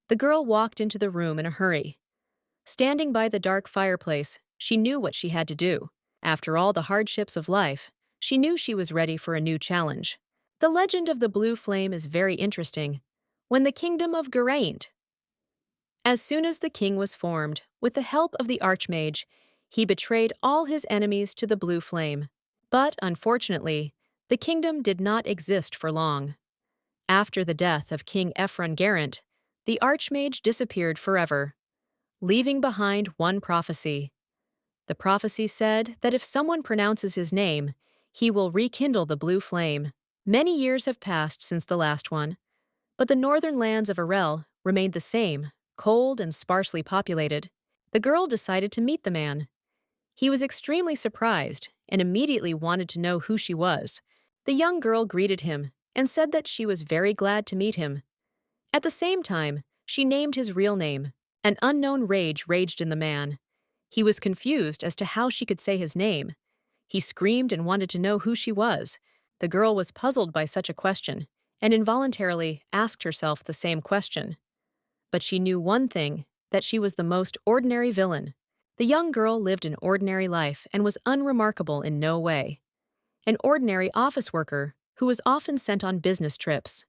The girl walked into the room in a hurry. Standing by the dark fireplace, she knew what she had to do. After all the hardships of life, she knew she was ready for a new challenge. The legend of the blue flame is very interesting. When the kingdom of Geraint. As soon as the king was formed, with the help of the archmage, he betrayed all his enemies to the blue flame. But, unfortunately, the kingdom did not exist for long. After the death of King Ephron Geraint, the archmage disappeared forever, leaving behind one prophecy. The prophecy said that if someone pronounces his name, he will rekindle the blue flame. Many years have passed since the last one, but the northern lands of Arel remained the same, cold and sparsely populated. The girl decided to meet the man. He was extremely surprised and immediately wanted to know who she was. The young girl greeted him and said that she was very glad to meet him. At the same time, she named his real name. An unknown rage raged in the man. He was confused as to how she could say his name. He screamed and wanted to know who she was. The girl was puzzled by such a question and involuntarily asked herself the same question. But she knew one thing, that she was the most ordinary villain. The young girl lived an ordinary life and was unremarkable in no way. An ordinary office worker who was often sent on business trips.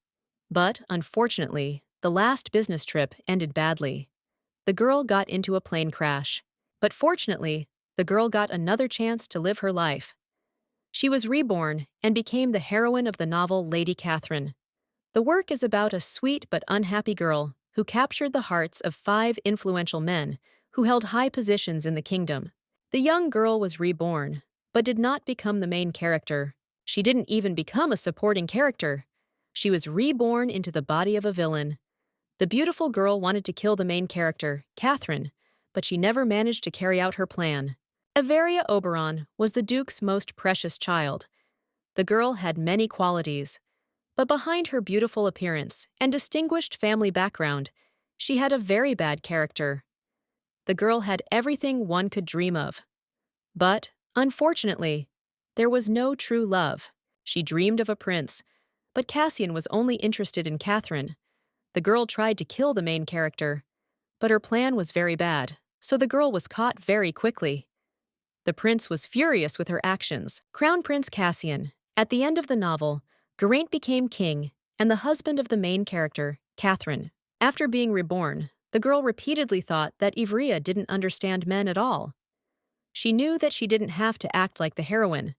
But, unfortunately, the last business trip ended badly. The girl got into a plane crash. But fortunately, the girl got another chance to live her life. She was reborn and became the heroine of the novel Lady Catherine. The work is about a sweet but unhappy girl who captured the hearts of 5 influential men who held high positions in the kingdom. The young girl was reborn, but did not become the main character. She didn't even become a supporting character. She was reborn into the body of a villain. The beautiful girl wanted to kill the main character, Catherine, but she never managed to carry out her plan. Averia Oberon was the Duke's most precious child. The girl had many qualities, but behind her beautiful appearance and distinguished family background, she had a very bad character. The girl had everything one could dream of. But, unfortunately, there was no true love. She dreamed of a prince, but Cassian was only interested in Catherine. The girl tried to kill the main character, but her plan was very bad, so the girl was caught very quickly. The prince was furious with her actions. Crown Prince Cassian. At the end of the novel, Geraint became king and the husband of the main character, Catherine. After being reborn, the girl repeatedly thought that Ivrea didn't understand men at all. She knew that she didn't have to act like the heroine.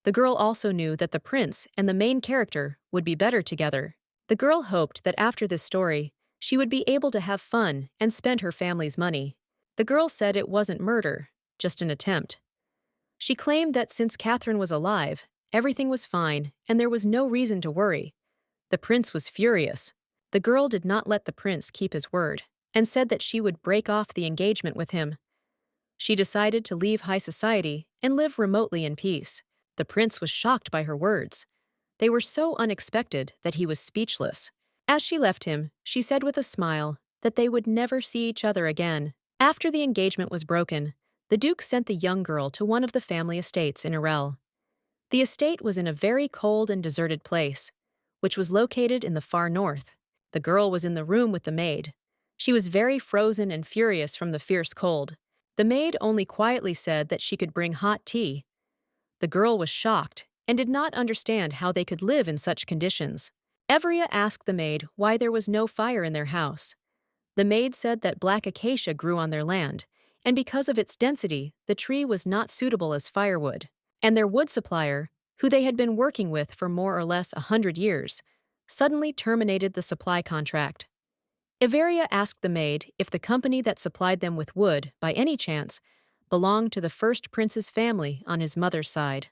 The girl also knew that the prince and the main character would be better together. The girl hoped that after this story, she would be able to have fun and spend her family's money. The girl said it wasn't murder, just an attempt. She claimed that since Catherine was alive, everything was fine and there was no reason to worry. The prince was furious. The girl did not let the prince keep his word and said that she would break off the engagement with him. She decided to leave high society and live remotely in peace. The prince was shocked by her words. They were so unexpected that he was speechless. As she left him, she said with a smile that they would never see each other again. After the engagement was broken, the Duke sent the young girl to one of the family estates in Arel. The estate was in a very cold and deserted place, which was located in the far north. The girl was in the room with the maid. She was very frozen and furious from the fierce cold. The maid only quietly said that she could bring hot tea. The girl was shocked and did not understand how they could live in such conditions. Evria asked the maid why there was no fire in their house. The maid said that black acacia grew on their land, and because of its density, the tree was not suitable as firewood. And their wood supplier, who they had been working with for more or less 100 years, suddenly terminated the supply contract. Everia asked the maid if the company that supplied them with wood, by any chance, belonged to the first prince's family on his mother's side.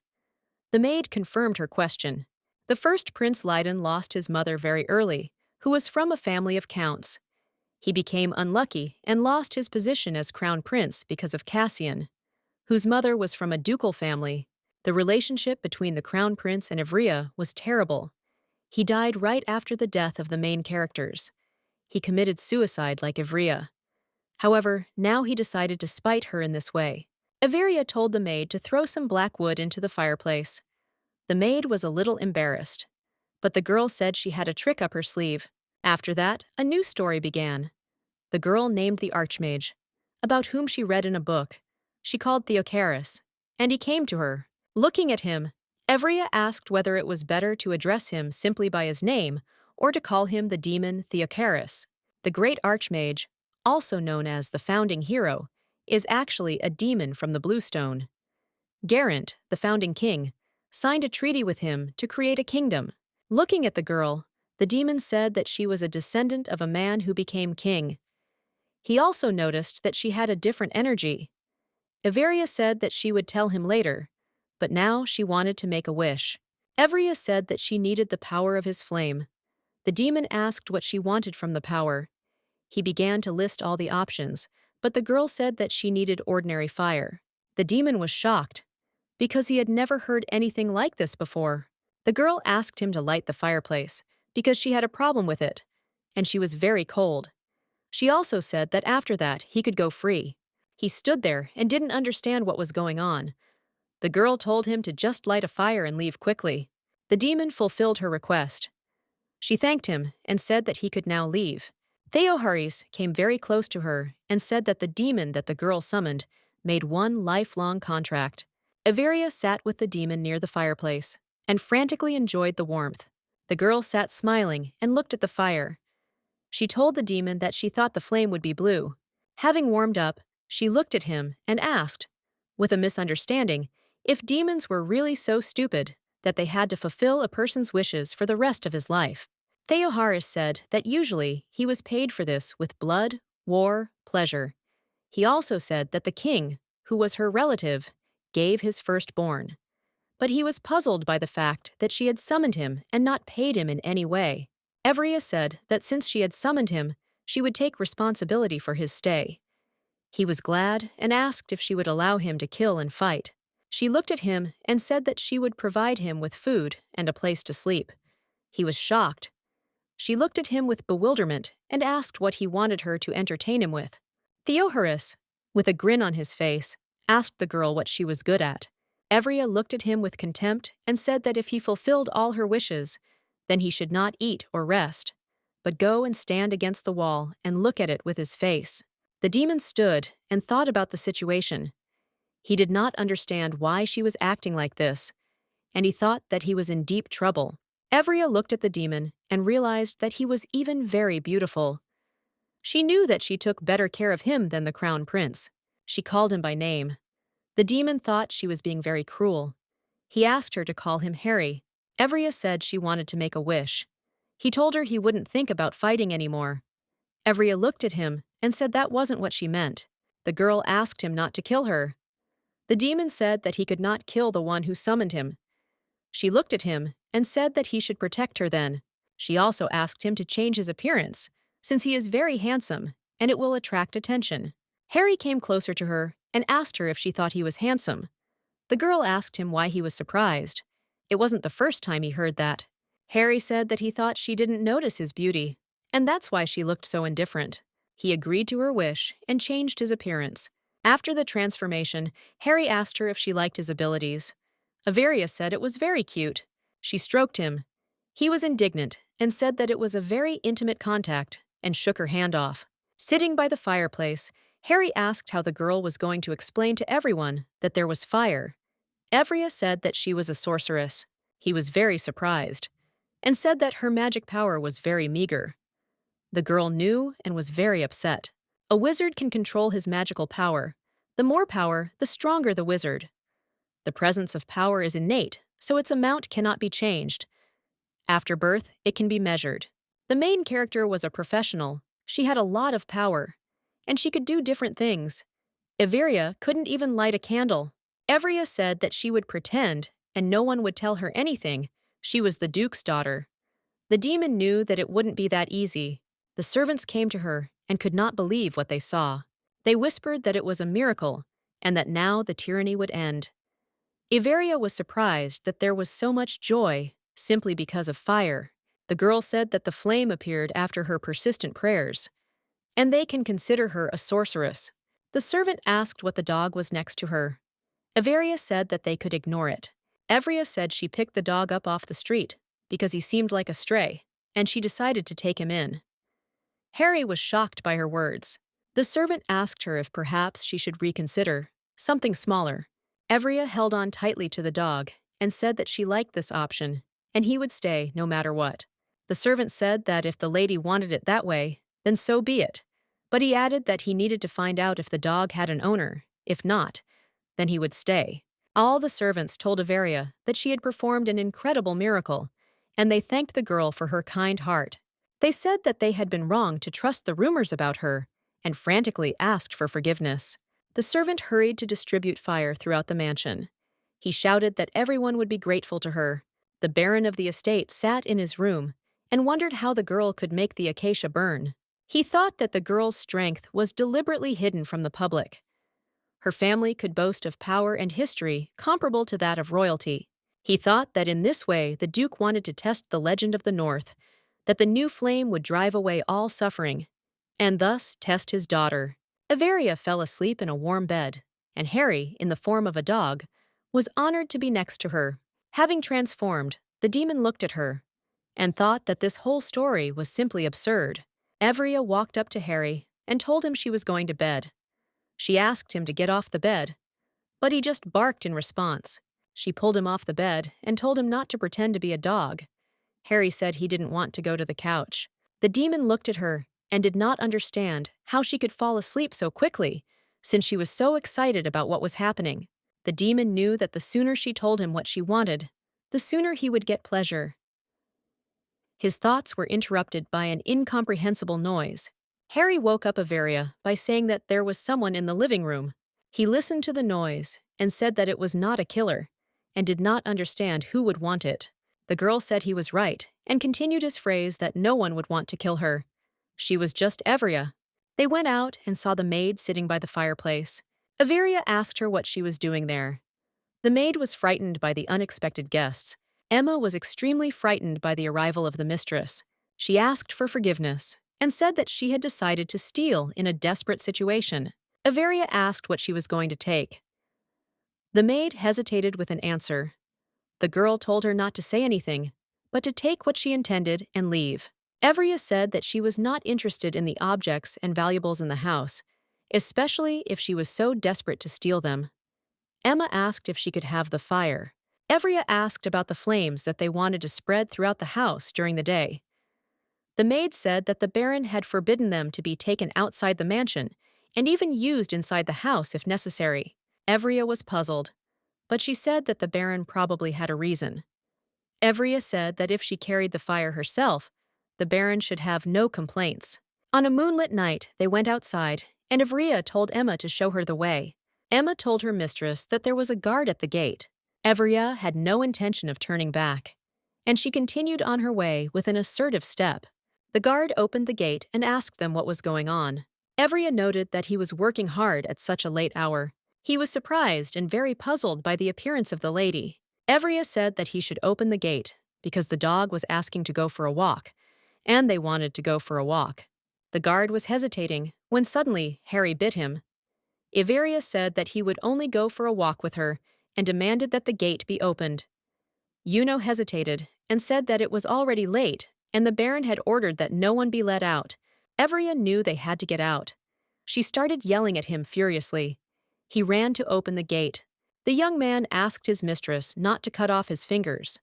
The maid confirmed her question. The first Prince Leiden lost his mother very early, who was from a family of counts. He became unlucky and lost his position as crown prince because of Cassian, whose mother was from a ducal family. The relationship between the crown prince and Ivrea was terrible. He died right after the death of the main characters. He committed suicide like Ivrea. However, now he decided to spite her in this way. Everia told the maid to throw some black wood into the fireplace. The maid was a little embarrassed, but the girl said she had a trick up her sleeve. After that, a new story began. The girl named the archmage, about whom she read in a book. She called Theocharis, and he came to her. Looking at him, Evria asked whether it was better to address him simply by his name or to call him the demon Theocharis. The great archmage, also known as the founding hero, is actually a demon from the Bluestone. Garant, the founding king, signed a treaty with him to create a kingdom. Looking at the girl, the demon said that she was a descendant of a man who became king. He also noticed that she had a different energy. Everia said that she would tell him later, but now she wanted to make a wish. Evria said that she needed the power of his flame. The demon asked what she wanted from the power. He began to list all the options, but the girl said that she needed ordinary fire. The demon was shocked, because he had never heard anything like this before. The girl asked him to light the fireplace, because she had a problem with it, and she was very cold. She also said that after that he could go free. He stood there and didn't understand what was going on. The girl told him to just light a fire and leave quickly. The demon fulfilled her request. She thanked him and said that he could now leave. Theocharis came very close to her and said that the demon that the girl summoned made one lifelong contract. Everia sat with the demon near the fireplace and frantically enjoyed the warmth. The girl sat smiling and looked at the fire. She told the demon that she thought the flame would be blue. Having warmed up, she looked at him and asked, with a misunderstanding, if demons were really so stupid that they had to fulfill a person's wishes for the rest of his life. Theocharis said that usually he was paid for this with blood, war, pleasure. He also said that the king, who was her relative, gave his firstborn. But he was puzzled by the fact that she had summoned him and not paid him in any way. Evria said that since she had summoned him, she would take responsibility for his stay. He was glad and asked if she would allow him to kill and fight. She looked at him and said that she would provide him with food and a place to sleep. He was shocked. She looked at him with bewilderment and asked what he wanted her to entertain him with. Theocharis, with a grin on his face, asked the girl what she was good at. Evria looked at him with contempt and said that if he fulfilled all her wishes, then he should not eat or rest, but go and stand against the wall and look at it with his face. The demon stood and thought about the situation. He did not understand why she was acting like this, and he thought that he was in deep trouble. Evria looked at the demon and realized that he was even very beautiful. She knew that she took better care of him than the crown prince. She called him by name. The demon thought she was being very cruel. He asked her to call him Harry. Evria said she wanted to make a wish. He told her he wouldn't think about fighting anymore. Evria looked at him and said that wasn't what she meant. The girl asked him not to kill her. The demon said that he could not kill the one who summoned him. She looked at him and said that he should protect her then. She also asked him to change his appearance, since he is very handsome and it will attract attention. Harry came closer to her and asked her if she thought he was handsome. The girl asked him why he was surprised. It wasn't the first time he heard that. Harry said that he thought she didn't notice his beauty, and that's why she looked so indifferent. He agreed to her wish and changed his appearance. After the transformation, Harry asked her if she liked his abilities. Everia said it was very cute. She stroked him. He was indignant and said that it was a very intimate contact and shook her hand off. Sitting by the fireplace, Harry asked how the girl was going to explain to everyone that there was fire. Evria said that she was a sorceress. He was very surprised and said that her magic power was very meager. The girl knew and was very upset. A wizard can control his magical power. The more power, the stronger the wizard. The presence of power is innate, so its amount cannot be changed. After birth, it can be measured. The main character was a professional. She had a lot of power, and she could do different things. Everia couldn't even light a candle. Evria said that she would pretend, and no one would tell her anything. She was the Duke's daughter. The demon knew that it wouldn't be that easy. The servants came to her and could not believe what they saw. They whispered that it was a miracle, and that now the tyranny would end. Everia was surprised that there was so much joy simply because of fire. The girl said that the flame appeared after her persistent prayers, and they can consider her a sorceress. The servant asked what the dog was next to her. Everia said that they could ignore it. Evria said she picked the dog up off the street because he seemed like a stray, and she decided to take him in. Harry was shocked by her words. The servant asked her if perhaps she should reconsider something smaller. Evria held on tightly to the dog and said that she liked this option, and he would stay no matter what. The servant said that if the lady wanted it that way, then so be it. But he added that he needed to find out if the dog had an owner. If not, then he would stay. All the servants told Averia that she had performed an incredible miracle, and they thanked the girl for her kind heart. They said that they had been wrong to trust the rumors about her, and frantically asked for forgiveness. The servant hurried to distribute fire throughout the mansion. He shouted that everyone would be grateful to her. The baron of the estate sat in his room and wondered how the girl could make the acacia burn. He thought that the girl's strength was deliberately hidden from the public. Her family could boast of power and history comparable to that of royalty. He thought that in this way the Duke wanted to test the legend of the North, that the new flame would drive away all suffering, and thus test his daughter. Averia fell asleep in a warm bed, and Harry, in the form of a dog, was honored to be next to her. Having transformed, the demon looked at her and thought that this whole story was simply absurd. Averia walked up to Harry and told him she was going to bed. She asked him to get off the bed, but he just barked in response. She pulled him off the bed and told him not to pretend to be a dog. Harry said he didn't want to go to the couch. The demon looked at her and did not understand how she could fall asleep so quickly, since she was so excited about what was happening. The demon knew that the sooner she told him what she wanted, the sooner he would get pleasure. His thoughts were interrupted by an incomprehensible noise. Harry woke up Averia by saying that there was someone in the living room. He listened to the noise and said that it was not a killer, and did not understand who would want it. The girl said he was right, and continued his phrase that no one would want to kill her. She was just Averia. They went out and saw the maid sitting by the fireplace. Averia asked her what she was doing there. The maid was frightened by the unexpected guests. Emma was extremely frightened by the arrival of the mistress. She asked for forgiveness and said that she had decided to steal in a desperate situation. Averia asked what she was going to take. The maid hesitated with an answer. The girl told her not to say anything, but to take what she intended and leave. Averia said that she was not interested in the objects and valuables in the house, especially if she was so desperate to steal them. Emma asked if she could have the fire. Averia asked about the flames that they wanted to spread throughout the house during the day. The maid said that the baron had forbidden them to be taken outside the mansion, and even used inside the house if necessary. Averia was puzzled, but she said that the baron probably had a reason. Averia said that if she carried the fire herself, the baron should have no complaints. On a moonlit night, they went outside, and Averia told Emma to show her the way. Emma told her mistress that there was a guard at the gate. Averia had no intention of turning back, and she continued on her way with an assertive step. The guard opened the gate and asked them what was going on. Averia noted that he was working hard at such a late hour. He was surprised and very puzzled by the appearance of the lady. Averia said that he should open the gate because the dog was asking to go for a walk, and they wanted to go for a walk. The guard was hesitating when suddenly Harry bit him. Averia said that he would only go for a walk with her and demanded that the gate be opened. Yuno hesitated and said that it was already late and the baron had ordered that no one be let out. Averia knew they had to get out. She started yelling at him furiously. He ran to open the gate. The young man asked his mistress not to cut off his fingers.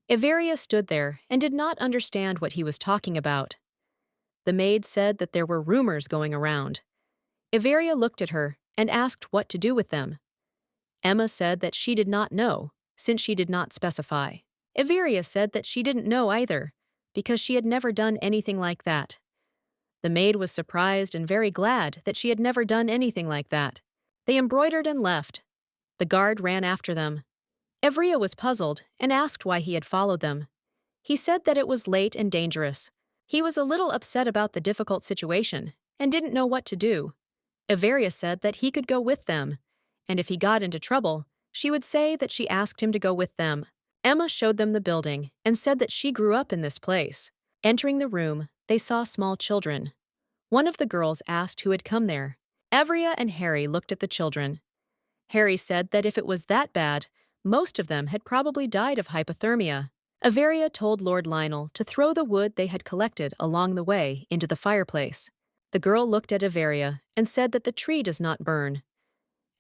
Averia stood there and did not understand what he was talking about. The maid said that there were rumors going around. Averia looked at her and asked what to do with them. Emma said that she did not know, since she did not specify. Averia said that she didn't know either, because she had never done anything like that. The maid was surprised and very glad that she had never done anything like that. They embroidered and left. The guard ran after them. Averia was puzzled and asked why he had followed them. He said that it was late and dangerous. He was a little upset about the difficult situation and didn't know what to do. Averia said that he could go with them, and if he got into trouble, she would say that she asked him to go with them. Emma showed them the building and said that she grew up in this place. Entering the room, they saw small children. One of the girls asked who had come there. Averia and Harry looked at the children. Harry said that if it was that bad, most of them had probably died of hypothermia. Averia told Lord Lionel to throw the wood they had collected along the way into the fireplace. The girl looked at Averia and said that the tree does not burn.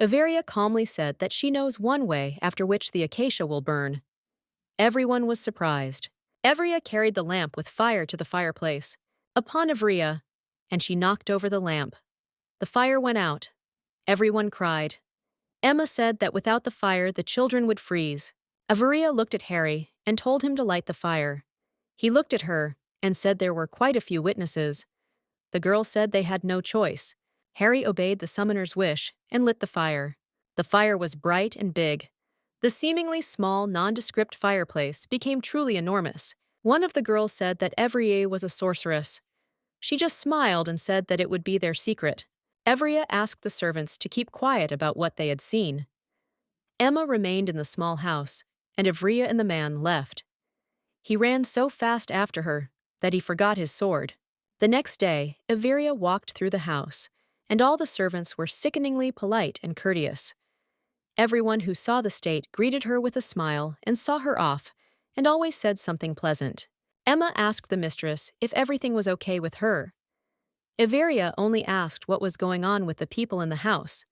Averia calmly said that she knows one way after which the acacia will burn. Everyone was surprised. Averia carried the lamp with fire to the fireplace, upon Averia, and she knocked over the lamp. The fire went out. Everyone cried. Emma said that without the fire the children would freeze. Averia looked at Harry and told him to light the fire. He looked at her and said there were quite a few witnesses. The girl said they had no choice. Harry obeyed the summoner's wish and lit the fire. The fire was bright and big. The seemingly small, nondescript fireplace became truly enormous. One of the girls said that Evria was a sorceress. She just smiled and said that it would be their secret. Evria asked the servants to keep quiet about what they had seen. Emma remained in the small house, and Evria and the man left. He ran so fast after her that he forgot his sword. The next day, Evria walked through the house, and all the servants were sickeningly polite and courteous. Everyone who saw the state greeted her with a smile and saw her off, and always said something pleasant. Emma asked the mistress if everything was okay with her. Everia only asked what was going on with the people in the house.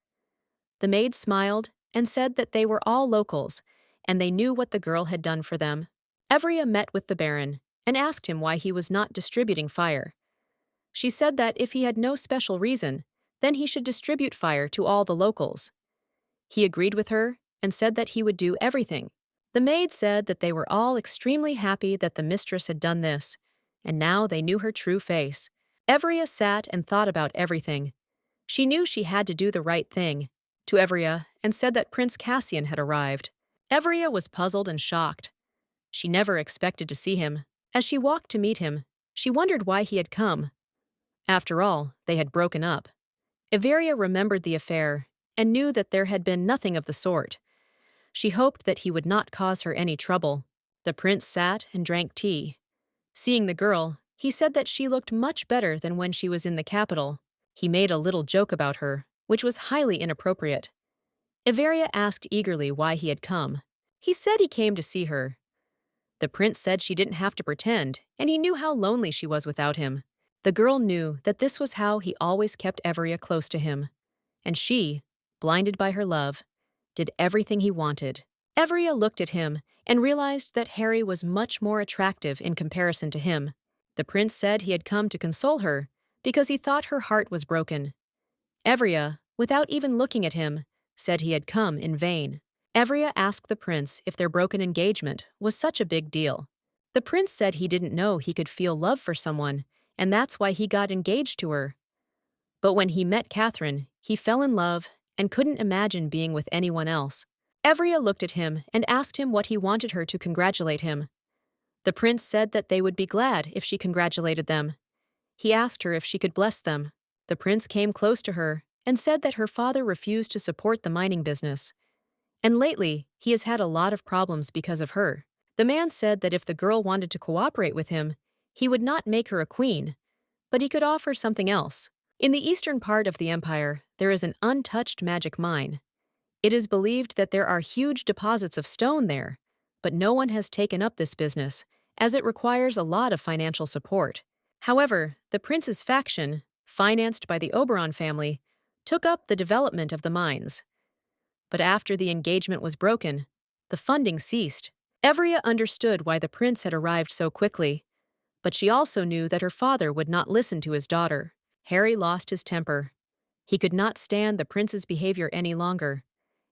The maid smiled and said that they were all locals, and they knew what the girl had done for them. Everia met with the Baron and asked him why he was not distributing fire. She said that if he had no special reason, then he should distribute fire to all the locals. He agreed with her and said that he would do everything. The maid said that they were all extremely happy that the mistress had done this, and now they knew her true face. Evria sat and thought about everything. She knew she had to do the right thing to Evria and said that Prince Cassian had arrived. Evria was puzzled and shocked. She never expected to see him. As she walked to meet him, she wondered why he had come. After all, they had broken up. Everia remembered the affair and knew that there had been nothing of the sort. She hoped that he would not cause her any trouble. The prince sat and drank tea. Seeing the girl, he said that she looked much better than when she was in the capital. He made a little joke about her, which was highly inappropriate. Everia asked eagerly why he had come. He said he came to see her. The prince said she didn't have to pretend, and he knew how lonely she was without him. The girl knew that this was how he always kept Everia close to him. And she, blinded by her love, did everything he wanted. Everia looked at him and realized that Harry was much more attractive in comparison to him. The prince said he had come to console her because he thought her heart was broken. Everia, without even looking at him, said he had come in vain. Everia asked the prince if their broken engagement was such a big deal. The prince said he didn't know he could feel love for someone, and that's why he got engaged to her. But when he met Catherine, he fell in love and couldn't imagine being with anyone else. Everia looked at him and asked him what he wanted her to congratulate him. The prince said that they would be glad if she congratulated them. He asked her if she could bless them. The prince came close to her and said that her father refused to support the mining business. And lately, he has had a lot of problems because of her. The man said that if the girl wanted to cooperate with him, he would not make her a queen, but he could offer something else. In the eastern part of the empire, there is an untouched magic mine. It is believed that there are huge deposits of stone there, but no one has taken up this business, as it requires a lot of financial support. However, the prince's faction, financed by the Oberon family, took up the development of the mines. But after the engagement was broken, the funding ceased. Everia understood why the prince had arrived so quickly, but she also knew that her father would not listen to his daughter. Harry lost his temper. He could not stand the prince's behavior any longer.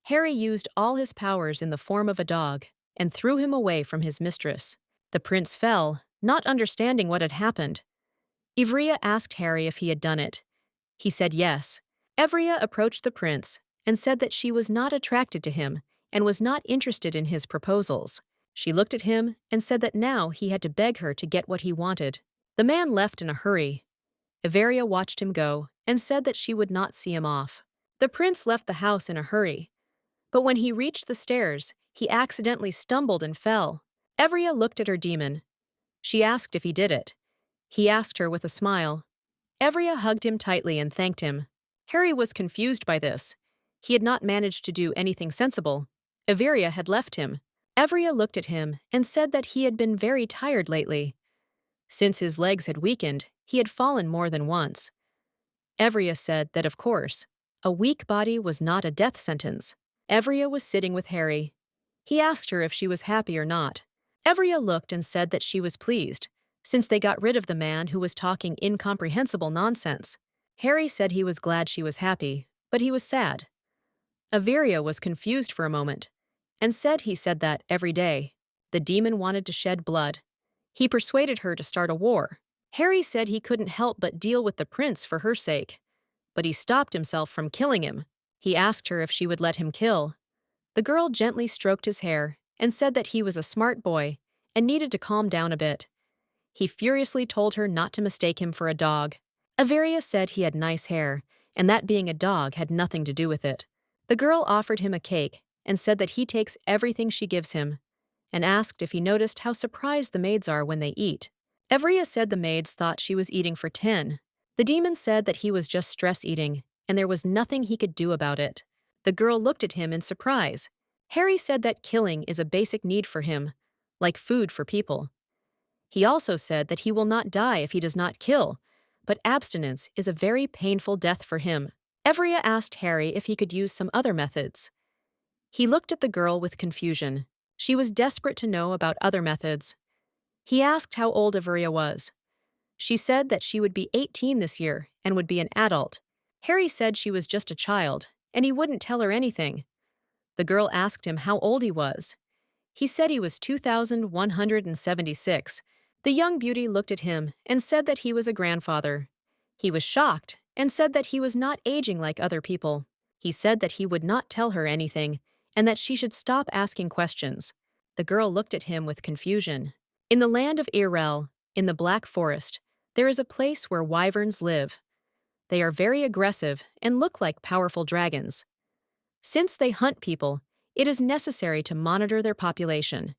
Harry used all his powers in the form of a dog and threw him away from his mistress. The prince fell, not understanding what had happened. Ivrea asked Harry if he had done it. He said yes. Evria approached the prince and said that she was not attracted to him and was not interested in his proposals. She looked at him and said that now he had to beg her to get what he wanted. The man left in a hurry. Everia watched him go and said that she would not see him off. The prince left the house in a hurry, but when he reached the stairs, he accidentally stumbled and fell. Evria looked at her demon. She asked if he did it. He asked her with a smile. Evria hugged him tightly and thanked him. Harry was confused by this. He had not managed to do anything sensible. Everia had left him. Evria looked at him and said that he had been very tired lately. Since his legs had weakened, he had fallen more than once. Evria said that, of course, a weak body was not a death sentence. Evria was sitting with Harry. He asked her if she was happy or not. Evria looked and said that she was pleased, since they got rid of the man who was talking incomprehensible nonsense. Harry said he was glad she was happy, but he was sad. Averia was confused for a moment, and said he said that every day. The demon wanted to shed blood. He persuaded her to start a war. Harry said he couldn't help but deal with the prince for her sake, but he stopped himself from killing him. He asked her if she would let him kill. The girl gently stroked his hair and said that he was a smart boy and needed to calm down a bit. He furiously told her not to mistake him for a dog. Averia said he had nice hair, and that being a dog had nothing to do with it. The girl offered him a cake and said that he takes everything she gives him, and asked if he noticed how surprised the maids are when they eat. Evria said the maids thought she was eating for 10. The demon said that he was just stress eating, and there was nothing he could do about it. The girl looked at him in surprise. Harry said that killing is a basic need for him, like food for people. He also said that he will not die if he does not kill, but abstinence is a very painful death for him. Evria asked Harry if he could use some other methods. He looked at the girl with confusion. She was desperate to know about other methods. He asked how old Averia was. She said that she would be 18 this year and would be an adult. Harry said she was just a child, and he wouldn't tell her anything. The girl asked him how old he was. He said he was 2,176. The young beauty looked at him and said that he was a grandfather. He was shocked and said that he was not aging like other people. He said that he would not tell her anything and that she should stop asking questions. The girl looked at him with confusion. In the land of Irel, in the Black Forest, there is a place where wyverns live. They are very aggressive and look like powerful dragons. Since they hunt people, it is necessary to monitor their population.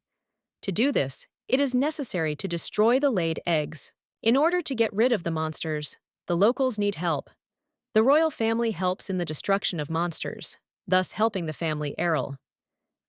To do this, it is necessary to destroy the laid eggs. In order to get rid of the monsters, the locals need help. The royal family helps in the destruction of monsters, thus helping the family Errol.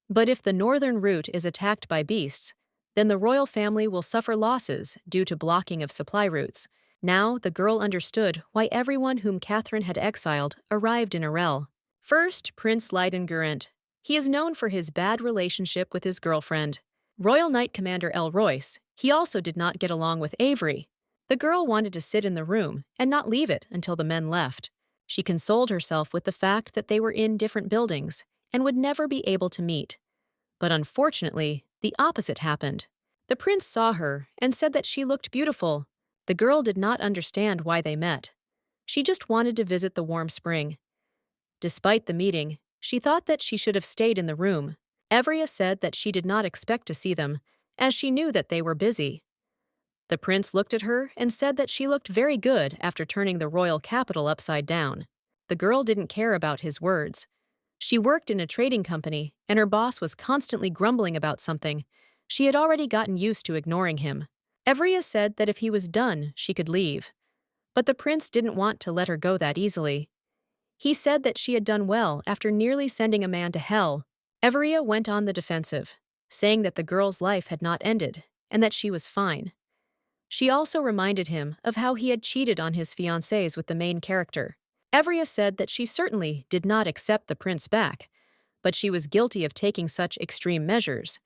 But if the northern route is attacked by beasts, then the royal family will suffer losses due to blocking of supply routes. Now the girl understood why everyone whom Catherine had exiled arrived in Arel. First, Prince Leiden-Gurent. He is known for his bad relationship with his girlfriend. Royal Knight Commander El Royce. He also did not get along with Avery. The girl wanted to sit in the room and not leave it until the men left. She consoled herself with the fact that they were in different buildings and would never be able to meet. But unfortunately, the opposite happened. The prince saw her and said that she looked beautiful. The girl did not understand why they met. She just wanted to visit the warm spring. Despite the meeting, she thought that she should have stayed in the room. Evria said that she did not expect to see them, as she knew that they were busy. The prince looked at her and said that she looked very good after turning the royal capital upside down. The girl didn't care about his words. She worked in a trading company, and her boss was constantly grumbling about something. She had already gotten used to ignoring him. Evria said that if he was done, she could leave. But the prince didn't want to let her go that easily. He said that she had done well after nearly sending a man to hell. Evria went on the defensive, saying that the girl's life had not ended, and that she was fine. She also reminded him of how he had cheated on his fiancés with the main character. Evria said that she certainly did not accept the prince back, but she was guilty of taking such extreme measures.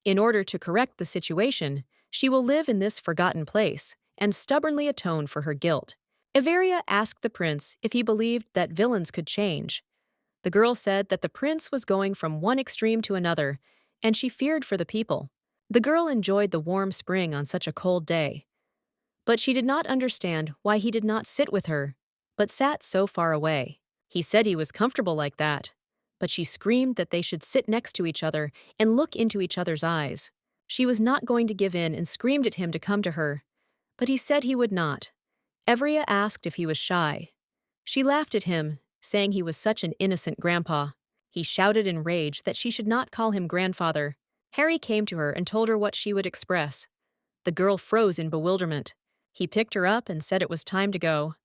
In order to correct the situation, she will live in this forgotten place and stubbornly atone for her guilt. Everia asked the prince if he believed that villains could change. The girl said that the prince was going from one extreme to another, and she feared for the people. The girl enjoyed the warm spring on such a cold day. But she did not understand why he did not sit with her, but sat so far away. He said he was comfortable like that, but she screamed that they should sit next to each other and look into each other's eyes. She was not going to give in and screamed at him to come to her, but he said he would not. Evria asked if he was shy. She laughed at him, saying he was such an innocent grandpa. He shouted in rage that she should not call him grandfather. Harry came to her and told her what she would express. The girl froze in bewilderment. He picked her up and said it was time to go.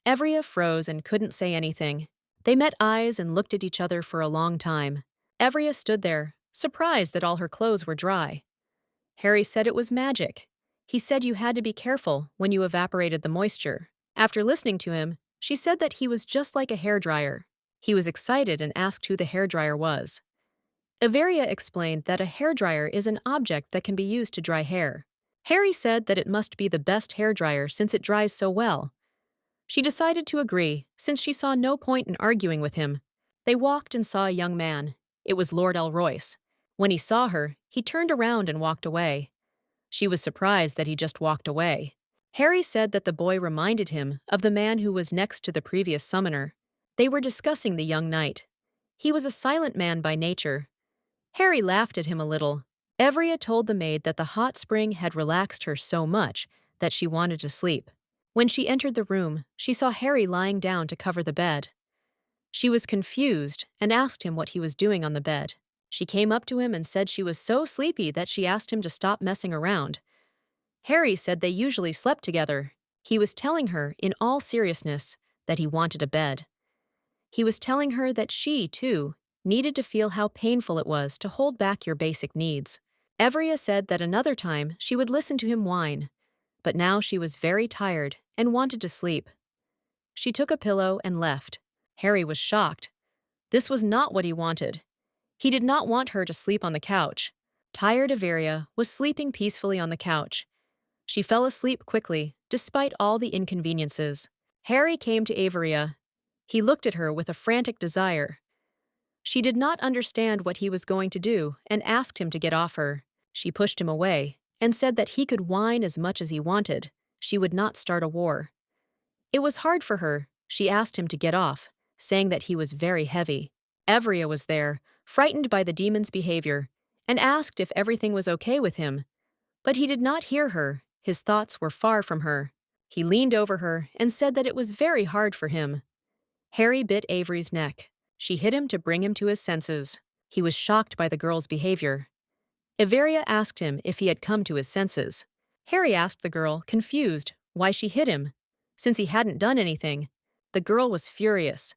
Evria froze and couldn't say anything. They met eyes and looked at each other for a long time. Evria stood there, surprised that all her clothes were dry. Harry said it was magic. He said you had to be careful when you evaporated the moisture. After listening to him, she said that he was just like a hairdryer. He was excited and asked who the hairdryer was. Averia explained that a hairdryer is an object that can be used to dry hair. Harry said that it must be the best hairdryer since it dries so well. She decided to agree, since she saw no point in arguing with him. They walked and saw a young man. It was Lord Elroyce. When he saw her, he turned around and walked away. She was surprised that he just walked away. Harry said that the boy reminded him of the man who was next to the previous summoner. They were discussing the young knight. He was a silent man by nature. Harry laughed at him a little. Evria told the maid that the hot spring had relaxed her so much that she wanted to sleep. When she entered the room, she saw Harry lying down to cover the bed. She was confused and asked him what he was doing on the bed. She came up to him and said she was so sleepy that she asked him to stop messing around. Harry said they usually slept together. He was telling her, in all seriousness, that he wanted a bed. He was telling her that she, too, needed to feel how painful it was to hold back your basic needs. Evria said that another time she would listen to him whine, but now she was very tired and wanted to sleep. She took a pillow and left. Harry was shocked. This was not what he wanted. He did not want her to sleep on the couch. Tired Averia was sleeping peacefully on the couch. She fell asleep quickly, despite all the inconveniences. Harry came to Averia. He looked at her with a frantic desire. She did not understand what he was going to do and asked him to get off her. She pushed him away and said that he could whine as much as he wanted. She would not start a war. It was hard for her. She asked him to get off, saying that he was very heavy. Evria was there, frightened by the demon's behavior, and asked if everything was okay with him. But he did not hear her. His thoughts were far from her. He leaned over her and said that it was very hard for him. Harry bit Avery's neck. She hit him to bring him to his senses. He was shocked by the girl's behavior. Averia asked him if he had come to his senses. Harry asked the girl, confused, why she hit him, since he hadn't done anything. The girl was furious.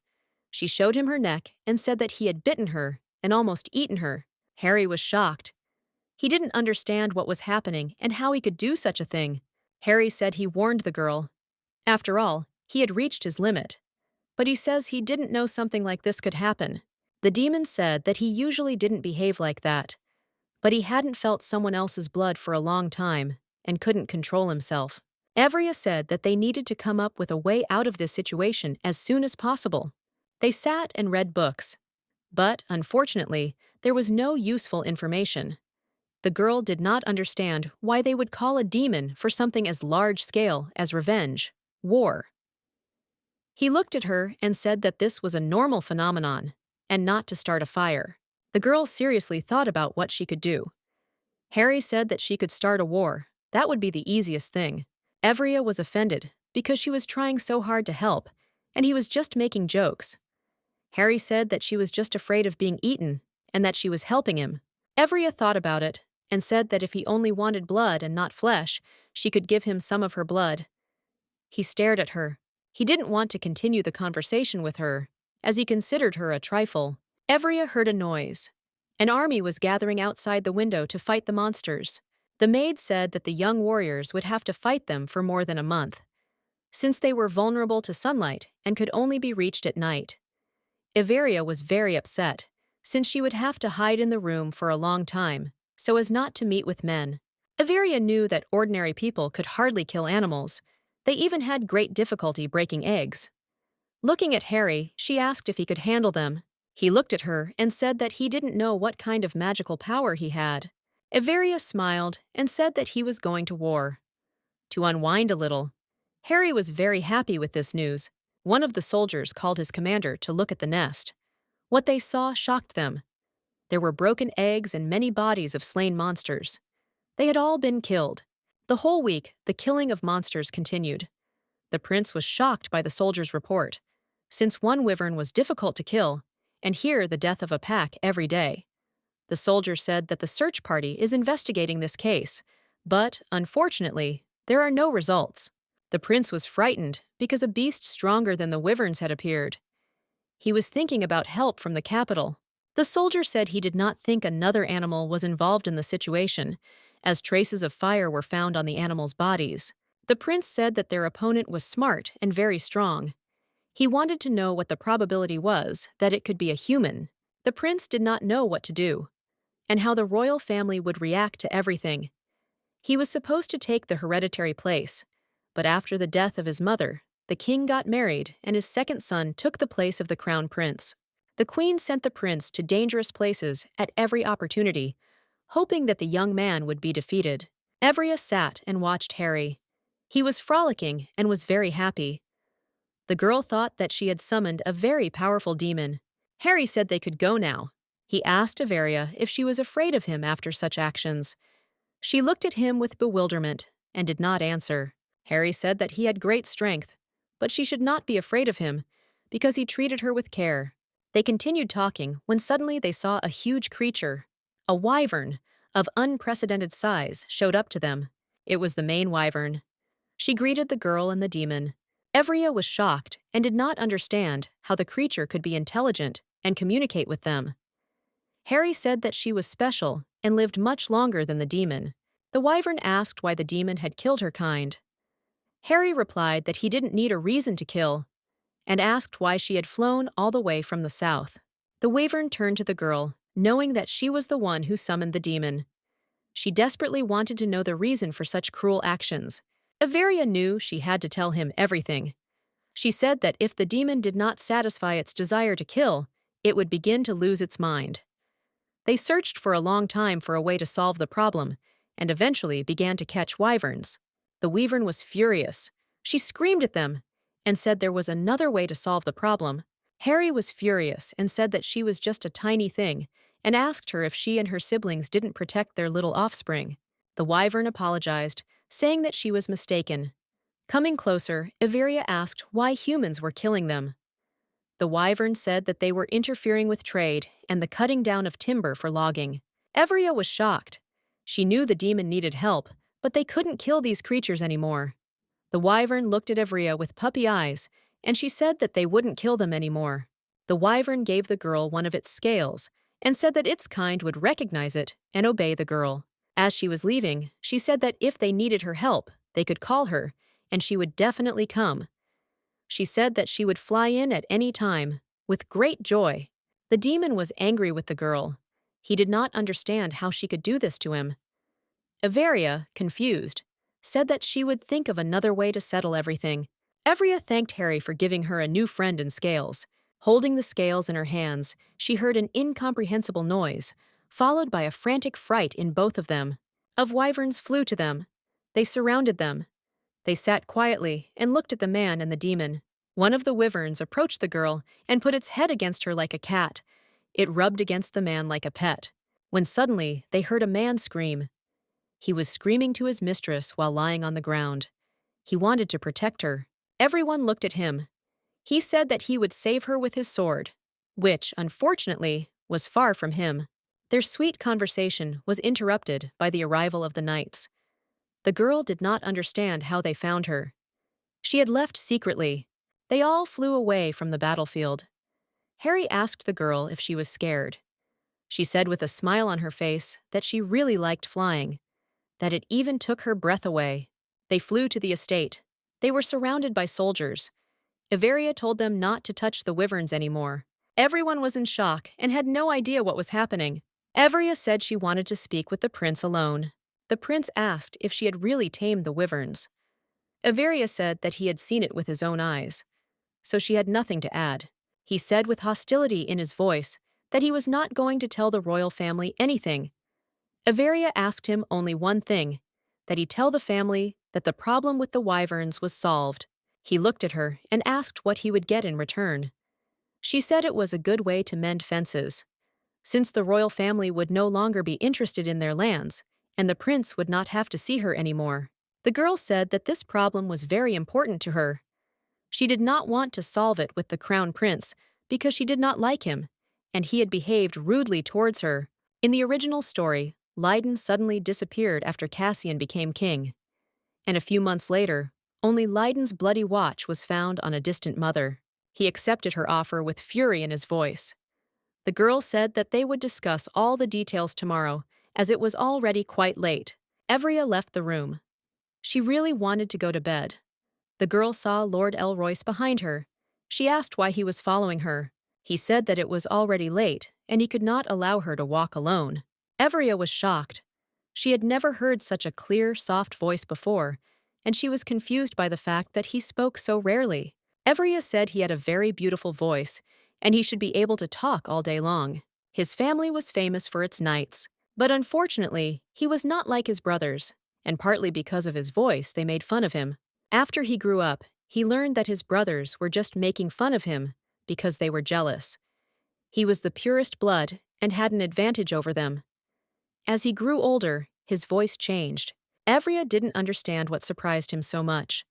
She showed him her neck and said that he had bitten her and almost eaten her. Harry was shocked. He didn't understand what was happening and how he could do such a thing. Harry said he warned the girl. After all, he had reached his limit. But he says he didn't know something like this could happen. The demon said that he usually didn't behave like that, but he hadn't felt someone else's blood for a long time and couldn't control himself. Evria said that they needed to come up with a way out of this situation as soon as possible. They sat and read books. But, unfortunately, there was no useful information. The girl did not understand why they would call a demon for something as large-scale as revenge, war. He looked at her and said that this was a normal phenomenon, and not to start a fire. The girl seriously thought about what she could do. Harry said that she could start a war. That would be the easiest thing. Evria was offended because she was trying so hard to help, and he was just making jokes. Harry said that she was just afraid of being eaten, and that she was helping him. Evria thought about it, and said that if he only wanted blood and not flesh, she could give him some of her blood. He stared at her. He didn't want to continue the conversation with her, as he considered her a trifle. Evria heard a noise. An army was gathering outside the window to fight the monsters. The maid said that the young warriors would have to fight them for more than a month, since they were vulnerable to sunlight and could only be reached at night. Averia was very upset, since she would have to hide in the room for a long time, so as not to meet with men. Averia knew that ordinary people could hardly kill animals. They even had great difficulty breaking eggs. Looking at Harry, she asked if he could handle them. He looked at her and said that he didn't know what kind of magical power he had. Averia smiled and said that he was going to war. To unwind a little, Harry was very happy with this news. One of the soldiers called his commander to look at the nest. What they saw shocked them. There were broken eggs and many bodies of slain monsters. They had all been killed. The whole week, the killing of monsters continued. The prince was shocked by the soldier's report, since one wyvern was difficult to kill, and here the death of a pack every day. The soldier said that the search party is investigating this case, but, unfortunately, there are no results. The prince was frightened because a beast stronger than the wyverns had appeared. He was thinking about help from the capital. The soldier said he did not think another animal was involved in the situation, as traces of fire were found on the animals' bodies. The prince said that their opponent was smart and very strong. He wanted to know what the probability was that it could be a human. The prince did not know what to do, and how the royal family would react to everything. He was supposed to take the hereditary place, but after the death of his mother, the king got married and his second son took the place of the crown prince. The queen sent the prince to dangerous places at every opportunity, hoping that the young man would be defeated. Evria sat and watched Harry. He was frolicking and was very happy. The girl thought that she had summoned a very powerful demon. Harry said they could go now. He asked Averia if she was afraid of him after such actions. She looked at him with bewilderment and did not answer. Harry said that he had great strength, but she should not be afraid of him because he treated her with care. They continued talking when suddenly they saw a huge creature. A wyvern of unprecedented size showed up to them. It was the main wyvern. She greeted the girl and the demon. Evria was shocked and did not understand how the creature could be intelligent and communicate with them. Harry said that she was special and lived much longer than the demon. The wyvern asked why the demon had killed her kind. Harry replied that he didn't need a reason to kill, and asked why she had flown all the way from the south. The wyvern turned to the girl, knowing that she was the one who summoned the demon. She desperately wanted to know the reason for such cruel actions. Averia knew she had to tell him everything. She said that if the demon did not satisfy its desire to kill, it would begin to lose its mind. They searched for a long time for a way to solve the problem, and eventually began to catch wyverns. The wyvern was furious. She screamed at them and said there was another way to solve the problem. Harry was furious and said that she was just a tiny thing and asked her if she and her siblings didn't protect their little offspring. The wyvern apologized, saying that she was mistaken. Coming closer, Averia asked why humans were killing them. The wyvern said that they were interfering with trade and the cutting down of timber for logging. Averia was shocked. She knew the demon needed help, but they couldn't kill these creatures anymore. The wyvern looked at Averia with puppy eyes, and she said that they wouldn't kill them anymore. The wyvern gave the girl one of its scales and said that its kind would recognize it and obey the girl. As she was leaving, she said that if they needed her help, they could call her, and she would definitely come. She said that she would fly in at any time, with great joy. The demon was angry with the girl. He did not understand how she could do this to him. Averia, confused, said that she would think of another way to settle everything. Averia thanked Harry for giving her a new friend in scales. Holding the scales in her hands, she heard an incomprehensible noise, followed by a frantic fright in both of them. Wyverns flew to them. They surrounded them. They sat quietly and looked at the man and the demon. One of the wyverns approached the girl and put its head against her like a cat. It rubbed against the man like a pet. When suddenly they heard a man scream. He was screaming to his mistress while lying on the ground. He wanted to protect her. Everyone looked at him. He said that he would save her with his sword, which, unfortunately, was far from him. Their sweet conversation was interrupted by the arrival of the knights. The girl did not understand how they found her. She had left secretly. They all flew away from the battlefield. Harry asked the girl if she was scared. She said with a smile on her face that she really liked flying, that it even took her breath away. They flew to the estate. They were surrounded by soldiers. Averia told them not to touch the wyverns anymore. Everyone was in shock and had no idea what was happening. Averia said she wanted to speak with the prince alone. The prince asked if she had really tamed the wyverns. Averia said that he had seen it with his own eyes, so she had nothing to add. He said with hostility in his voice that he was not going to tell the royal family anything. Averia asked him only one thing, that he tell the family that the problem with the wyverns was solved. He looked at her and asked what he would get in return. She said it was a good way to mend fences, since the royal family would no longer be interested in their lands, and the prince would not have to see her anymore. The girl said that this problem was very important to her. She did not want to solve it with the crown prince because she did not like him, and he had behaved rudely towards her. In the original story, Leiden suddenly disappeared after Cassian became king, and a few months later, only Leiden's bloody watch was found on a distant mother. He accepted her offer with fury in his voice. The girl said that they would discuss all the details tomorrow, as it was already quite late. Evria left the room. She really wanted to go to bed. The girl saw Lord Elroyce behind her. She asked why he was following her. He said that it was already late, and he could not allow her to walk alone. Evria was shocked. She had never heard such a clear, soft voice before, and she was confused by the fact that he spoke so rarely. Evria said he had a very beautiful voice, and he should be able to talk all day long. His family was famous for its knights, but unfortunately, he was not like his brothers, and partly because of his voice, they made fun of him. After he grew up, he learned that his brothers were just making fun of him because they were jealous. He was the purest blood and had an advantage over them. As he grew older, his voice changed. Evria didn't understand what surprised him so much.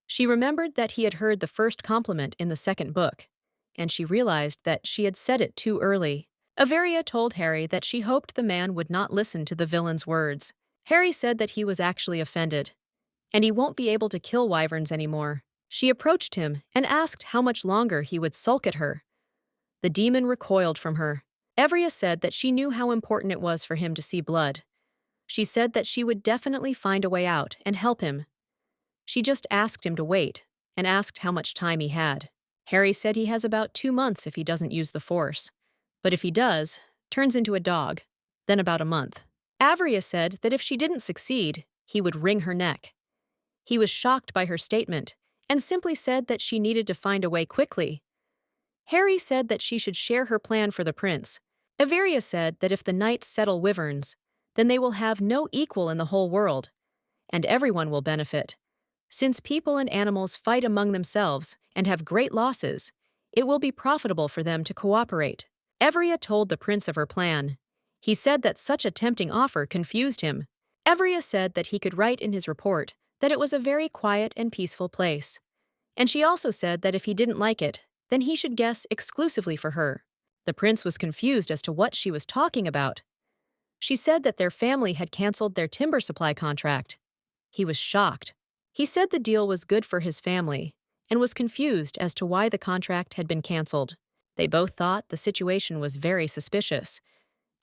She remembered that he had heard the first compliment in the second book, and she realized that she had said it too early. Averia told Harry that she hoped the man would not listen to the villain's words. Harry said that he was actually offended, and he won't be able to kill wyverns anymore. She approached him and asked how much longer he would sulk at her. The demon recoiled from her. Evria said that she knew how important it was for him to see blood. She said that she would definitely find a way out and help him. She just asked him to wait and asked how much time he had. Harry said he has about 2 months if he doesn't use the Force, but if he does, turns into a dog, then about a month. Averia said that if she didn't succeed, he would wring her neck. He was shocked by her statement and simply said that she needed to find a way quickly. Harry said that she should share her plan for the prince. Averia said that if the knights settle wyverns, then they will have no equal in the whole world, and everyone will benefit. Since people and animals fight among themselves and have great losses, it will be profitable for them to cooperate. Evria told the prince of her plan. He said that such a tempting offer confused him. Evria said that he could write in his report that it was a very quiet and peaceful place. And she also said that if he didn't like it, then he should guess exclusively for her. The prince was confused as to what she was talking about. She said that their family had canceled their timber supply contract. He was shocked. He said the deal was good for his family and was confused as to why the contract had been canceled. They both thought the situation was very suspicious.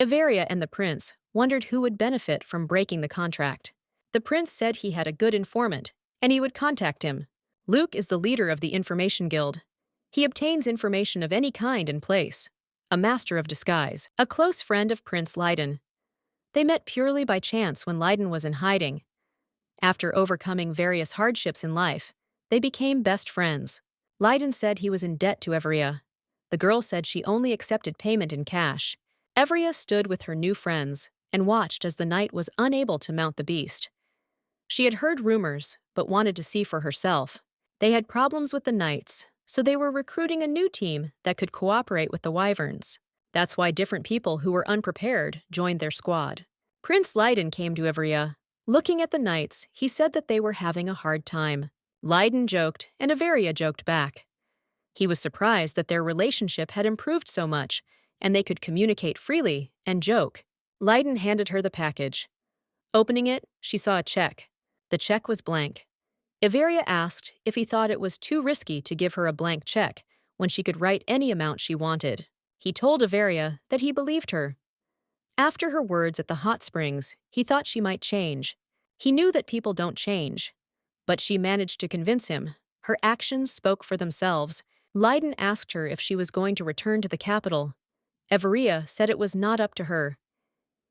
Averia and the prince wondered who would benefit from breaking the contract. The prince said he had a good informant, and he would contact him. Luke is the leader of the Information Guild. He obtains information of any kind and place. A master of disguise, a close friend of Prince Leiden. They met purely by chance when Leiden was in hiding. After overcoming various hardships in life, they became best friends. Leiden said he was in debt to Evria. The girl said she only accepted payment in cash. Evria stood with her new friends and watched as the knight was unable to mount the beast. She had heard rumors, but wanted to see for herself. They had problems with the knights, so they were recruiting a new team that could cooperate with the wyverns. That's why different people who were unprepared joined their squad. Prince Leiden came to Evria. Looking at the knights, he said that they were having a hard time. Leiden joked, and Averia joked back. He was surprised that their relationship had improved so much, and they could communicate freely and joke. Leiden handed her the package. Opening it, she saw a check. The check was blank. Averia asked if he thought it was too risky to give her a blank check when she could write any amount she wanted. He told Averia that he believed her. After her words at the hot springs, he thought she might change. He knew that people don't change. But she managed to convince him. Her actions spoke for themselves. Leiden asked her if she was going to return to the capital. Averia said it was not up to her.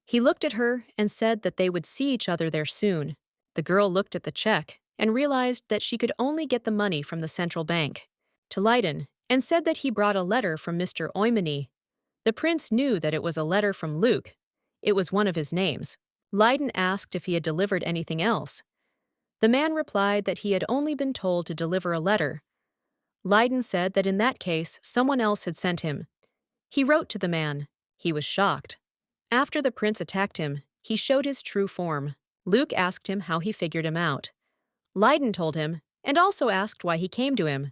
He looked at her and said that they would see each other there soon. The girl looked at the check and realized that she could only get the money from the central bank. To Leiden, and said that he brought a letter from Mr. Oymini. The prince knew that it was a letter from Luke. It was one of his names. Leiden asked if he had delivered anything else. The man replied that he had only been told to deliver a letter. Leiden said that in that case, someone else had sent him. He wrote to the man. He was shocked. After the prince attacked him, he showed his true form. Luke asked him how he figured him out. Leiden told him, and also asked why he came to him.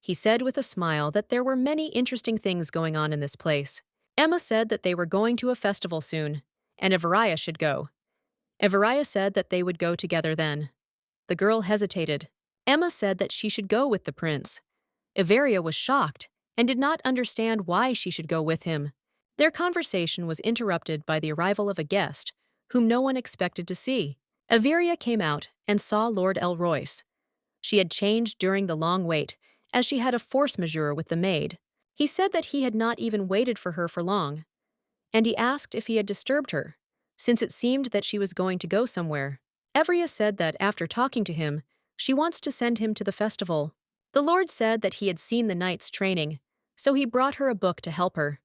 He said with a smile that there were many interesting things going on in this place. Emma said that they were going to a festival soon, and Averia should go. Averia said that they would go together then. The girl hesitated. Emma said that she should go with the prince. Averia was shocked and did not understand why she should go with him. Their conversation was interrupted by the arrival of a guest, whom no one expected to see. Averia came out and saw Lord Elroyce. She had changed during the long wait, as she had a force majeure with the maid. He said that he had not even waited for her for long, and he asked if he had disturbed her, since it seemed that she was going to go somewhere. Evria said that after talking to him, she wants to send him to the festival. The Lord said that he had seen the knights training, so he brought her a book to help her.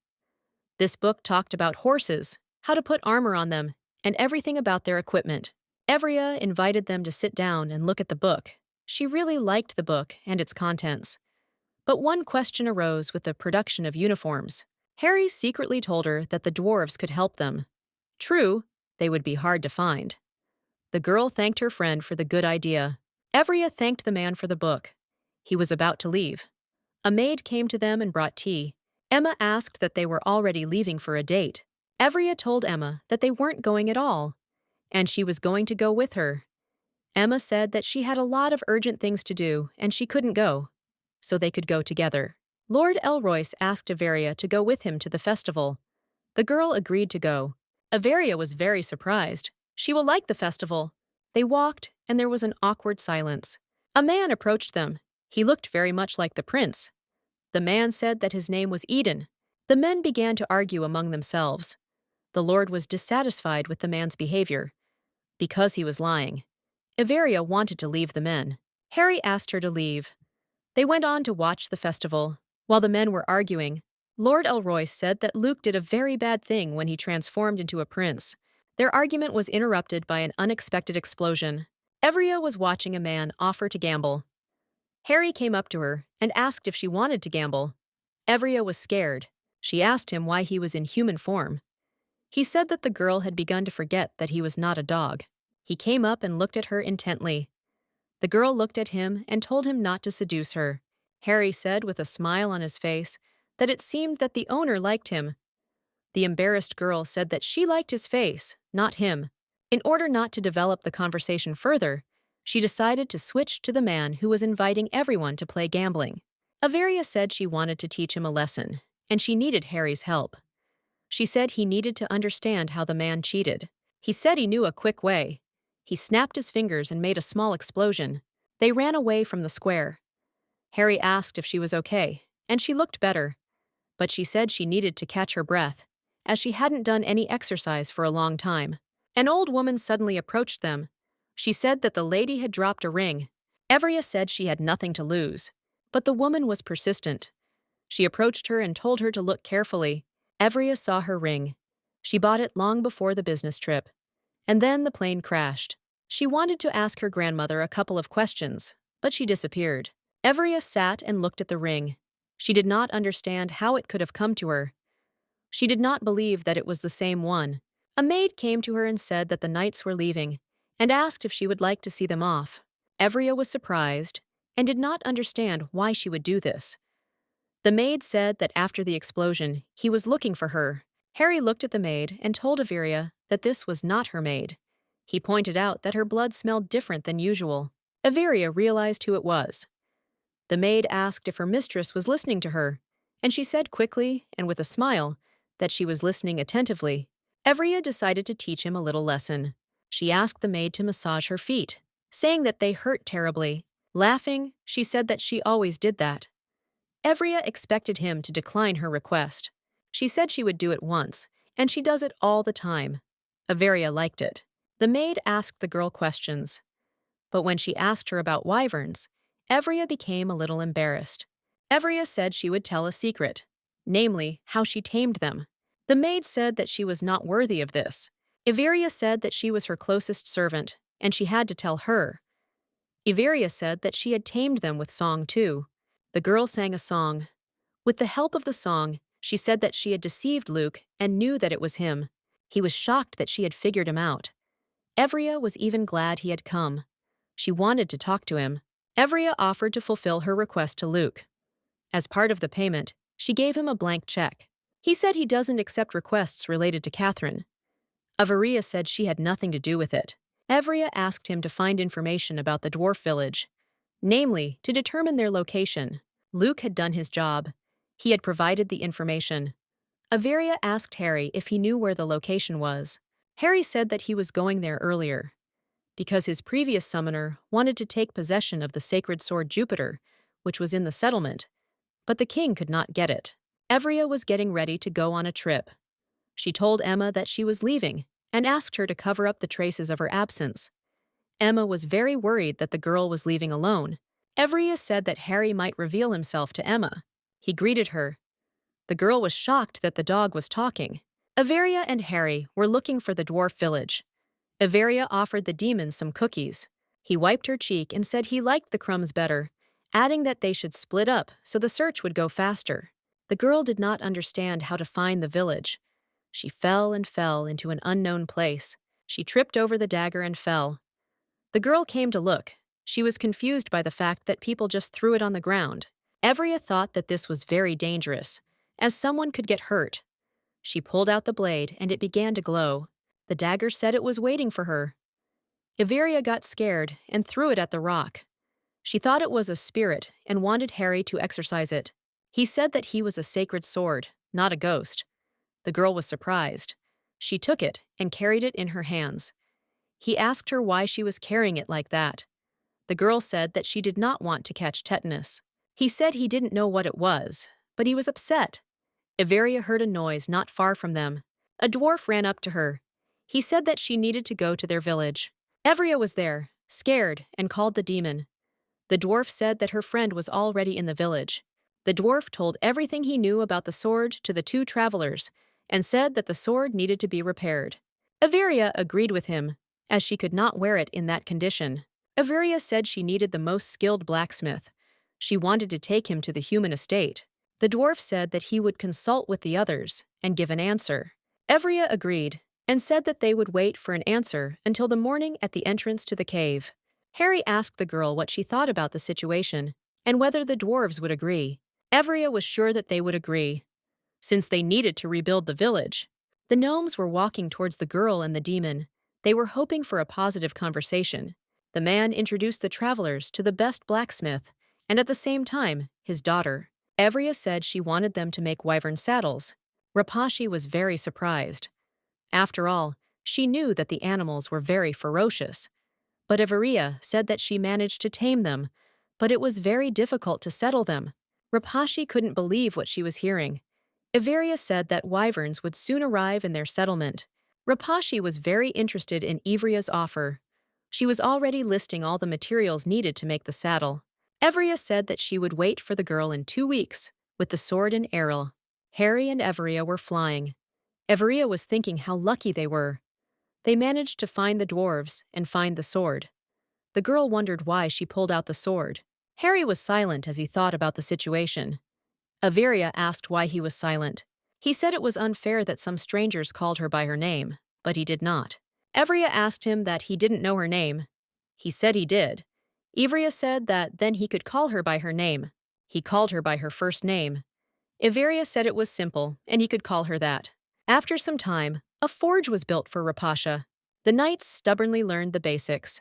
This book talked about horses, how to put armor on them, and everything about their equipment. Evria invited them to sit down and look at the book. She really liked the book and its contents. But one question arose with the production of uniforms. Harry secretly told her that the dwarves could help them. True, they would be hard to find. The girl thanked her friend for the good idea. Evria thanked the man for the book. He was about to leave. A maid came to them and brought tea. Emma asked that they were already leaving for a date. Evria told Emma that they weren't going at all, and she was going to go with her. Emma said that she had a lot of urgent things to do and she couldn't go, so they could go together. Lord Elroyce asked Averia to go with him to the festival. The girl agreed to go. Averia was very surprised. She will like the festival. They walked, and there was an awkward silence. A man approached them. He looked very much like the prince. The man said that his name was Eden. The men began to argue among themselves. The Lord was dissatisfied with the man's behavior, because he was lying. Averia wanted to leave the men. Harry asked her to leave. They went on to watch the festival. While the men were arguing, Lord Elroyce said that Luke did a very bad thing when he transformed into a prince. Their argument was interrupted by an unexpected explosion. Evria was watching a man offer to gamble. Harry came up to her and asked if she wanted to gamble. Evria was scared. She asked him why he was in human form. He said that the girl had begun to forget that he was not a dog. He came up and looked at her intently. The girl looked at him and told him not to seduce her. Harry said with a smile on his face that it seemed that the owner liked him. The embarrassed girl said that she liked his face, not him. In order not to develop the conversation further, she decided to switch to the man who was inviting everyone to play gambling. Averia said she wanted to teach him a lesson, and she needed Harry's help. She said he needed to understand how the man cheated. He said he knew a quick way. He snapped his fingers and made a small explosion. They ran away from the square. Harry asked if she was okay, and she looked better. But she said she needed to catch her breath, as she hadn't done any exercise for a long time. An old woman suddenly approached them. She said that the lady had dropped a ring. Evria said she had nothing to lose, but the woman was persistent. She approached her and told her to look carefully. Evria saw her ring. She bought it long before the business trip. And then the plane crashed. She wanted to ask her grandmother a couple of questions, but she disappeared. Evria sat and looked at the ring. She did not understand how it could have come to her. She did not believe that it was the same one. A maid came to her and said that the knights were leaving, and asked if she would like to see them off. Evria was surprised and did not understand why she would do this. The maid said that after the explosion, he was looking for her. Harry looked at the maid and told Averia that this was not her maid. He pointed out that her blood smelled different than usual. Averia realized who it was. The maid asked if her mistress was listening to her, and she said quickly and with a smile that she was listening attentively. Evria decided to teach him a little lesson. She asked the maid to massage her feet, saying that they hurt terribly. Laughing, she said that she always did that. Evria expected him to decline her request. She said she would do it once, and she does it all the time. Averia liked it. The maid asked the girl questions. But when she asked her about wyverns, Evria became a little embarrassed. Evria said she would tell a secret, namely, how she tamed them. The maid said that she was not worthy of this. Everia said that she was her closest servant, and she had to tell her. Everia said that she had tamed them with song too. The girl sang a song. With the help of the song, she said that she had deceived Luke and knew that it was him. He was shocked that she had figured him out. Evria was even glad he had come. She wanted to talk to him. Evria offered to fulfill her request to Luke. As part of the payment, she gave him a blank check. He said he doesn't accept requests related to Catherine. Averia said she had nothing to do with it. Evria asked him to find information about the dwarf village, namely, to determine their location. Luke had done his job. He had provided the information. Averia asked Harry if he knew where the location was. Harry said that he was going there earlier, because his previous summoner wanted to take possession of the sacred sword Jupiter, which was in the settlement, but the king could not get it. Averia was getting ready to go on a trip. She told Emma that she was leaving and asked her to cover up the traces of her absence. Emma was very worried that the girl was leaving alone. Averia said that Harry might reveal himself to Emma. He greeted her. The girl was shocked that the dog was talking. Averia and Harry were looking for the dwarf village. Averia offered the demon some cookies. He wiped her cheek and said he liked the crumbs better, adding that they should split up so the search would go faster. The girl did not understand how to find the village. She fell and fell into an unknown place. She tripped over the dagger and fell. The girl came to look. She was confused by the fact that people just threw it on the ground. Averia thought that this was very dangerous, as someone could get hurt. She pulled out the blade and it began to glow. The dagger said it was waiting for her. Averia got scared and threw it at the rock. She thought it was a spirit and wanted Harry to exorcise it. He said that he was a sacred sword, not a ghost. The girl was surprised. She took it and carried it in her hands. He asked her why she was carrying it like that. The girl said that she did not want to catch tetanus. He said he didn't know what it was, but he was upset. Averia heard a noise not far from them. A dwarf ran up to her. He said that she needed to go to their village. Averia was there, scared, and called the demon. The dwarf said that her friend was already in the village. The dwarf told everything he knew about the sword to the two travelers and said that the sword needed to be repaired. Averia agreed with him, as she could not wear it in that condition. Averia said she needed the most skilled blacksmith. She wanted to take him to the human estate. The dwarf said that he would consult with the others and give an answer. Averia agreed and said that they would wait for an answer until the morning at the entrance to the cave. Harry asked the girl what she thought about the situation and whether the dwarves would agree. Averia was sure that they would agree, since they needed to rebuild the village. The gnomes were walking towards the girl and the demon. They were hoping for a positive conversation. The man introduced the travelers to the best blacksmith and at the same time, his daughter. Averia said she wanted them to make wyvern saddles. Rapashi was very surprised. After all, she knew that the animals were very ferocious. But Averia said that she managed to tame them, but it was very difficult to settle them. Rapashi couldn't believe what she was hearing. Averia said that wyverns would soon arrive in their settlement. Rapashi was very interested in Ivria's offer. She was already listing all the materials needed to make the saddle. Averia said that she would wait for the girl in 2 weeks, with the sword and arrow. Harry and Averia were flying. Averia was thinking how lucky they were. They managed to find the dwarves and find the sword. The girl wondered why she pulled out the sword. Harry was silent as he thought about the situation. Averia asked why he was silent. He said it was unfair that some strangers called her by her name, but he did not. Averia asked him that he didn't know her name. He said he did. Averia said that then he could call her by her name. He called her by her first name. Averia said it was simple, and he could call her that. After some time, a forge was built for Rapasha. The knights stubbornly learned the basics.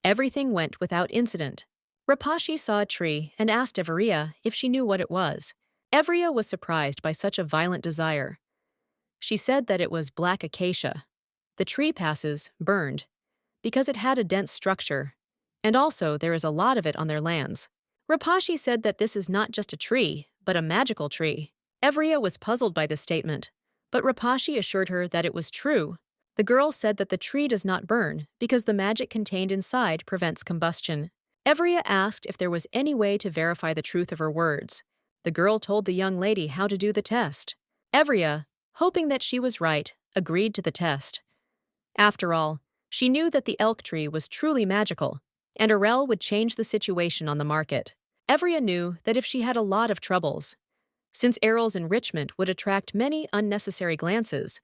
Everything went without incident. Rapashi saw a tree and asked Averia if she knew what it was. Averia was surprised by such a violent desire. She said that it was black acacia. The tree passes, burned, because it had a dense structure, and also there is a lot of it on their lands. Rapashi said that this is not just a tree, but a magical tree. Averia was puzzled by this statement, but Rapashi assured her that it was true. The girl said that the tree does not burn because the magic contained inside prevents combustion. Averia asked if there was any way to verify the truth of her words. The girl told the young lady how to do the test. Averia, hoping that she was right, agreed to the test. After all, she knew that the elk tree was truly magical, and Arel would change the situation on the market. Averia knew that if she had a lot of troubles, since Errol's enrichment would attract many unnecessary glances,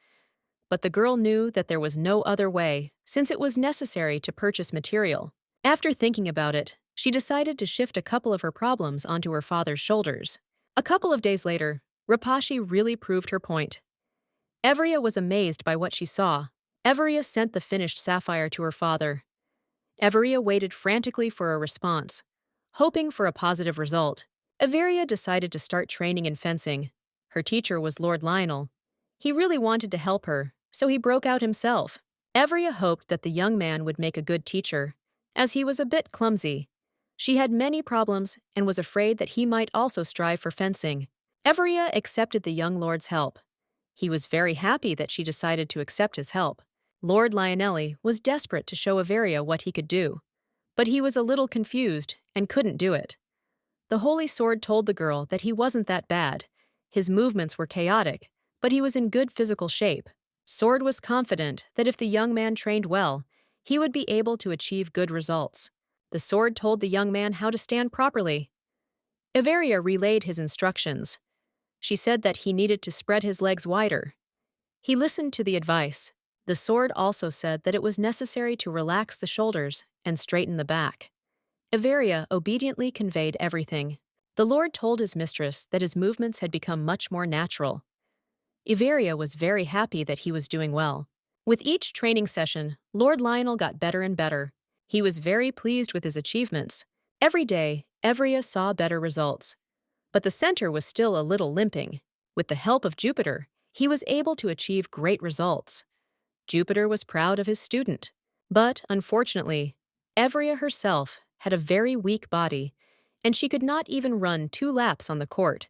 but the girl knew that there was no other way, since it was necessary to purchase material. After thinking about it, she decided to shift a couple of her problems onto her father's shoulders. A couple of days later, Rapashi really proved her point. Averia was amazed by what she saw. Averia sent the finished sapphire to her father. Averia waited frantically for a response, hoping for a positive result. Averia decided to start training in fencing. Her teacher was Lord Lionel. He really wanted to help her, so he broke out himself. Averia hoped that the young man would make a good teacher, as he was a bit clumsy. She had many problems and was afraid that he might also strive for fencing. Averia accepted the young lord's help. He was very happy that she decided to accept his help. Lord Lionelli was desperate to show Averia what he could do, but he was a little confused and couldn't do it. The Holy Sword told the girl that he wasn't that bad. His movements were chaotic, but he was in good physical shape. Sword was confident that if the young man trained well, he would be able to achieve good results. The sword told the young man how to stand properly. Averia relayed his instructions. She said that he needed to spread his legs wider. He listened to the advice. The sword also said that it was necessary to relax the shoulders and straighten the back. Averia obediently conveyed everything. The Lord told his mistress that his movements had become much more natural. Averia was very happy that he was doing well. With each training session, Lord Lionel got better and better. He was very pleased with his achievements. Every day, Averia saw better results. But the center was still a little limping. With the help of Jupiter, he was able to achieve great results. Jupiter was proud of his student. But, unfortunately, Averia herself had a very weak body, and she could not even run 2 laps on the court,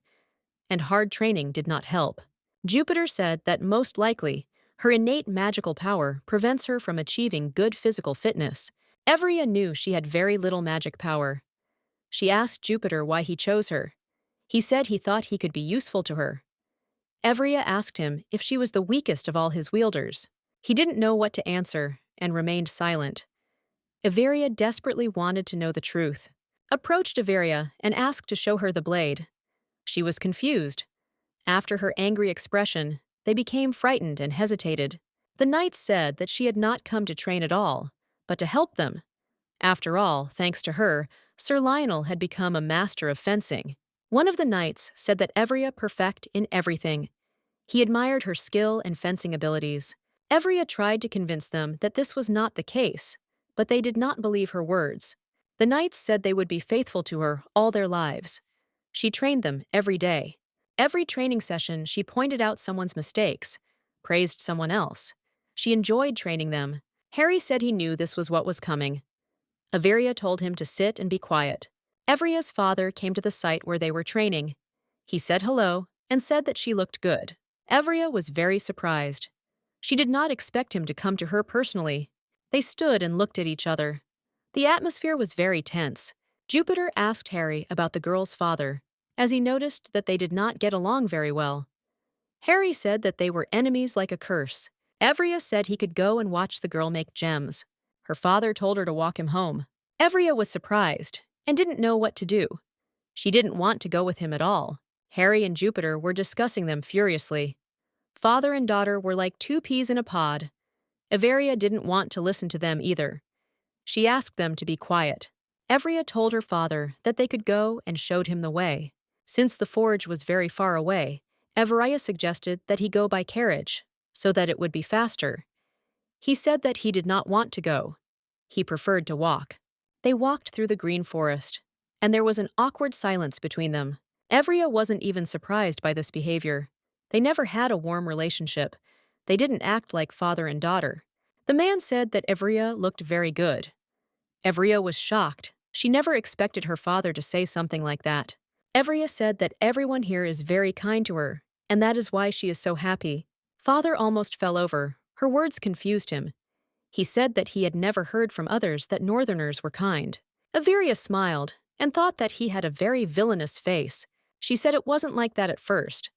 and hard training did not help. Jupiter said that most likely, her innate magical power prevents her from achieving good physical fitness. Averia knew she had very little magic power. She asked Jupiter why he chose her. He said he thought he could be useful to her. Averia asked him if she was the weakest of all his wielders. He didn't know what to answer and remained silent. Averia desperately wanted to know the truth. Approached Averia and asked to show her the blade. She was confused. After her angry expression, they became frightened and hesitated. The knights said that she had not come to train at all, but to help them. After all, thanks to her, Sir Lionel had become a master of fencing. One of the knights said that Averia perfect in everything. He admired her skill and fencing abilities. Averia tried to convince them that this was not the case, but they did not believe her words. The knights said they would be faithful to her all their lives. She trained them every day. Every training session, she pointed out someone's mistakes, praised someone else. She enjoyed training them. Harry said he knew this was what was coming. Averia told him to sit and be quiet. Averia's father came to the site where they were training. He said hello and said that she looked good. Averia was very surprised. She did not expect him to come to her personally. They stood and looked at each other. The atmosphere was very tense. Jupiter asked Harry about the girl's father, as he noticed that they did not get along very well. Harry said that they were enemies like a curse. Averia said he could go and watch the girl make gems. Her father told her to walk him home. Averia was surprised and didn't know what to do. She didn't want to go with him at all. Harry and Jupiter were discussing them furiously. Father and daughter were like 2 peas in a pod. Averia didn't want to listen to them either. She asked them to be quiet. Averia told her father that they could go and showed him the way. Since the forge was very far away, Averia suggested that he go by carriage, so that it would be faster. He said that he did not want to go. He preferred to walk. They walked through the green forest, and there was an awkward silence between them. Averia wasn't even surprised by this behavior. They never had a warm relationship. They didn't act like father and daughter. The man said that Averia looked very good. Averia was shocked. She never expected her father to say something like that. Averia said that everyone here is very kind to her, and that is why she is so happy. Father almost fell over. Her words confused him. He said that he had never heard from others that northerners were kind. Averia smiled and thought that he had a very villainous face. She said it wasn't like that at first.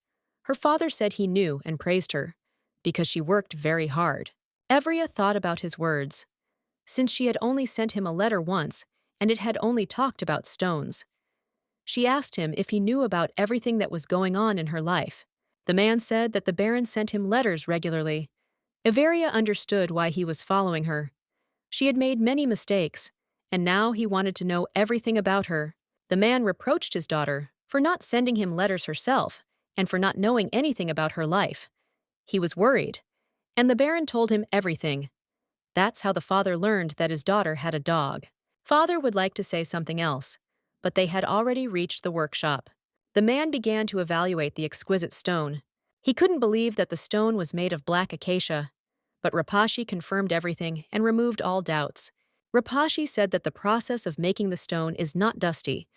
Her father said he knew and praised her, because she worked very hard. Averia thought about his words. Since she had only sent him a letter once, and it had only talked about stones. She asked him if he knew about everything that was going on in her life. The man said that the Baron sent him letters regularly. Averia understood why he was following her. She had made many mistakes, and now he wanted to know everything about her. The man reproached his daughter for not sending him letters herself and for not knowing anything about her life. He was worried, and the Baron told him everything. That's how the father learned that his daughter had a dog. Father would like to say something else, but they had already reached the workshop. The man began to evaluate the exquisite stone. He couldn't believe that the stone was made of black acacia, but Rinpoche confirmed everything and removed all doubts. Rinpoche said that the process of making the stone is not dusty,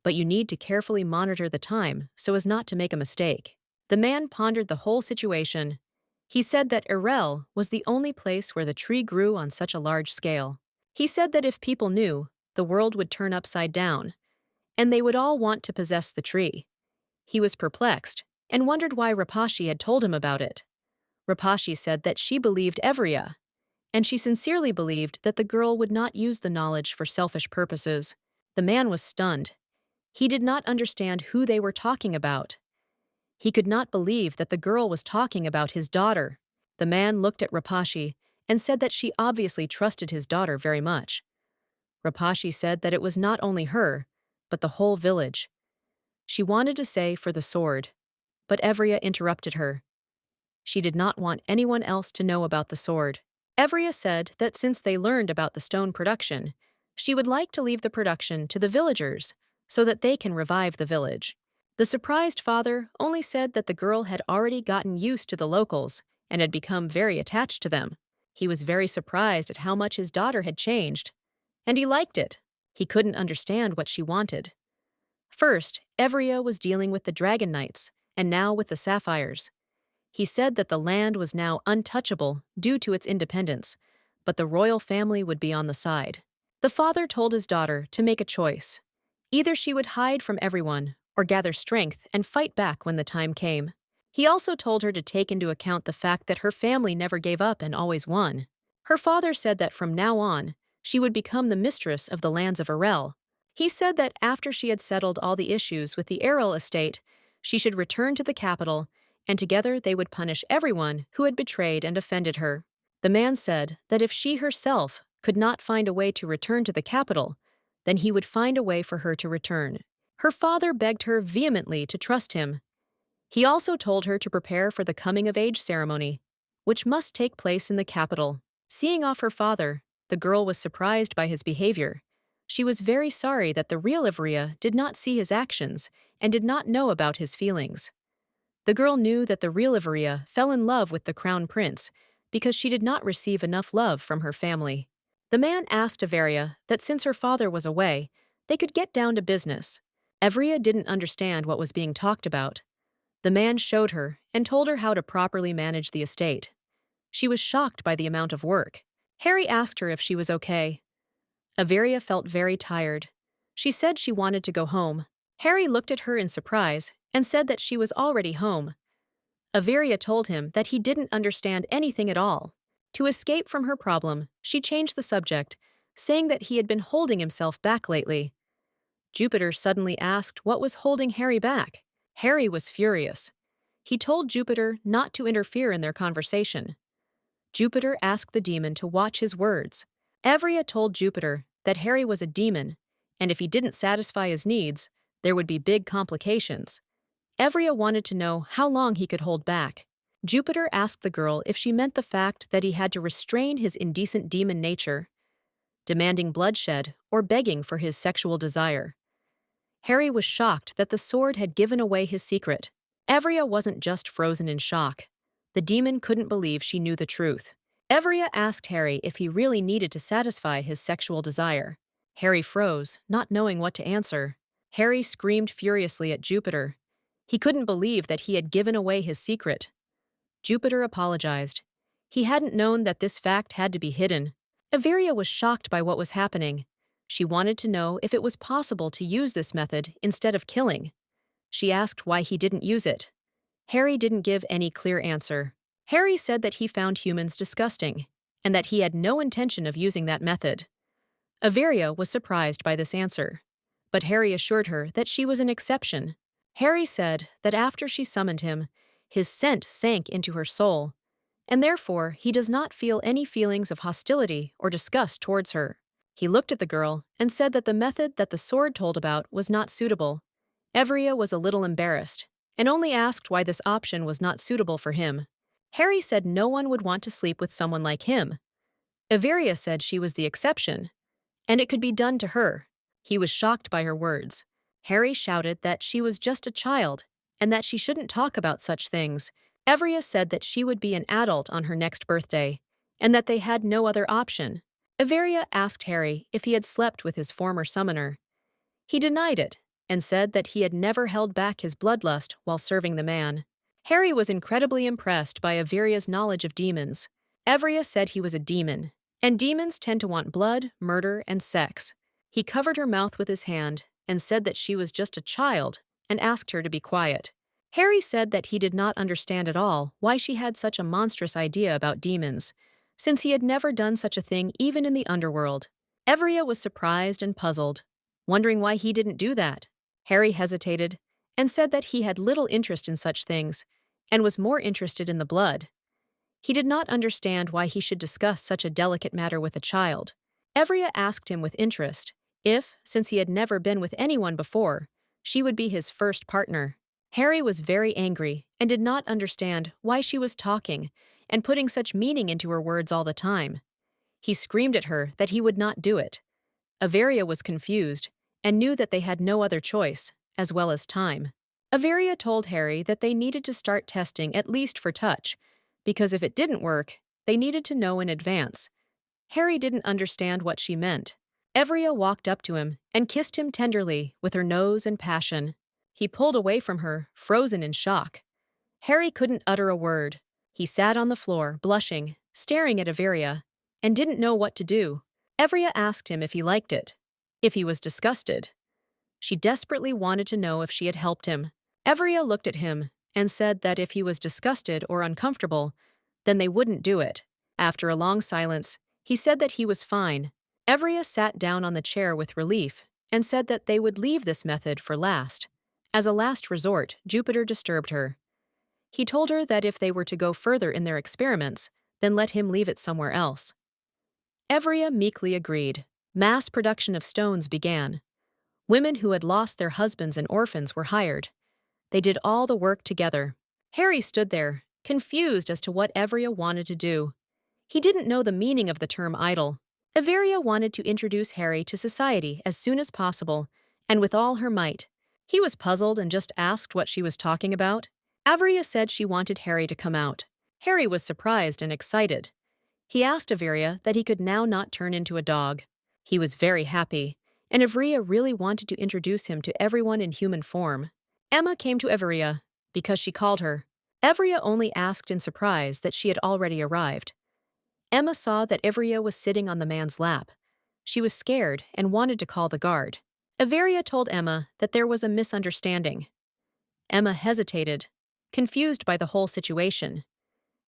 but you need to carefully monitor the time so as not to make a mistake. The man pondered the whole situation. He said that Irel was the only place where the tree grew on such a large scale. He said that if people knew, the world would turn upside down, and they would all want to possess the tree. He was perplexed and wondered why Rinpoche had told him about it. Rinpoche said that she believed Evria, and she sincerely believed that the girl would not use the knowledge for selfish purposes. The man was stunned. He did not understand who they were talking about. He could not believe that the girl was talking about his daughter. The man looked at Rinpoche and said that she obviously trusted his daughter very much. Rinpoche said that it was not only her, but the whole village. She wanted to say for the sword, but Evria interrupted her. She did not want anyone else to know about the sword. Evria said that since they learned about the stone production, she would like to leave the production to the villagers so that they can revive the village. The surprised father only said that the girl had already gotten used to the locals and had become very attached to them. He was very surprised at how much his daughter had changed, and he liked it. He couldn't understand what she wanted. First, Evria was dealing with the Dragon Knights, and now with the Sapphires. He said that the land was now untouchable due to its independence, but the royal family would be on the side. The father told his daughter to make a choice. Either she would hide from everyone or gather strength and fight back when the time came. He also told her to take into account the fact that her family never gave up and always won. Her father said that from now on, she would become the mistress of the lands of Irel. He said that after she had settled all the issues with the Errol estate, she should return to the capital, and together they would punish everyone who had betrayed and offended her. The man said that if she herself could not find a way to return to the capital, then he would find a way for her to return. Her father begged her vehemently to trust him. He also told her to prepare for the coming-of-age ceremony, which must take place in the capital. Seeing off her father, the girl was surprised by his behavior. She was very sorry that the real Evria did not see his actions and did not know about his feelings. The girl knew that the real Evria fell in love with the crown prince because she did not receive enough love from her family. The man asked Evria that since her father was away, they could get down to business. Evria didn't understand what was being talked about. The man showed her and told her how to properly manage the estate. She was shocked by the amount of work. Harry asked her if she was okay. Evria felt very tired. She said she wanted to go home. Harry looked at her in surprise and said that she was already home. Evria told him that he didn't understand anything at all. To escape from her problem, she changed the subject, saying that he had been holding himself back lately. Jupiter suddenly asked what was holding Harry back. Harry was furious. He told Jupiter not to interfere in their conversation. Jupiter asked the demon to watch his words. Evria told Jupiter that Harry was a demon, and if he didn't satisfy his needs, there would be big complications. Evria wanted to know how long he could hold back. Jupiter asked the girl if she meant the fact that he had to restrain his indecent demon nature, demanding bloodshed or begging for his sexual desire. Harry was shocked that the sword had given away his secret. Evria wasn't just frozen in shock. The demon couldn't believe she knew the truth. Evria asked Harry if he really needed to satisfy his sexual desire. Harry froze, not knowing what to answer. Harry screamed furiously at Jupiter. He couldn't believe that he had given away his secret. Jupiter apologized. He hadn't known that this fact had to be hidden. Evria was shocked by what was happening. She wanted to know if it was possible to use this method instead of killing. She asked why he didn't use it. Harry didn't give any clear answer. Harry said that he found humans disgusting, and that he had no intention of using that method. Evria was surprised by this answer, but Harry assured her that she was an exception. Harry said that after she summoned him, his scent sank into her soul, and therefore he does not feel any feelings of hostility or disgust towards her. He looked at the girl and said that the method that the sword told about was not suitable. Evria was a little embarrassed, and only asked why this option was not suitable for him. Harry said no one would want to sleep with someone like him. Evria said she was the exception, and it could be done to her. He was shocked by her words. Harry shouted that she was just a child and that she shouldn't talk about such things. Evria said that she would be an adult on her next birthday and that they had no other option. Everia asked Harry if he had slept with his former summoner. He denied it and said that he had never held back his bloodlust while serving the man. Harry was incredibly impressed by Everia's knowledge of demons. Everia said he was a demon, and demons tend to want blood, murder, and sex. He covered her mouth with his hand and said that she was just a child and asked her to be quiet. Harry said that he did not understand at all why she had such a monstrous idea about demons, since he had never done such a thing even in the underworld. Everia was surprised and puzzled, wondering why he didn't do that. Harry hesitated and said that he had little interest in such things and was more interested in the blood. He did not understand why he should discuss such a delicate matter with a child. Everia asked him with interest if, since he had never been with anyone before, she would be his first partner. Harry was very angry and did not understand why she was talking and putting such meaning into her words all the time. He screamed at her that he would not do it. Everia was confused and knew that they had no other choice, as well as time. Everia told Harry that they needed to start testing at least for touch, because if it didn't work, they needed to know in advance. Harry didn't understand what she meant. Everia walked up to him and kissed him tenderly with her nose and passion. He pulled away from her, frozen in shock. Harry couldn't utter a word. He sat on the floor, blushing, staring at Everia, and didn't know what to do. Everia asked him if he liked it, if he was disgusted. She desperately wanted to know if she had helped him. Everia looked at him and said that if he was disgusted or uncomfortable, then they wouldn't do it. After a long silence, he said that he was fine. Everia sat down on the chair with relief and said that they would leave this method for last. As a last resort, Jupiter disturbed her. He told her that if they were to go further in their experiments, then let him leave it somewhere else. Everia meekly agreed. Mass production of stones began. Women who had lost their husbands and orphans were hired. They did all the work together. Harry stood there, confused as to what Everia wanted to do. He didn't know the meaning of the term idol. Everia wanted to introduce Harry to society as soon as possible, and with all her might. He was puzzled and just asked what she was talking about. Everia said she wanted Harry to come out. Harry was surprised and excited. He asked Everia that he could now not turn into a dog. He was very happy, and Everia really wanted to introduce him to everyone in human form. Emma came to Everia because she called her. Everia only asked in surprise that she had already arrived. Emma saw that Everia was sitting on the man's lap. She was scared and wanted to call the guard. Everia told Emma that there was a misunderstanding. Emma hesitated, confused by the whole situation.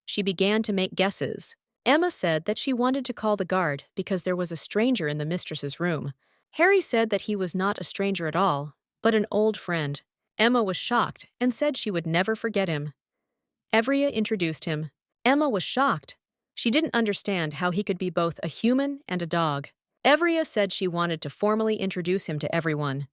She began to make guesses. Emma said that she wanted to call the guard because there was a stranger in the mistress's room. Harry said that he was not a stranger at all, but an old friend. Emma was shocked and said she would never forget him. Everia introduced him. Emma was shocked. She didn't understand how he could be both a human and a dog. Everia said she wanted to formally introduce him to everyone.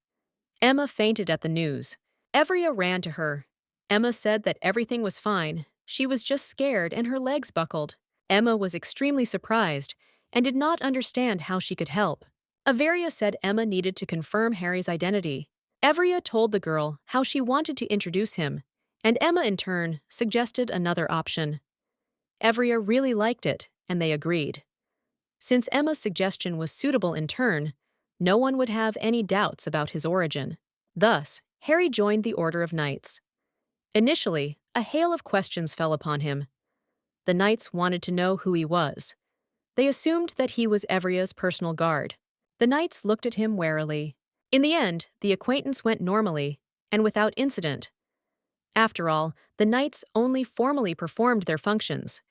Emma fainted at the news. Everia ran to her. Emma said that everything was fine. She was just scared and her legs buckled. Emma was extremely surprised and did not understand how she could help. Everia said Emma needed to confirm Harry's identity. Everia told the girl how she wanted to introduce him, and Emma in turn suggested another option. Everia really liked it, and they agreed. Since Emma's suggestion was suitable in turn, no one would have any doubts about his origin. Thus, Harry joined the Order of Knights. Initially, a hail of questions fell upon him. The knights wanted to know who he was. They assumed that he was Evria's personal guard. The knights looked at him warily. In the end, the acquaintance went normally and without incident. After all, the knights only formally performed their functions,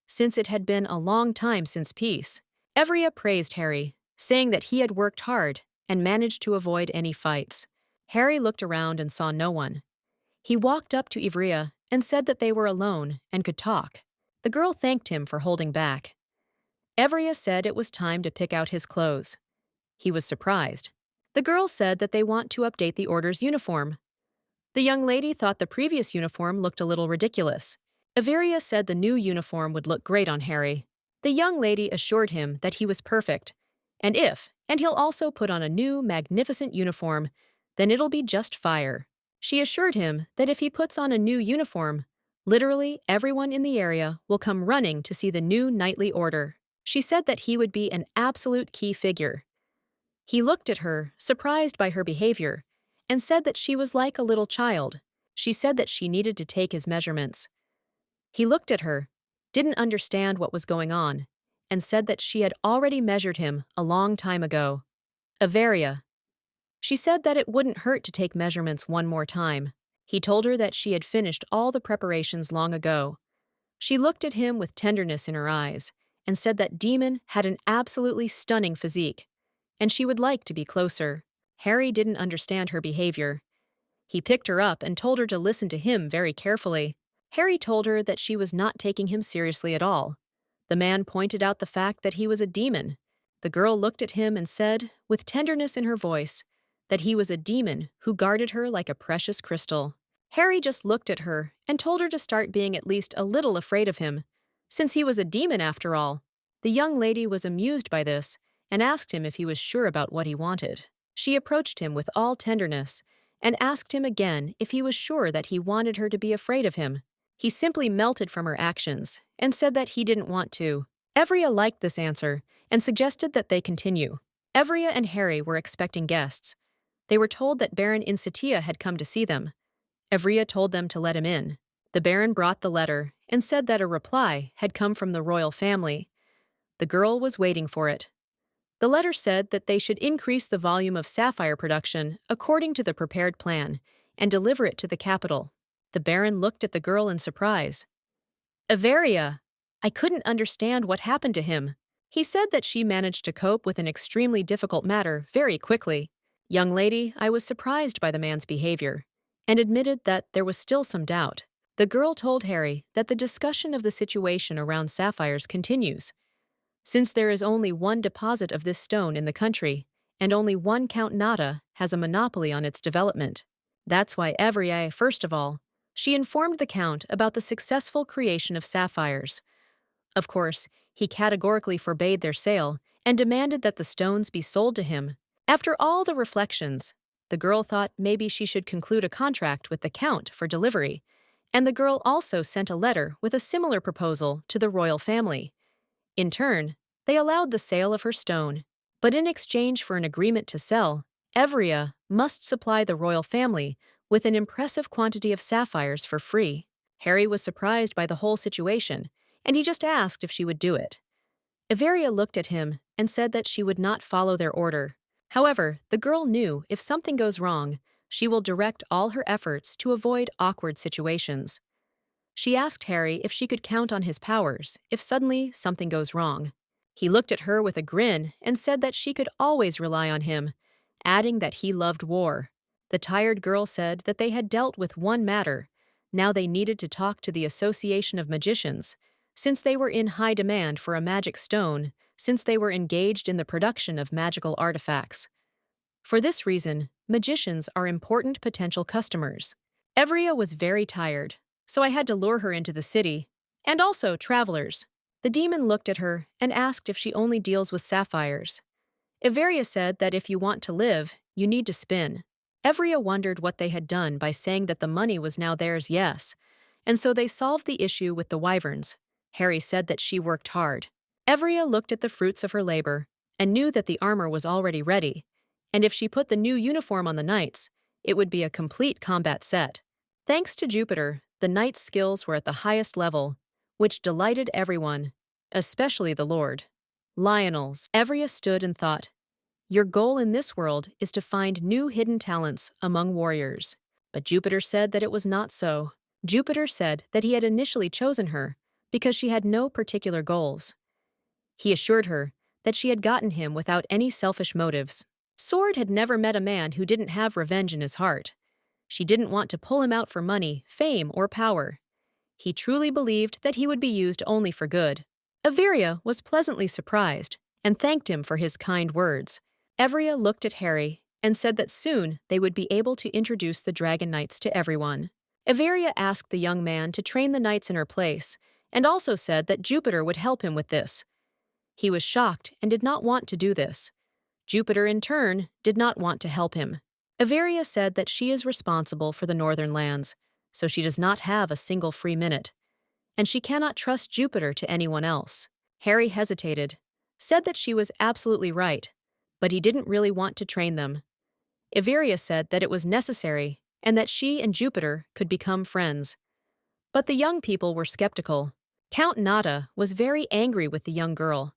since it had been a long time since peace. Everia praised Harry, saying that he had worked hard and managed to avoid any fights. Harry looked around and saw no one. He walked up to Everia and said that they were alone and could talk. The girl thanked him for holding back. Everia said it was time to pick out his clothes. He was surprised. The girl said that they want to update the order's uniform. The young lady thought the previous uniform looked a little ridiculous. Everia said the new uniform would look great on Harry. The young lady assured him that he was perfect, and if And he'll also put on a new, magnificent uniform. Then it'll be just fire. She assured him that if he puts on a new uniform, literally everyone in the area will come running to see the new knightly order. She said that he would be an absolute key figure. He looked at her, surprised by her behavior, and said that she was like a little child. She said that she needed to take his measurements. He looked at her, didn't understand what was going on, and said that she had already measured him a long time ago. Avaria. She said that it wouldn't hurt to take measurements one more time. He told her that she had finished all the preparations long ago. She looked at him with tenderness in her eyes and said that Demon had an absolutely stunning physique, and she would like to be closer. Harry didn't understand her behavior. He picked her up and told her to listen to him very carefully. Harry told her that she was not taking him seriously at all. The man pointed out the fact that he was a demon. The girl looked at him and said, with tenderness in her voice, that he was a demon who guarded her like a precious crystal. Harry just looked at her and told her to start being at least a little afraid of him, since he was a demon after all. The young lady was amused by this and asked him if he was sure about what he wanted. She approached him with all tenderness and asked him again if he was sure that he wanted her to be afraid of him. He simply melted from her actions and said that he didn't want to. Evria liked this answer and suggested that they continue. Evria and Harry were expecting guests. They were told that Baron Insatia had come to see them. Evria told them to let him in. The Baron brought the letter and said that a reply had come from the royal family. The girl was waiting for it. The letter said that they should increase the volume of Sapphire production according to the prepared plan and deliver it to the capital. The Baron looked at the girl in surprise. Avaria! I couldn't understand what happened to him. He said that she managed to cope with an extremely difficult matter very quickly. Young lady, I was surprised by the man's behavior, and admitted that there was still some doubt. The girl told Harry that the discussion of the situation around sapphires continues. Since there is only one deposit of this stone in the country, and only one Count Nada has a monopoly on its development. That's why Evria, first of all, she informed the Count about the successful creation of sapphires. Of course, he categorically forbade their sale and demanded that the stones be sold to him. After all the reflections, the girl thought maybe she should conclude a contract with the Count for delivery, and the girl also sent a letter with a similar proposal to the royal family. In turn, they allowed the sale of her stone, but in exchange for an agreement to sell, Evria must supply the royal family with an impressive quantity of sapphires for free. Harry was surprised by the whole situation, and he just asked if she would do it. Everia looked at him and said that she would not follow their order. However, the girl knew if something goes wrong, she will direct all her efforts to avoid awkward situations. She asked Harry if she could count on his powers if suddenly something goes wrong. He looked at her with a grin and said that she could always rely on him, adding that he loved war. The tired girl said that they had dealt with one matter. Now they needed to talk to the Association of Magicians, since they were in high demand for a magic stone, since they were engaged in the production of magical artifacts. For this reason, magicians are important potential customers. Evria was very tired, so I had to lure her into the city, and also travelers. The demon looked at her and asked if she only deals with sapphires. Everia said that if you want to live, you need to spin. Evria wondered what they had done by saying that the money was now theirs, yes, and so they solved the issue with the wyverns. Harry said that she worked hard. Evria looked at the fruits of her labor and knew that the armor was already ready, and if she put the new uniform on the knights, it would be a complete combat set. Thanks to Jupiter, the knights' skills were at the highest level, which delighted everyone, especially the Lord. Lionels. Evria stood and thought, your goal in this world is to find new hidden talents among warriors. But Jupiter said that it was not so. Jupiter said that he had initially chosen her because she had no particular goals. He assured her that she had gotten him without any selfish motives. Sword had never met a man who didn't have revenge in his heart. She didn't want to pull him out for money, fame, or power. He truly believed that he would be used only for good. Everia was pleasantly surprised and thanked him for his kind words. Evria looked at Harry and said that soon they would be able to introduce the Dragon Knights to everyone. Everia asked the young man to train the knights in her place and also said that Jupiter would help him with this. He was shocked and did not want to do this. Jupiter, in turn, did not want to help him. Averia said that she is responsible for the northern lands, so she does not have a single free minute, and she cannot trust Jupiter to anyone else. Harry hesitated, said that she was absolutely right, but he didn't really want to train them. Averia said that it was necessary and that she and Jupiter could become friends. But the young people were skeptical. Count Nada was very angry with the young girl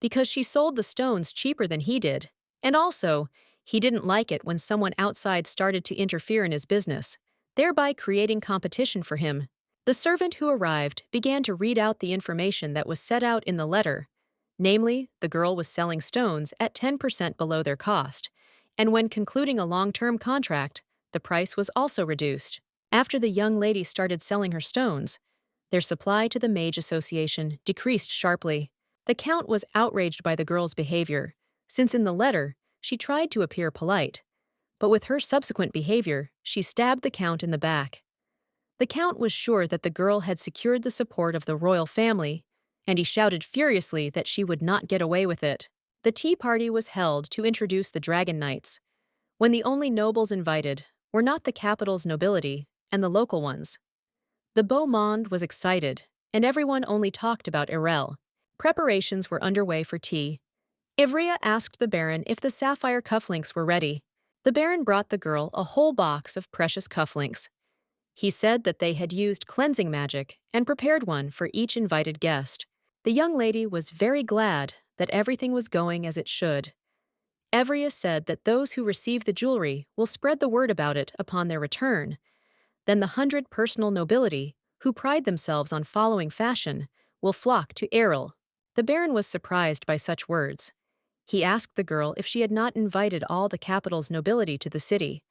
because she sold the stones cheaper than he did, and also, he didn't like it when someone outside started to interfere in his business, thereby creating competition for him. The servant who arrived began to read out the information that was set out in the letter, namely, the girl was selling stones at 10% below their cost, and when concluding a long-term contract, the price was also reduced. After the young lady started selling her stones, their supply to the Mage Association decreased sharply. The Count was outraged by the girl's behavior, since in the letter, she tried to appear polite, but with her subsequent behavior, she stabbed the Count in the back. The Count was sure that the girl had secured the support of the royal family, and he shouted furiously that she would not get away with it. The tea party was held to introduce the Dragon Knights, when the only nobles invited were not the capital's nobility and the local ones. The beau monde was excited, and everyone only talked about Irel. Preparations were underway for tea. Ivrea asked the Baron if the sapphire cufflinks were ready. The Baron brought the girl a whole box of precious cufflinks. He said that they had used cleansing magic and prepared one for each invited guest. The young lady was very glad that everything was going as it should. Ivrea said that those who receive the jewelry will spread the word about it upon their return. Then the 100 personal nobility, who pride themselves on following fashion, will flock to Errol. The Baron was surprised by such words. He asked the girl if she had not invited all the capital's nobility to the city.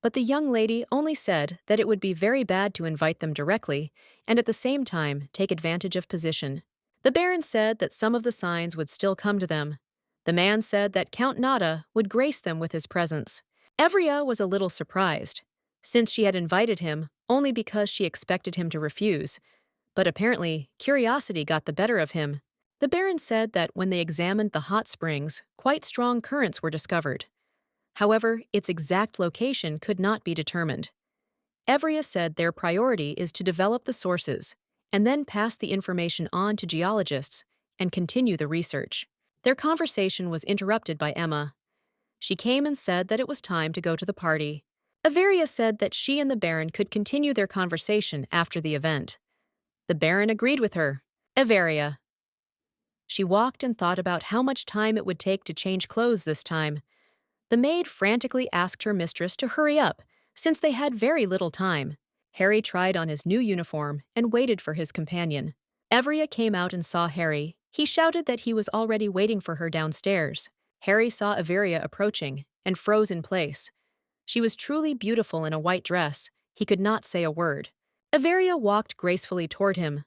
But the young lady only said that it would be very bad to invite them directly and at the same time take advantage of position. The Baron said that some of the signs would still come to them. The man said that Count Nada would grace them with his presence. Evria was a little surprised, since she had invited him only because she expected him to refuse, but apparently curiosity got the better of him. The Baron said that when they examined the hot springs, quite strong currents were discovered. However, its exact location could not be determined. Evria said their priority is to develop the sources and then pass the information on to geologists and continue the research. Their conversation was interrupted by Emma. She came and said that it was time to go to the party. Averia said that she and the Baron could continue their conversation after the event. The Baron agreed with her. Averia. She walked and thought about how much time it would take to change clothes this time. The maid frantically asked her mistress to hurry up, since they had very little time. Harry tried on his new uniform and waited for his companion. Averia came out and saw Harry. He shouted that he was already waiting for her downstairs. Harry saw Averia approaching and froze in place. She was truly beautiful in a white dress. He could not say a word. Averia walked gracefully toward him,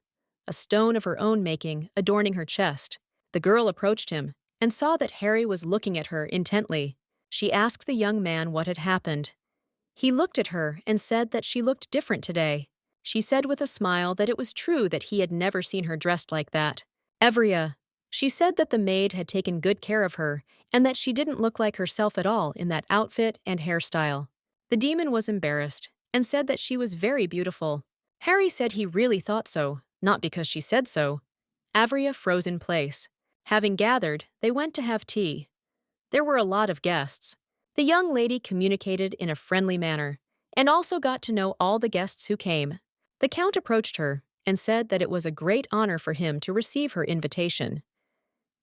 a stone of her own making adorning her chest. The girl approached him and saw that Harry was looking at her intently. She asked the young man what had happened. He looked at her and said that she looked different today. She said with a smile that it was true that he had never seen her dressed like that. Evria. She said that the maid had taken good care of her and that she didn't look like herself at all in that outfit and hairstyle. The demon was embarrassed and said that she was very beautiful. Harry said he really thought so, not because she said so. Averia froze in place. Having gathered, they went to have tea. There were a lot of guests. The young lady communicated in a friendly manner and also got to know all the guests who came. The Count approached her and said that it was a great honor for him to receive her invitation.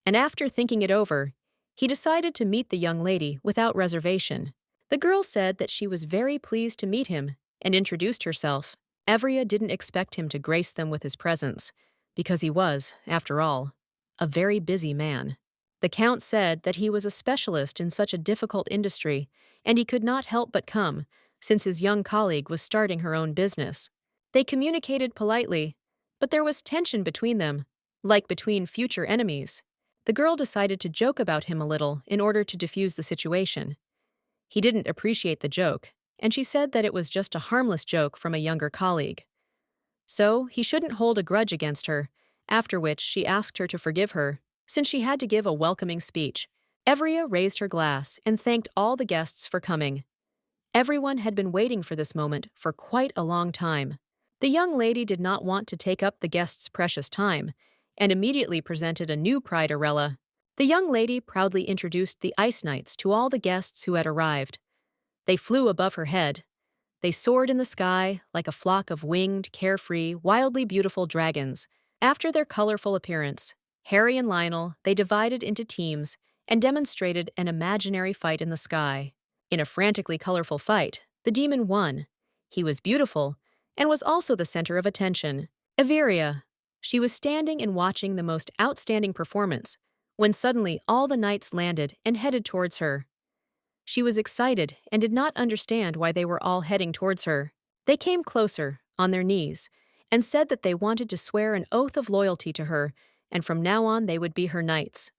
And after thinking it over, he decided to meet the young lady without reservation. The girl said that she was very pleased to meet him and introduced herself. Evria didn't expect him to grace them with his presence, because he was, after all, a very busy man. The Count said that he was a specialist in such a difficult industry, and he could not help but come, since his young colleague was starting her own business. They communicated politely, but there was tension between them, like between future enemies. The girl decided to joke about him a little in order to diffuse the situation. He didn't appreciate the joke, and she said that it was just a harmless joke from a younger colleague. So he shouldn't hold a grudge against her, after which she asked her to forgive her, since she had to give a welcoming speech. Evria raised her glass and thanked all the guests for coming. Everyone had been waiting for this moment for quite a long time. The young lady did not want to take up the guests' precious time, and immediately presented a new Priderella. The young lady proudly introduced the Ice Knights to all the guests who had arrived. They flew above her head. They soared in the sky like a flock of winged, carefree, wildly beautiful dragons. After their colorful appearance, Harry and Lionel, they divided into teams and demonstrated an imaginary fight in the sky. In a frantically colorful fight, the demon won. He was beautiful and was also the center of attention. Everia. She was standing and watching the most outstanding performance when suddenly all the knights landed and headed towards her. She was excited and did not understand why they were all heading towards her. They came closer, on their knees, and said that they wanted to swear an oath of loyalty to her, and from now on they would be her knights.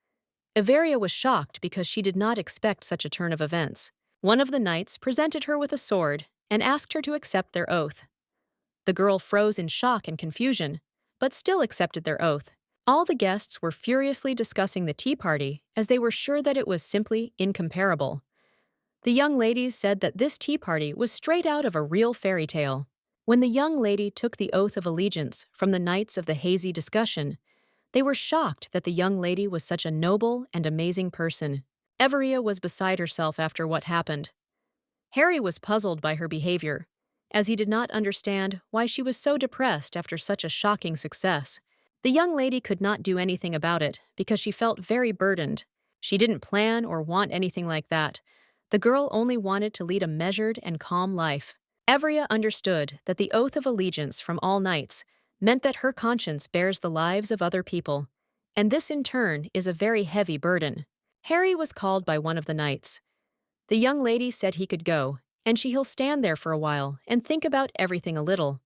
Everia was shocked because she did not expect such a turn of events. One of the knights presented her with a sword and asked her to accept their oath. The girl froze in shock and confusion, but still accepted their oath. All the guests were furiously discussing the tea party as they were sure that it was simply incomparable. The young ladies said that this tea party was straight out of a real fairy tale. When the young lady took the oath of allegiance from the knights of the hazy discussion, they were shocked that the young lady was such a noble and amazing person. Everia was beside herself after what happened. Harry was puzzled by her behavior, as he did not understand why she was so depressed after such a shocking success. The young lady could not do anything about it because she felt very burdened. She didn't plan or want anything like that. The girl only wanted to lead a measured and calm life. Everia understood that the oath of allegiance from all knights meant that her conscience bears the lives of other people, and this in turn is a very heavy burden. Harry was called by one of the knights. The young lady said he could go, and she'll stand there for a while and think about everything a little.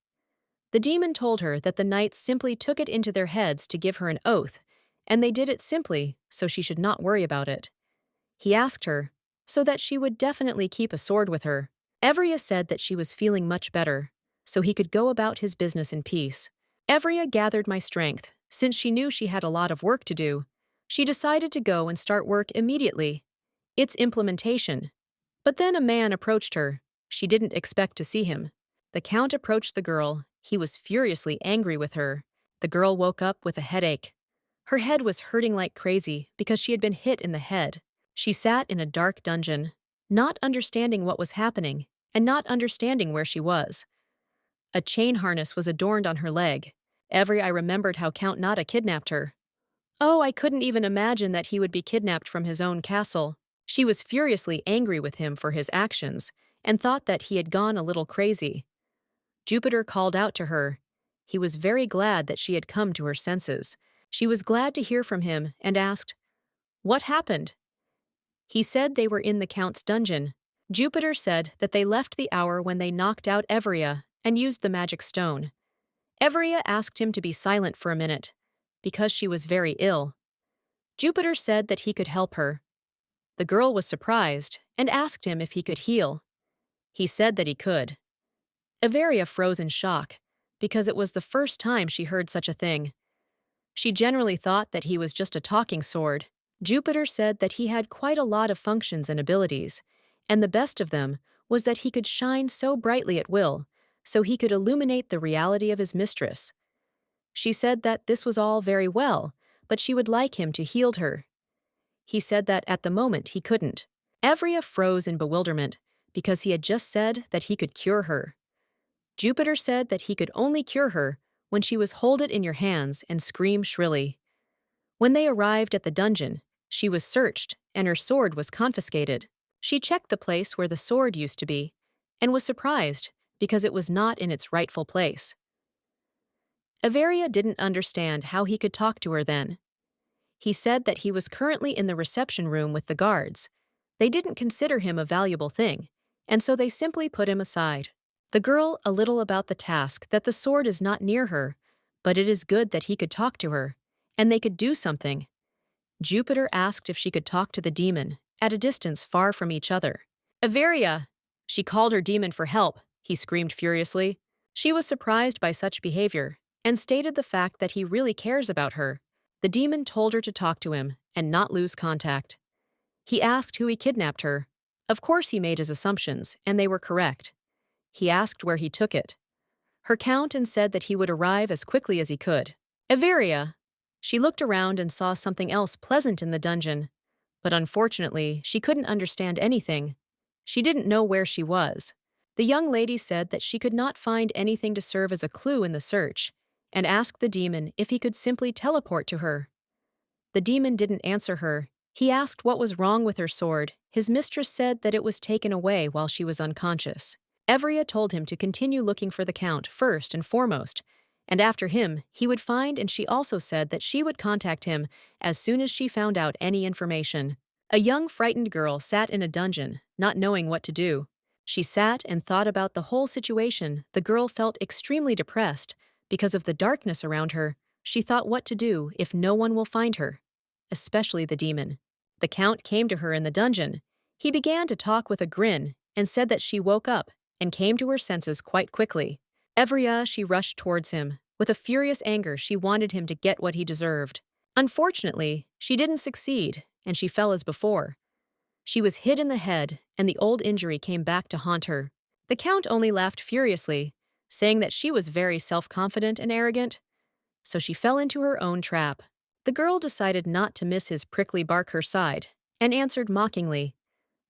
The demon told her that the knights simply took it into their heads to give her an oath, and they did it simply so she should not worry about it. He asked her, so that she would definitely keep a sword with her. Everia said that she was feeling much better, so he could go about his business in peace. Everia gathered my strength, since she knew she had a lot of work to do. She decided to go and start work immediately. It's implementation. But then a man approached her. She didn't expect to see him. The count approached the girl. He was furiously angry with her. The girl woke up with a headache. Her head was hurting like crazy because she had been hit in the head. She sat in a dark dungeon, not understanding what was happening and not understanding where she was. A chain harness was adorned on her leg. I remembered how Count Nada kidnapped her. Oh, I couldn't even imagine that he would be kidnapped from his own castle. She was furiously angry with him for his actions and thought that he had gone a little crazy. Jupiter called out to her. He was very glad that she had come to her senses. She was glad to hear from him and asked, "What happened?" He said they were in the Count's dungeon. Jupiter said that they left the hour when they knocked out Everia and used the magic stone. Everia asked him to be silent for a minute, because she was very ill. Jupiter said that he could help her. The girl was surprised and asked him if he could heal. He said that he could. Everia froze in shock, because it was the first time she heard such a thing. She generally thought that he was just a talking sword. Jupiter said that he had quite a lot of functions and abilities, and the best of them was that he could shine so brightly at will, so he could illuminate the reality of his mistress. She said that this was all very well, but she would like him to heal her. He said that at the moment he couldn't. Everia froze in bewilderment, because he had just said that he could cure her. Jupiter said that he could only cure her when she was hold it in your hands and scream shrilly. When they arrived at the dungeon, she was searched and her sword was confiscated. She checked the place where the sword used to be and was surprised because it was not in its rightful place. Everia didn't understand how he could talk to her then. He said that he was currently in the reception room with the guards. They didn't consider him a valuable thing, and so they simply put him aside. The girl a little about the task that the sword is not near her, but it is good that he could talk to her, and they could do something. Jupiter asked if she could talk to the demon, at a distance far from each other. Everia! She called her demon for help, he screamed furiously. She was surprised by such behavior, and stated the fact that he really cares about her. The demon told her to talk to him and not lose contact. He asked who he kidnapped her. Of course he made his assumptions, and they were correct. He asked where he took it. Her count and said that he would arrive as quickly as he could. Everia. She looked around and saw something else pleasant in the dungeon, but unfortunately, she couldn't understand anything. She didn't know where she was. The young lady said that she could not find anything to serve as a clue in the search, and asked the demon if he could simply teleport to her. The demon didn't answer her. He asked what was wrong with her sword. His mistress said that it was taken away while she was unconscious. Evria told him to continue looking for the count first and foremost, and after him, he would find, and she also said that she would contact him as soon as she found out any information. A young frightened girl sat in a dungeon, not knowing what to do. She sat and thought about the whole situation. The girl felt extremely depressed because of the darkness around her. She thought what to do if no one will find her, especially the demon. The count came to her in the dungeon. He began to talk with a grin and said that she woke up and came to her senses quite quickly. Evria, she rushed towards him. With a furious anger, she wanted him to get what he deserved. Unfortunately, she didn't succeed, and she fell as before. She was hit in the head, and the old injury came back to haunt her. The count only laughed furiously, saying that she was very self-confident and arrogant, so she fell into her own trap. The girl decided not to miss his prickly bark her side, and answered mockingly.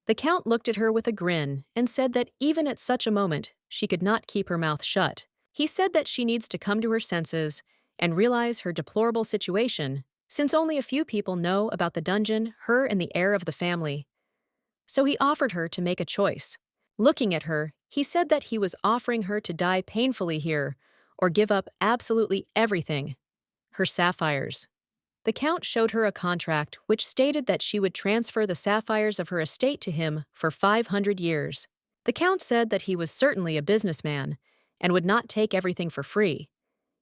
The count looked at her with a grin and said that even at such a moment, she could not keep her mouth shut. He said that she needs to come to her senses and realize her deplorable situation, since only a few people know about the dungeon, her and the heir of the family. So he offered her to make a choice. Looking at her, he said that he was offering her to die painfully here, or give up absolutely everything. Her sapphires. The count showed her a contract which stated that she would transfer the sapphires of her estate to him for 500 years. The count said that he was certainly a businessman and would not take everything for free.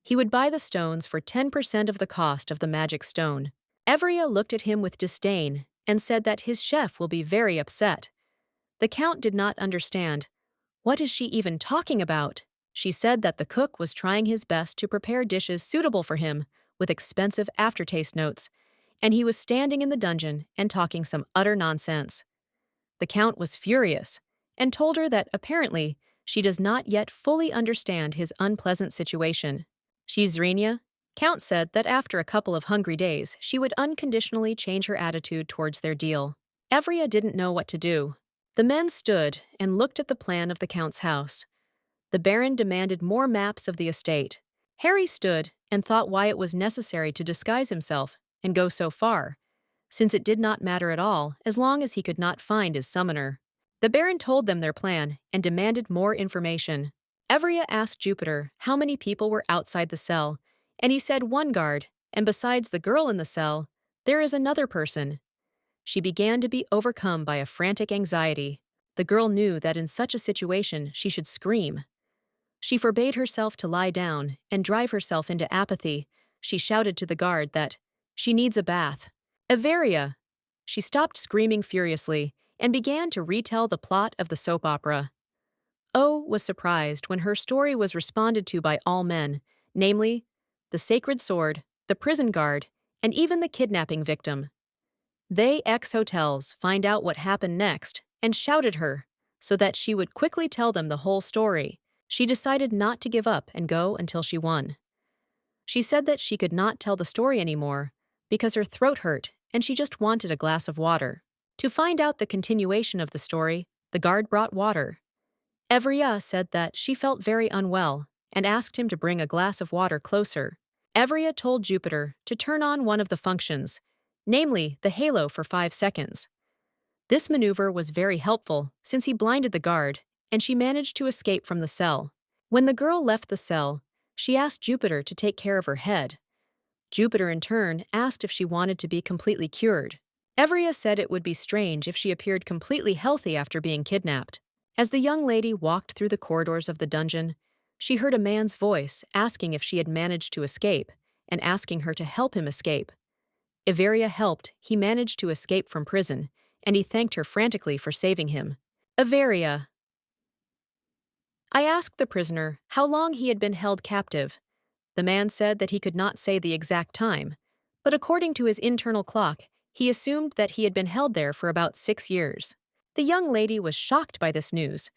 He would buy the stones for 10% of the cost of the magic stone. Evria looked at him with disdain and said that his chef will be very upset. The count did not understand. What is she even talking about? She said that the cook was trying his best to prepare dishes suitable for him, with expensive aftertaste notes, and he was standing in the dungeon and talking some utter nonsense. The count was furious and told her that apparently she does not yet fully understand his unpleasant situation. She's Zrenia. Count said that after a couple of hungry days, she would unconditionally change her attitude towards their deal. Evria didn't know what to do. The men stood and looked at the plan of the count's house. The baron demanded more maps of the estate. Harry stood and thought why it was necessary to disguise himself and go so far, since it did not matter at all as long as he could not find his summoner. The baron told them their plan and demanded more information. Evria asked Jupiter how many people were outside the cell, and he said 1 guard, and besides the girl in the cell, there is another person. She began to be overcome by a frantic anxiety. The girl knew that in such a situation she should scream. She forbade herself to lie down and drive herself into apathy. She shouted to the guard that she needs a bath. Everia! She stopped screaming furiously and began to retell the plot of the soap opera. O was surprised when her story was responded to by all men, namely, the sacred sword, the prison guard, and even the kidnapping victim. They ex-hotels find out what happened next and shouted her so that she would quickly tell them the whole story. She decided not to give up and go until she won. She said that she could not tell the story anymore because her throat hurt and she just wanted a glass of water. To find out the continuation of the story, the guard brought water. Evria said that she felt very unwell and asked him to bring a glass of water closer. Evria told Jupiter to turn on one of the functions, namely the halo for 5 seconds. This maneuver was very helpful since he blinded the guard, and she managed to escape from the cell. When the girl left the cell, she asked Jupiter to take care of her head. Jupiter, in turn, asked if she wanted to be completely cured. Evria said it would be strange if she appeared completely healthy after being kidnapped. As the young lady walked through the corridors of the dungeon, she heard a man's voice asking if she had managed to escape and asking her to help him escape. Everia helped. He managed to escape from prison, and he thanked her frantically for saving him. Everia. I asked the prisoner how long he had been held captive. The man said that he could not say the exact time, but according to his internal clock, He assumed that he had been held there for about 6 years. The young lady was shocked by this news.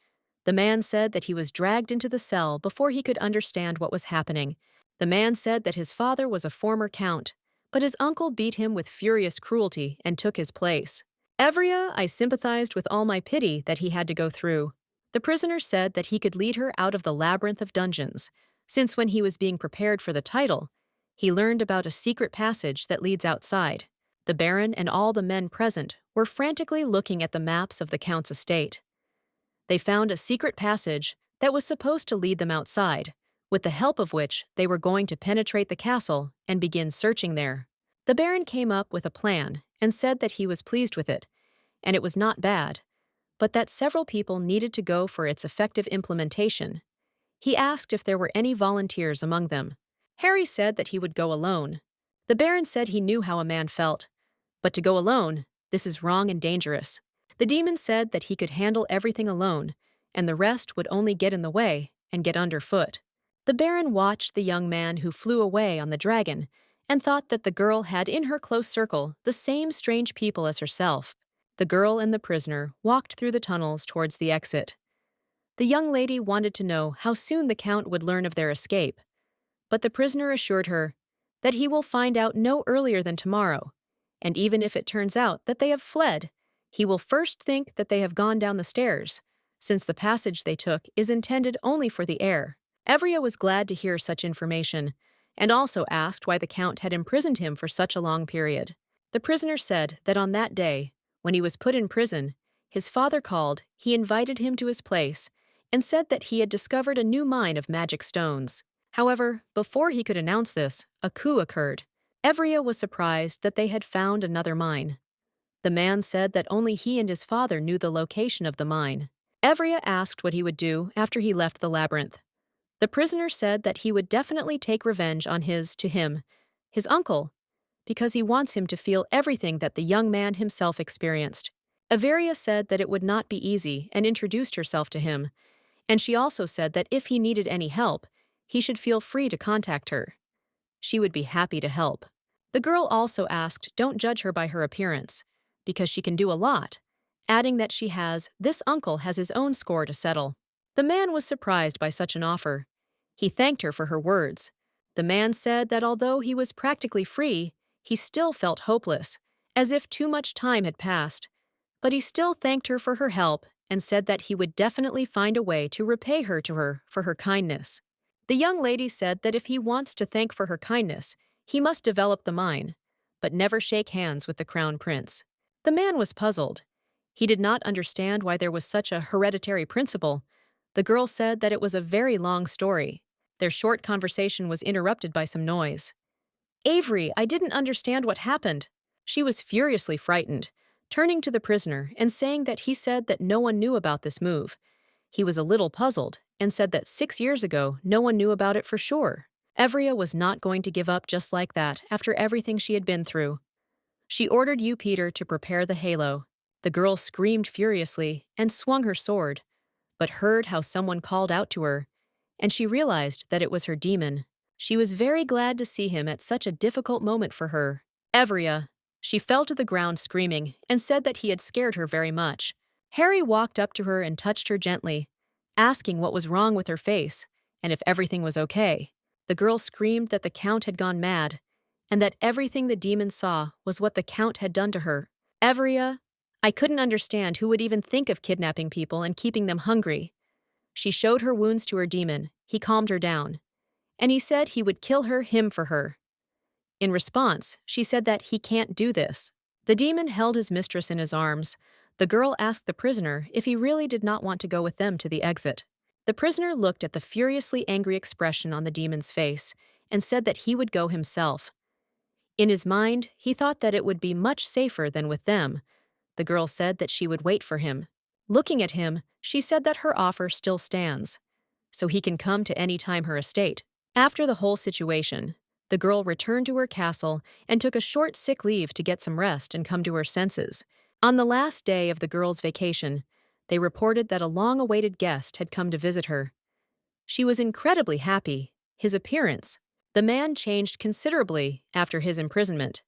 The man said that he was dragged into the cell before he could understand what was happening. The man said that his father was a former count, but his uncle beat him with furious cruelty and took his place. Evria, I sympathized with all my pity that he had to go through. The prisoner said that he could lead her out of the labyrinth of dungeons, since when he was being prepared for the title, he learned about a secret passage that leads outside. The Baron and all the men present were frantically looking at the maps of the Count's estate. They found a secret passage that was supposed to lead them outside, with the help of which they were going to penetrate the castle and begin searching there. The Baron came up with a plan and said that he was pleased with it, and it was not bad, but that several people needed to go for its effective implementation. He asked if there were any volunteers among them. Harry said that he would go alone. The Baron said he knew how a man felt, but to go alone, this is wrong and dangerous. The demon said that he could handle everything alone, and the rest would only get in the way and get underfoot. The Baron watched the young man who flew away on the dragon and thought that the girl had in her close circle the same strange people as herself. The girl and the prisoner walked through the tunnels towards the exit. The young lady wanted to know how soon the Count would learn of their escape, but the prisoner assured her that he will find out no earlier than tomorrow, and even if it turns out that they have fled, he will first think that they have gone down the stairs, since the passage they took is intended only for the air. Evria was glad to hear such information, and also asked why the Count had imprisoned him for such a long period. The prisoner said that on that day, when he was put in prison, his father called, he invited him to his place, and said that he had discovered a new mine of magic stones. However, before he could announce this, a coup occurred. Evria was surprised that they had found another mine. The man said that only he and his father knew the location of the mine. Evria asked what he would do after he left the labyrinth. The prisoner said that he would definitely take revenge on his uncle, because he wants him to feel everything that the young man himself experienced. Evria said that it would not be easy and introduced herself to him, and she also said that if he needed any help, he should feel free to contact her. She would be happy to help. The girl also asked don't judge her by her appearance, because she can do a lot, adding that this uncle has his own score to settle. The man was surprised by such an offer. He thanked her for her words. The man said that although he was practically free, he still felt hopeless, as if too much time had passed, but he still thanked her for her help and said that he would definitely find a way to repay her for her kindness. The young lady said that if he wants to thank for her kindness, he must develop the mine, but never shake hands with the crown prince. The man was puzzled. He did not understand why there was such a hereditary principle. The girl said that it was a very long story. Their short conversation was interrupted by some noise. Avery, I didn't understand what happened. She was furiously frightened, turning to the prisoner and saying that he said that no one knew about this move. He was a little puzzled and said that 6 years ago no one knew about it for sure. Evria was not going to give up just like that after everything she had been through. She ordered you, Peter, to prepare the halo. The girl screamed furiously and swung her sword, but heard how someone called out to her, and she realized that it was her demon. She was very glad to see him at such a difficult moment for her. Evria. She fell to the ground screaming and said that he had scared her very much. Harry walked up to her and touched her gently, asking what was wrong with her face and if everything was okay. The girl screamed that the Count had gone mad and that everything the demon saw was what the Count had done to her. Evria, I couldn't understand who would even think of kidnapping people and keeping them hungry. She showed her wounds to her demon. He calmed her down, and he said he would kill him for her. In response, she said that he can't do this. The demon held his mistress in his arms. The girl asked the prisoner if he really did not want to go with them to the exit. The prisoner looked at the furiously angry expression on the demon's face and said that he would go himself. In his mind, he thought that it would be much safer than with them. The girl said that she would wait for him. Looking at him, she said that her offer still stands, so he can come to any time her estate. After the whole situation, the girl returned to her castle and took a short sick leave to get some rest and come to her senses. On the last day of the girl's vacation, they reported that a long-awaited guest had come to visit her. She was incredibly happy. His appearance. The man changed considerably after his imprisonment.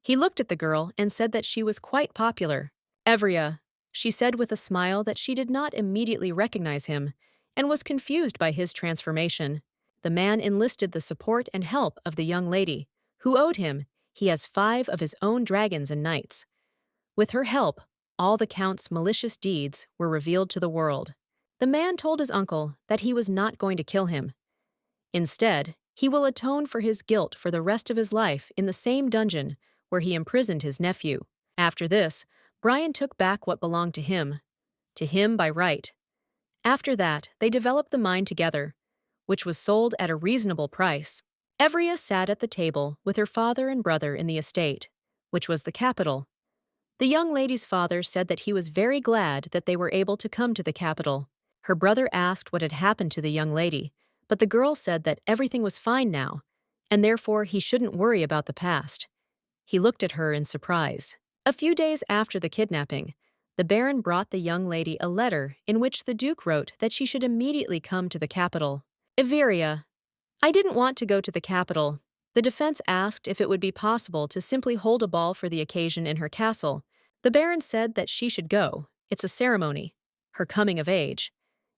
He looked at the girl and said that she was quite popular. Evria, she said with a smile that she did not immediately recognize him and was confused by his transformation. The man enlisted the support and help of the young lady, who owed him. He has 5 of his own dragons and knights. With her help, all the Count's malicious deeds were revealed to the world. The man told his uncle that he was not going to kill him. Instead, he will atone for his guilt for the rest of his life in the same dungeon where he imprisoned his nephew. After this, Brian took back what belonged to him by right. After that, they developed the mine together, which was sold at a reasonable price. Evria sat at the table with her father and brother in the estate, which was the capital. The young lady's father said that he was very glad that they were able to come to the capital. Her brother asked what had happened to the young lady, but the girl said that everything was fine now, and therefore he shouldn't worry about the past. He looked at her in surprise. A few days after the kidnapping, the Baron brought the young lady a letter in which the Duke wrote that she should immediately come to the capital. Everia, I didn't want to go to the capital. The defense asked if it would be possible to simply hold a ball for the occasion in her castle. The Baron said that she should go. It's a ceremony, her coming of age.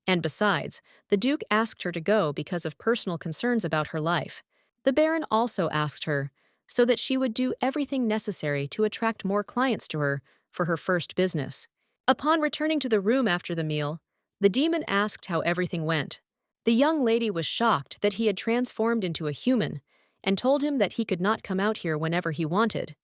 And besides, the Duke asked her to go because of personal concerns about her life. The Baron also asked her so that she would do everything necessary to attract more clients to her for her first business. Upon returning to the room after the meal, the demon asked how everything went. The young lady was shocked that he had transformed into a human and told him that he could not come out here whenever he wanted.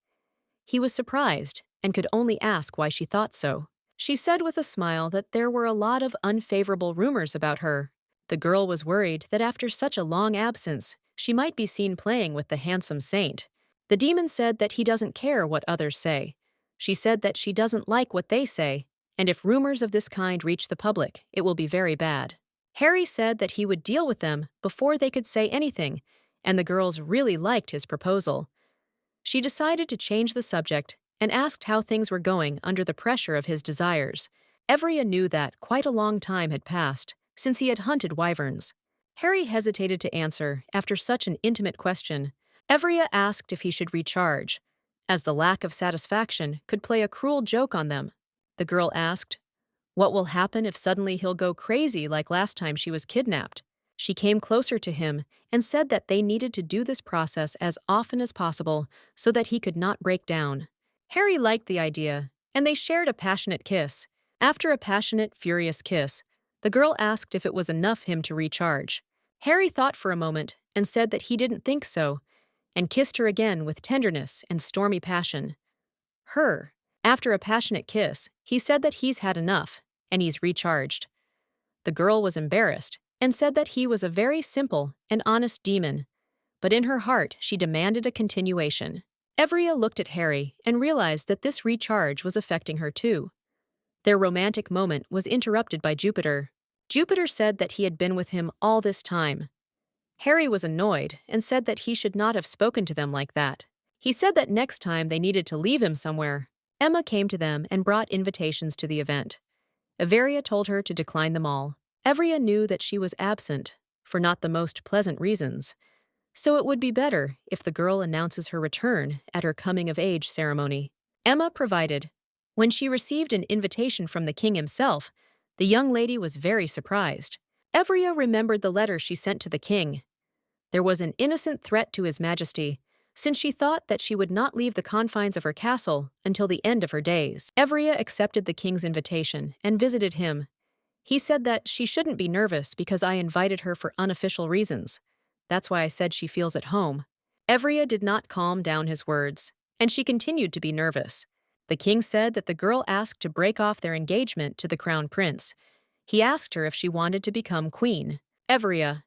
He was surprised and could only ask why she thought so. She said with a smile that there were a lot of unfavorable rumors about her. The girl was worried that after such a long absence, she might be seen playing with the handsome saint. The demon said that he doesn't care what others say. She said that she doesn't like what they say, and if rumors of this kind reach the public, it will be very bad. Harry said that he would deal with them before they could say anything, and the girls really liked his proposal. She decided to change the subject and asked how things were going under the pressure of his desires. Evria knew that quite a long time had passed since he had hunted wyverns. Harry hesitated to answer after such an intimate question. Evria asked if he should recharge, as the lack of satisfaction could play a cruel joke on them. The girl asked, "What will happen if suddenly he'll go crazy like last time she was kidnapped?" She came closer to him and said that they needed to do this process as often as possible so that he could not break down. Harry liked the idea, and they shared a passionate kiss. After a passionate, furious kiss, the girl asked if it was enough him to recharge. Harry thought for a moment and said that he didn't think so, and kissed her again with tenderness and stormy passion. After a passionate kiss, he said that he's had enough, and he's recharged. The girl was embarrassed and said that he was a very simple and honest demon, but in her heart she demanded a continuation. Evria looked at Harry and realized that this recharge was affecting her too. Their romantic moment was interrupted by Jupiter. Jupiter said that he had been with him all this time. Harry was annoyed and said that he should not have spoken to them like that. He said that next time they needed to leave him somewhere. Emma came to them and brought invitations to the event. Everia told her to decline them all. Evria knew that she was absent, for not the most pleasant reasons, so it would be better if the girl announces her return at her coming-of-age ceremony. Emma provided. When she received an invitation from the king himself, the young lady was very surprised. Evria remembered the letter she sent to the king. There was an innocent threat to his majesty, since she thought that she would not leave the confines of her castle until the end of her days. Evria accepted the king's invitation and visited him. He said that she shouldn't be nervous because I invited her for unofficial reasons. That's why I said she feels at home. Evria did not calm down his words, and she continued to be nervous. The king said that the girl asked to break off their engagement to the crown prince. He asked her if she wanted to become queen. Evria.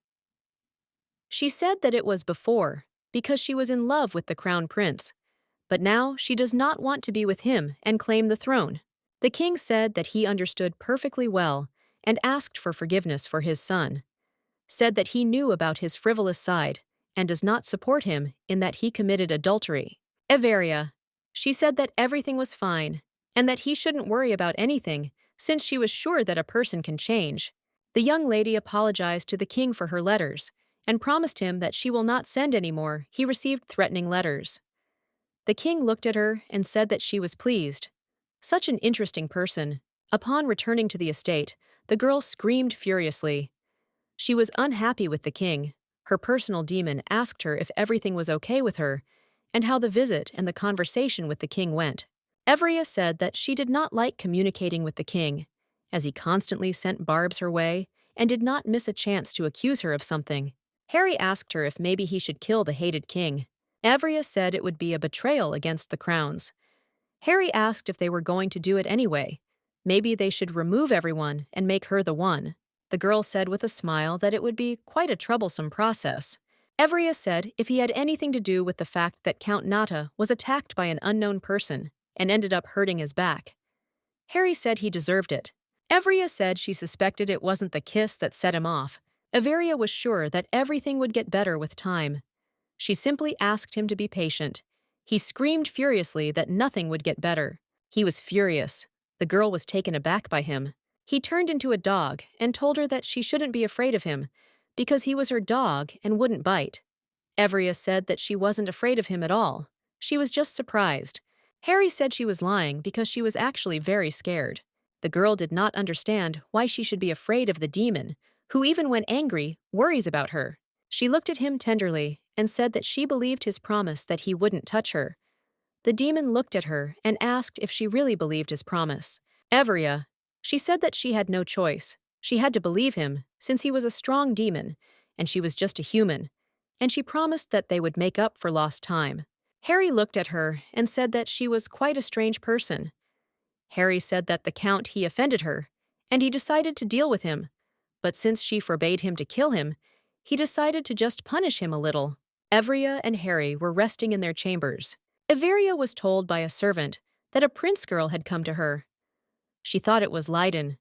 She said that it was before, because she was in love with the crown prince. But now she does not want to be with him and claim the throne. The king said that he understood perfectly well and asked for forgiveness for his son. Said that he knew about his frivolous side and does not support him in that he committed adultery. Everia. She said that everything was fine and that he shouldn't worry about anything since she was sure that a person can change. The young lady apologized to the king for her letters and promised him that she will not send any more. He received threatening letters. The king looked at her and said that she was pleased. Such an interesting person. Upon returning to the estate, the girl screamed furiously. She was unhappy with the king. Her personal demon asked her if everything was okay with her, and how the visit and the conversation with the king went. Evria said that she did not like communicating with the king, as he constantly sent barbs her way and did not miss a chance to accuse her of something. Harry asked her if maybe he should kill the hated king. Evria said it would be a betrayal against the crowns. Harry asked if they were going to do it anyway. Maybe they should remove everyone and make her the one. The girl said with a smile that it would be quite a troublesome process. Evria said if he had anything to do with the fact that Count Nata was attacked by an unknown person and ended up hurting his back. Harry said he deserved it. Evria said she suspected it wasn't the kiss that set him off. Everia was sure that everything would get better with time. She simply asked him to be patient. He screamed furiously that nothing would get better. He was furious. The girl was taken aback by him. He turned into a dog and told her that she shouldn't be afraid of him because he was her dog and wouldn't bite. Evria said that she wasn't afraid of him at all. She was just surprised. Harry said she was lying because she was actually very scared. The girl did not understand why she should be afraid of the demon, who even when angry, worries about her. She looked at him tenderly and said that she believed his promise that he wouldn't touch her. The demon looked at her and asked if she really believed his promise. Evria. She said that she had no choice. She had to believe him, since he was a strong demon, and she was just a human, and she promised that they would make up for lost time. Harry looked at her and said that she was quite a strange person. Harry said that the Count he offended her, and he decided to deal with him, but since she forbade him to kill him, he decided to just punish him a little. Evria and Harry were resting in their chambers. Everia was told by a servant that a prince girl had come to her. She thought it was Leiden,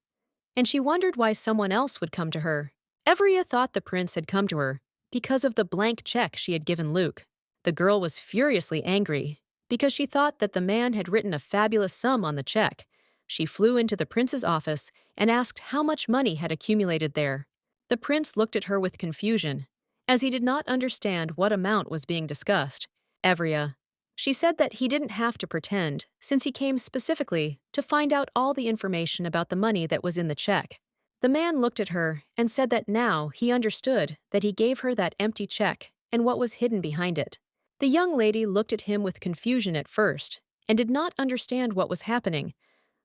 and she wondered why someone else would come to her. Evria thought the prince had come to her because of the blank check she had given Luke. The girl was furiously angry because she thought that the man had written a fabulous sum on the check. She flew into the prince's office and asked how much money had accumulated there. The prince looked at her with confusion, as he did not understand what amount was being discussed. Evria. She said that he didn't have to pretend, since he came specifically to find out all the information about the money that was in the check. The man looked at her and said that now he understood that he gave her that empty check and what was hidden behind it. The young lady looked at him with confusion at first and did not understand what was happening,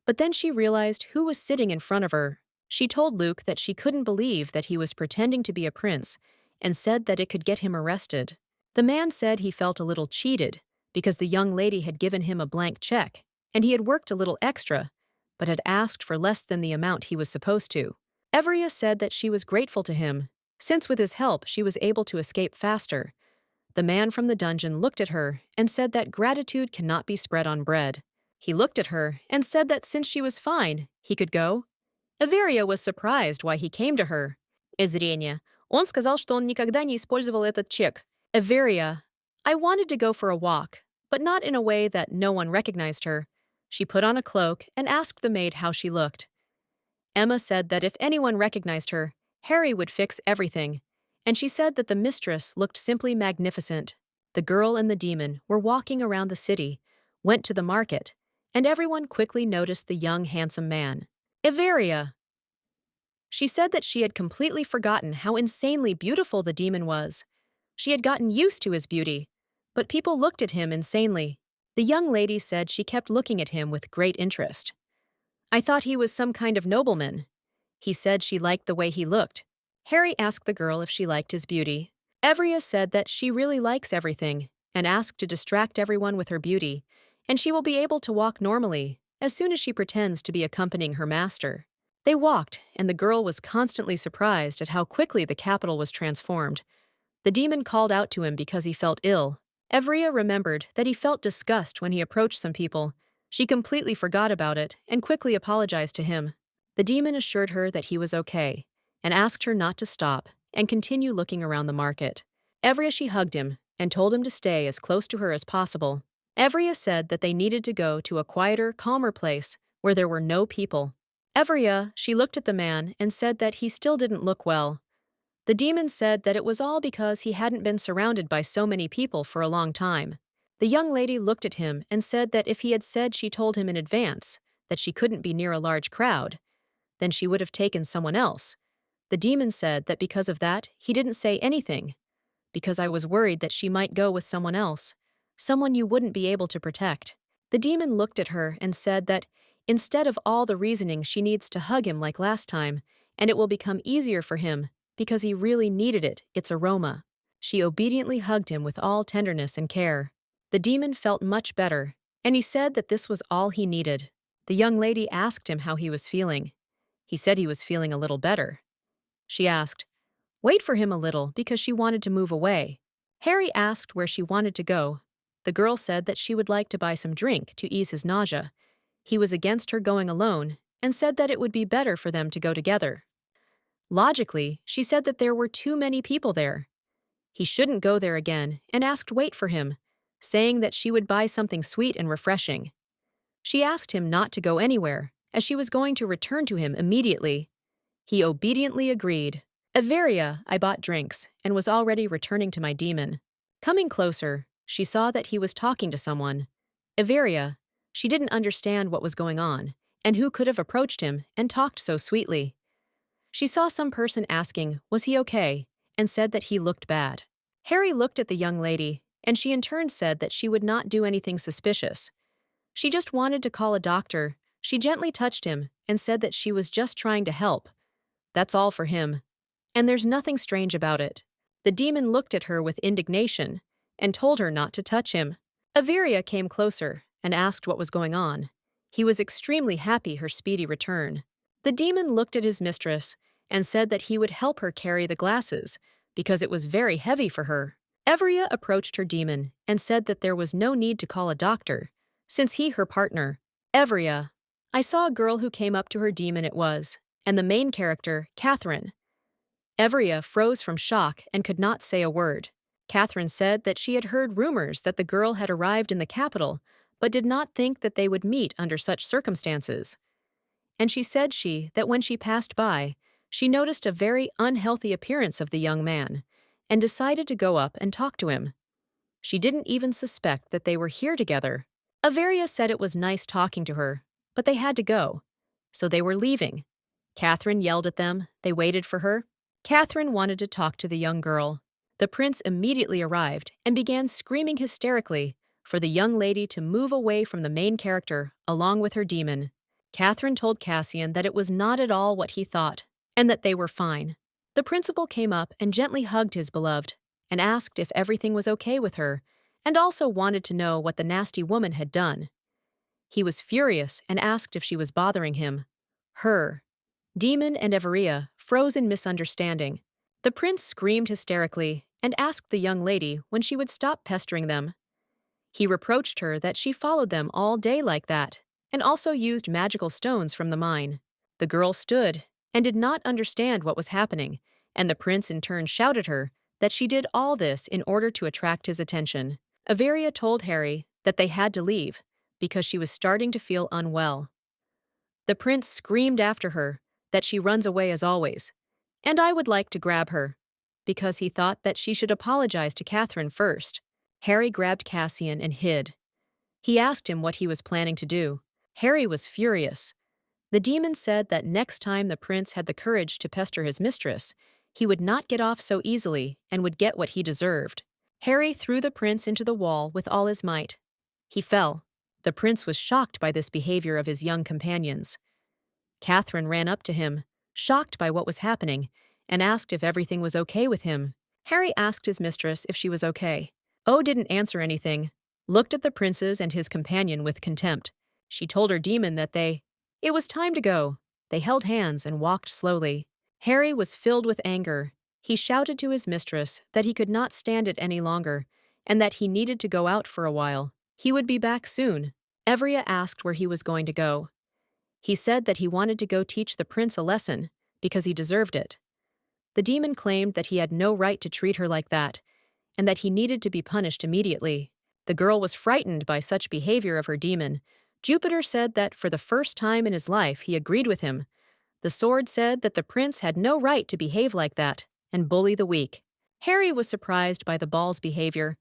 but then she realized who was sitting in front of her. She told Luke that she couldn't believe that he was pretending to be a prince and said that it could get him arrested. The man said he felt a little cheated because the young lady had given him a blank check and he had worked a little extra, but had asked for less than the amount he was supposed to. Evria said that she was grateful to him, since with his help she was able to escape faster. The man from the dungeon looked at her and said that gratitude cannot be spread on bread. He looked at her and said that since she was fine, he could go. Everia was surprised why he came to her. Зрение. Он сказал, что он никогда не использовал этот чек. Everia. I wanted to go for a walk, but not in a way that no one recognized her. She put on a cloak and asked the maid how she looked. Emma said that if anyone recognized her, Harry would fix everything, and she said that the mistress looked simply magnificent. The girl and the demon were walking around the city, went to the market, and everyone quickly noticed the young, handsome man. Everia. She said that she had completely forgotten how insanely beautiful the demon was. She had gotten used to his beauty, but people looked at him insanely. The young lady said she kept looking at him with great interest. I thought he was some kind of nobleman. He said she liked the way he looked. Harry asked the girl if she liked his beauty. Evria said that she really likes everything and asked to distract everyone with her beauty, and she will be able to walk normally as soon as she pretends to be accompanying her master. They walked, and the girl was constantly surprised at how quickly the capital was transformed. The demon called out to him because he felt ill. Evria remembered that he felt disgust when he approached some people. She completely forgot about it and quickly apologized to him. The demon assured her that he was okay and asked her not to stop and continue looking around the market. Evria she hugged him and told him to stay as close to her as possible. Evria said that they needed to go to a quieter, calmer place where there were no people. Evria, she looked at the man and said that he still didn't look well. The demon said that it was all because he hadn't been surrounded by so many people for a long time. The young lady looked at him and said that if he had said she told him in advance that she couldn't be near a large crowd, then she would have taken someone else. The demon said that because of that, he didn't say anything, because I was worried that she might go with someone else, someone you wouldn't be able to protect. The demon looked at her and said that instead of all the reasoning, she needs to hug him like last time, and it will become easier for him because he really needed it, its aroma. She obediently hugged him with all tenderness and care. The demon felt much better, and he said that this was all he needed. The young lady asked him how he was feeling. He said he was feeling a little better. She asked, "Wait for him a little," because she wanted to move away. Harry asked where she wanted to go. The girl said that she would like to buy some drink to ease his nausea. He was against her going alone and said that it would be better for them to go together. Logically, she said that there were too many people there. He shouldn't go there again and asked wait for him, saying that she would buy something sweet and refreshing. She asked him not to go anywhere, as she was going to return to him immediately. He obediently agreed. "Averia," I bought drinks and was already returning to my demon. Coming closer, she saw that he was talking to someone. Averia, she didn't understand what was going on, and who could have approached him and talked so sweetly. She saw some person asking, was he okay, and said that he looked bad. Harry looked at the young lady, and she in turn said that she would not do anything suspicious. She just wanted to call a doctor. She gently touched him and said that she was just trying to help. That's all for him. And there's nothing strange about it. The demon looked at her with indignation and told her not to touch him. Averia came closer and asked what was going on. He was extremely happy her speedy return. The demon looked at his mistress and said that he would help her carry the glasses because it was very heavy for her. Averia approached her demon and said that there was no need to call a doctor, since he her partner. Averia, I saw a girl who came up to her demon it was, and the main character, Catherine. Averia froze from shock and could not say a word. Catherine said that she had heard rumors that the girl had arrived in the capital, but did not think that they would meet under such circumstances. And she said that when she passed by, she noticed a very unhealthy appearance of the young man, and decided to go up and talk to him. She didn't even suspect that they were here together. Averia said it was nice talking to her, but they had to go. So they were leaving. Catherine yelled at them. They waited for her. Catherine wanted to talk to the young girl. The prince immediately arrived and began screaming hysterically for the young lady to move away from the main character along with her demon. Catherine told Cassian that it was not at all what he thought, and that they were fine. The principal came up and gently hugged his beloved, and asked if everything was okay with her, and also wanted to know what the nasty woman had done. He was furious and asked if she was bothering him. Her. Demon and Averia froze in misunderstanding. The prince screamed hysterically and asked the young lady when she would stop pestering them. He reproached her that she followed them all day like that, and also used magical stones from the mine. The girl stood and did not understand what was happening, and the prince in turn shouted her that she did all this in order to attract his attention. Averia told Harry that they had to leave because she was starting to feel unwell. The prince screamed after her that she runs away as always, and I would like to grab her, because he thought that she should apologize to Catherine first. Harry grabbed Cassian and hid. He asked him what he was planning to do. Harry was furious. The demon said that next time the prince had the courage to pester his mistress, he would not get off so easily and would get what he deserved. Harry threw the prince into the wall with all his might. He fell. The prince was shocked by this behavior of his young companions. Catherine ran up to him, shocked by what was happening, and asked if everything was okay with him. Harry asked his mistress if she was okay. Oh didn't answer anything, looked at the princes and his companion with contempt. She told her demon that it was time to go. They held hands and walked slowly. Harry was filled with anger. He shouted to his mistress that he could not stand it any longer, and that he needed to go out for a while. He would be back soon. Averia asked where he was going to go. He said that he wanted to go teach the prince a lesson, because he deserved it. The demon claimed that he had no right to treat her like that, and that he needed to be punished immediately. The girl was frightened by such behavior of her demon. Jupiter said that for the first time in his life he agreed with him. The sword said that the prince had no right to behave like that and bully the weak. Harry was surprised by the ball's behavior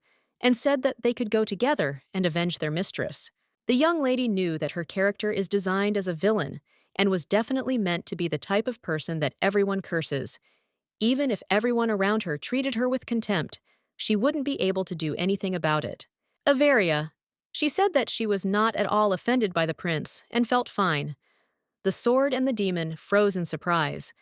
and said that they could go together and avenge their mistress. The young lady knew that her character is designed as a villain and was definitely meant to be the type of person that everyone curses. Even if everyone around her treated her with contempt, she wouldn't be able to do anything about it. Averia. She said that she was not at all offended by the prince and felt fine. The sword and the demon froze in surprise.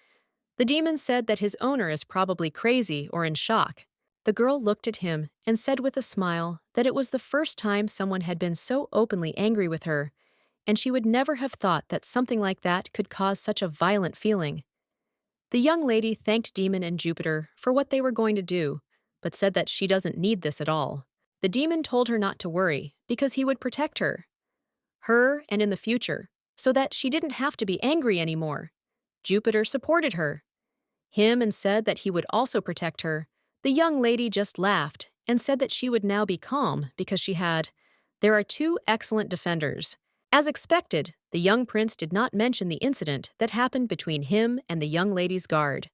The demon said that his owner is probably crazy or in shock. The girl looked at him and said with a smile that it was the first time someone had been so openly angry with her, and she would never have thought that something like that could cause such a violent feeling. The young lady thanked Demon and Jupiter for what they were going to do, but said that she doesn't need this at all. The demon told her not to worry because he would protect her and in the future, so that she didn't have to be angry anymore. Jupiter supported him and said that he would also protect her. The young lady just laughed and said that she would now be calm because there are two excellent defenders. As expected, the young prince did not mention the incident that happened between him and the young lady's guard,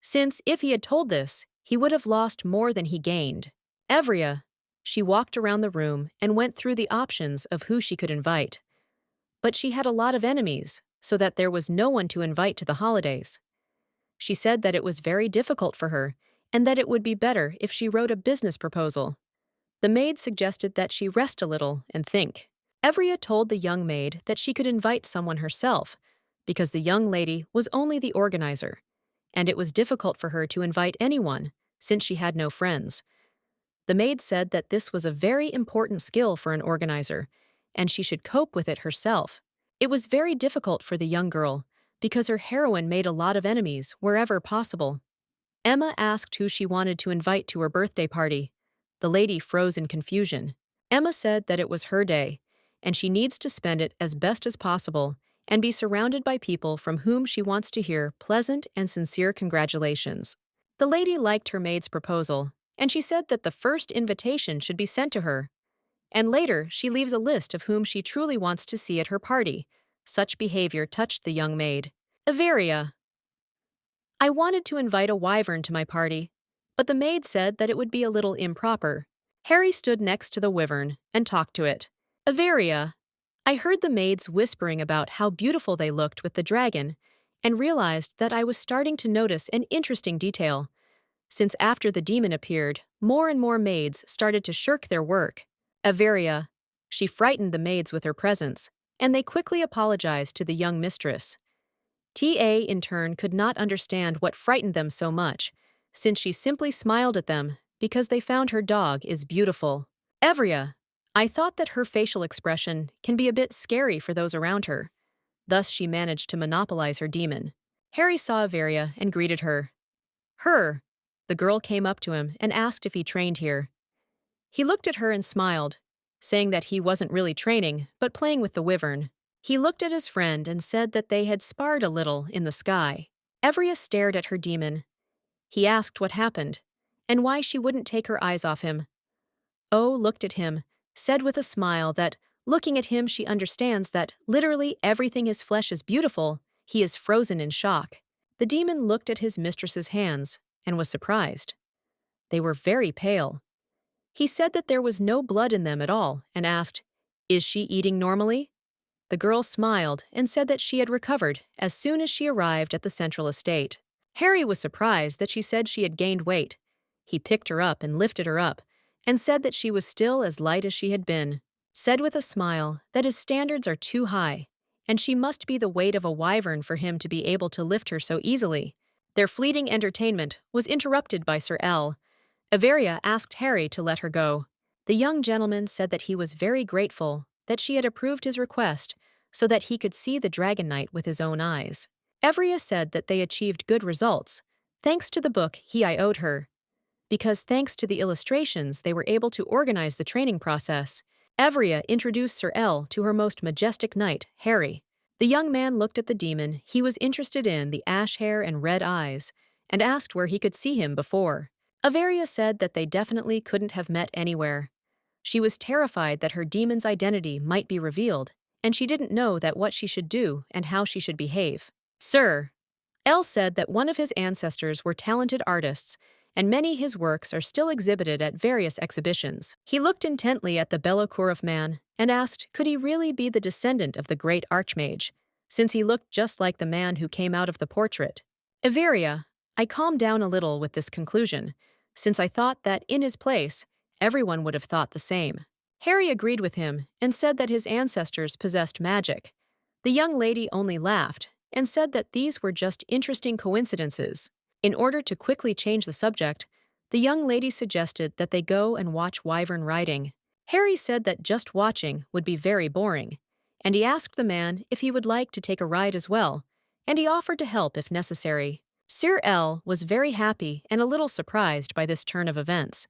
since if he had told this, he would have lost more than he gained. Evria. She walked around the room and went through the options of who she could invite. But she had a lot of enemies, so that there was no one to invite to the holidays. She said that it was very difficult for her, and that it would be better if she wrote a business proposal. The maid suggested that she rest a little and think. Evria told the young maid that she could invite someone herself, because the young lady was only the organizer, and it was difficult for her to invite anyone, since she had no friends. The maid said that this was a very important skill for an organizer, and she should cope with it herself. It was very difficult for the young girl, because her heroine made a lot of enemies wherever possible. Emma asked who she wanted to invite to her birthday party. The lady froze in confusion. Emma said that it was her day, and she needs to spend it as best as possible and be surrounded by people from whom she wants to hear pleasant and sincere congratulations. The lady liked her maid's proposal, and she said that the first invitation should be sent to her, and later she leaves a list of whom she truly wants to see at her party. Such behavior touched the young maid. Averia. I wanted to invite a wyvern to my party, but the maid said that it would be a little improper. Harry stood next to the wyvern and talked to it. Averia. I heard the maids whispering about how beautiful they looked with the dragon, and realized that I was starting to notice an interesting detail. Since after the demon appeared, more and more maids started to shirk their work. Averia. She frightened the maids with her presence, and they quickly apologized to the young mistress. Ta, in turn, could not understand what frightened them so much, since she simply smiled at them because they found her dog is beautiful. Evria. I thought that her facial expression can be a bit scary for those around her. Thus she managed to monopolize her demon. Harry saw Averia and greeted her. The girl came up to him and asked if he trained here. He looked at her and smiled, saying that he wasn't really training, but playing with the wyvern. He looked at his friend and said that they had sparred a little in the sky. Evria stared at her demon. He asked what happened, and why she wouldn't take her eyes off him. O looked at him, said with a smile that, looking at him, she understands that literally everything his flesh is beautiful. He is frozen in shock. The demon looked at his mistress's hands and was surprised. They were very pale. He said that there was no blood in them at all and asked, "Is she eating normally?" The girl smiled and said that she had recovered as soon as she arrived at the central estate. Harry was surprised that she said she had gained weight. He picked her up and lifted her up and said that she was still as light as she had been. Said with a smile that his standards are too high, and she must be the weight of a wyvern for him to be able to lift her so easily. Their fleeting entertainment was interrupted by Sir L. Averia asked Harry to let her go. The young gentleman said that he was very grateful that she had approved his request so that he could see the Dragon Knight with his own eyes. Evria said that they achieved good results, thanks to the book I owed her, because thanks to the illustrations they were able to organize the training process. Evria introduced Sir L to her most majestic knight, Harry. The young man looked at the demon he was interested in, the ash hair and red eyes, and asked where he could see him before. Averia said that they definitely couldn't have met anywhere. She was terrified that her demon's identity might be revealed, and she didn't know that what she should do and how she should behave. Sir L said that one of his ancestors were talented artists, and many his works are still exhibited at various exhibitions. He looked intently at the Belokurov man and asked could he really be the descendant of the great archmage, since he looked just like the man who came out of the portrait. Iveria, I calmed down a little with this conclusion, since I thought that in his place, everyone would have thought the same. Harry agreed with him and said that his ancestors possessed magic. The young lady only laughed and said that these were just interesting coincidences. In order to quickly change the subject, the young lady suggested that they go and watch wyvern riding. Harry said that just watching would be very boring, and he asked the man if he would like to take a ride as well, and he offered to help if necessary. Sir L was very happy and a little surprised by this turn of events.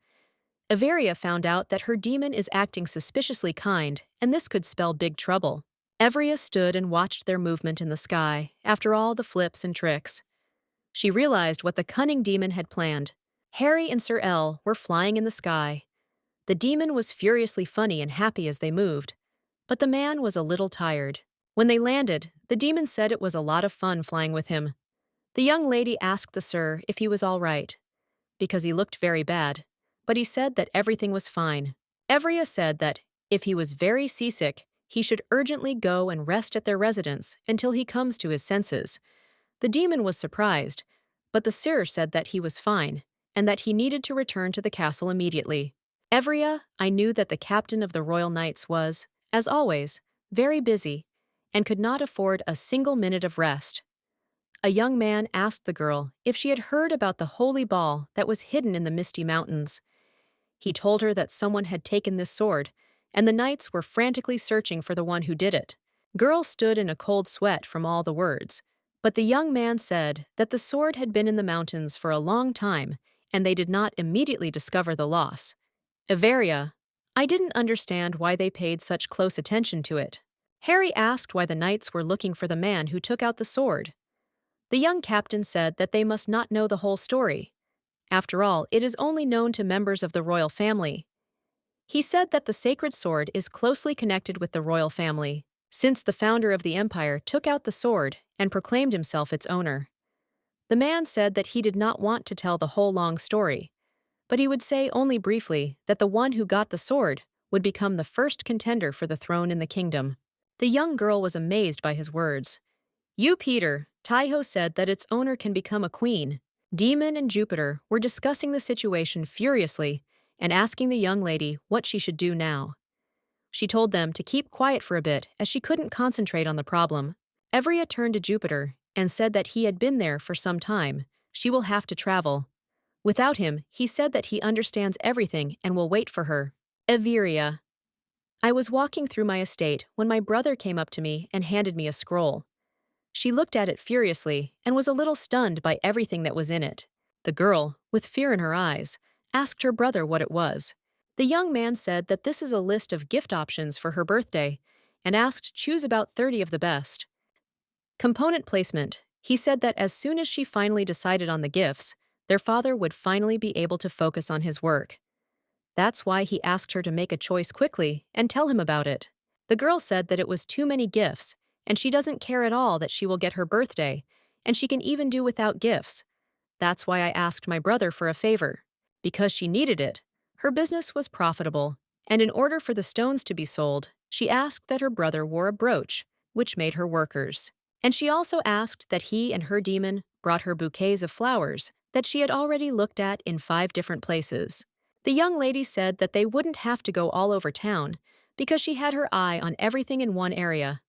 Averia found out that her demon is acting suspiciously kind, and this could spell big trouble. Evria stood and watched their movement in the sky, after all the flips and tricks. She realized what the cunning demon had planned. Harry and Sir L were flying in the sky. The demon was furiously funny and happy as they moved, but the man was a little tired. When they landed, the demon said it was a lot of fun flying with him. The young lady asked the sir if he was all right, because he looked very bad, but he said that everything was fine. Evria said that if he was very seasick, he should urgently go and rest at their residence until he comes to his senses. The demon was surprised, but the sir said that he was fine and that he needed to return to the castle immediately. Evria, I knew that the captain of the Royal Knights was, as always, very busy and could not afford a single minute of rest. A young man asked the girl if she had heard about the holy ball that was hidden in the misty mountains. He told her that someone had taken this sword, and the knights were frantically searching for the one who did it. Girl stood in a cold sweat from all the words, but the young man said that the sword had been in the mountains for a long time, and they did not immediately discover the loss. Averia, I didn't understand why they paid such close attention to it. Harry asked why the knights were looking for the man who took out the sword. The young captain said that they must not know the whole story. After all, it is only known to members of the royal family. He said that the sacred sword is closely connected with the royal family, since the founder of the empire took out the sword and proclaimed himself its owner. The man said that he did not want to tell the whole long story, but he would say only briefly that the one who got the sword would become the first contender for the throne in the kingdom. The young girl was amazed by his words. You, Peter, Taiho said that its owner can become a queen. Demon and Jupiter were discussing the situation furiously and asking the young lady what she should do now. She told them to keep quiet for a bit as she couldn't concentrate on the problem. Evria turned to Jupiter and said that he had been there for some time. She will have to travel. Without him, he said that he understands everything and will wait for her. Everia. I was walking through my estate when my brother came up to me and handed me a scroll. She looked at it furiously and was a little stunned by everything that was in it. The girl, with fear in her eyes, asked her brother what it was. The young man said that this is a list of gift options for her birthday and asked choose about 30 of the best. Component placement. He said that as soon as she finally decided on the gifts, their father would finally be able to focus on his work. That's why he asked her to make a choice quickly and tell him about it. The girl said that it was too many gifts, and she doesn't care at all that she will get her birthday, and she can even do without gifts. That's why I asked my brother for a favor. Because she needed it. Her business was profitable, and in order for the stones to be sold, she asked that her brother wore a brooch, which made her workers. And she also asked that he and her demon brought her bouquets of flowers that she had already looked at in 5 different places. The young lady said that they wouldn't have to go all over town because she had her eye on everything in one area.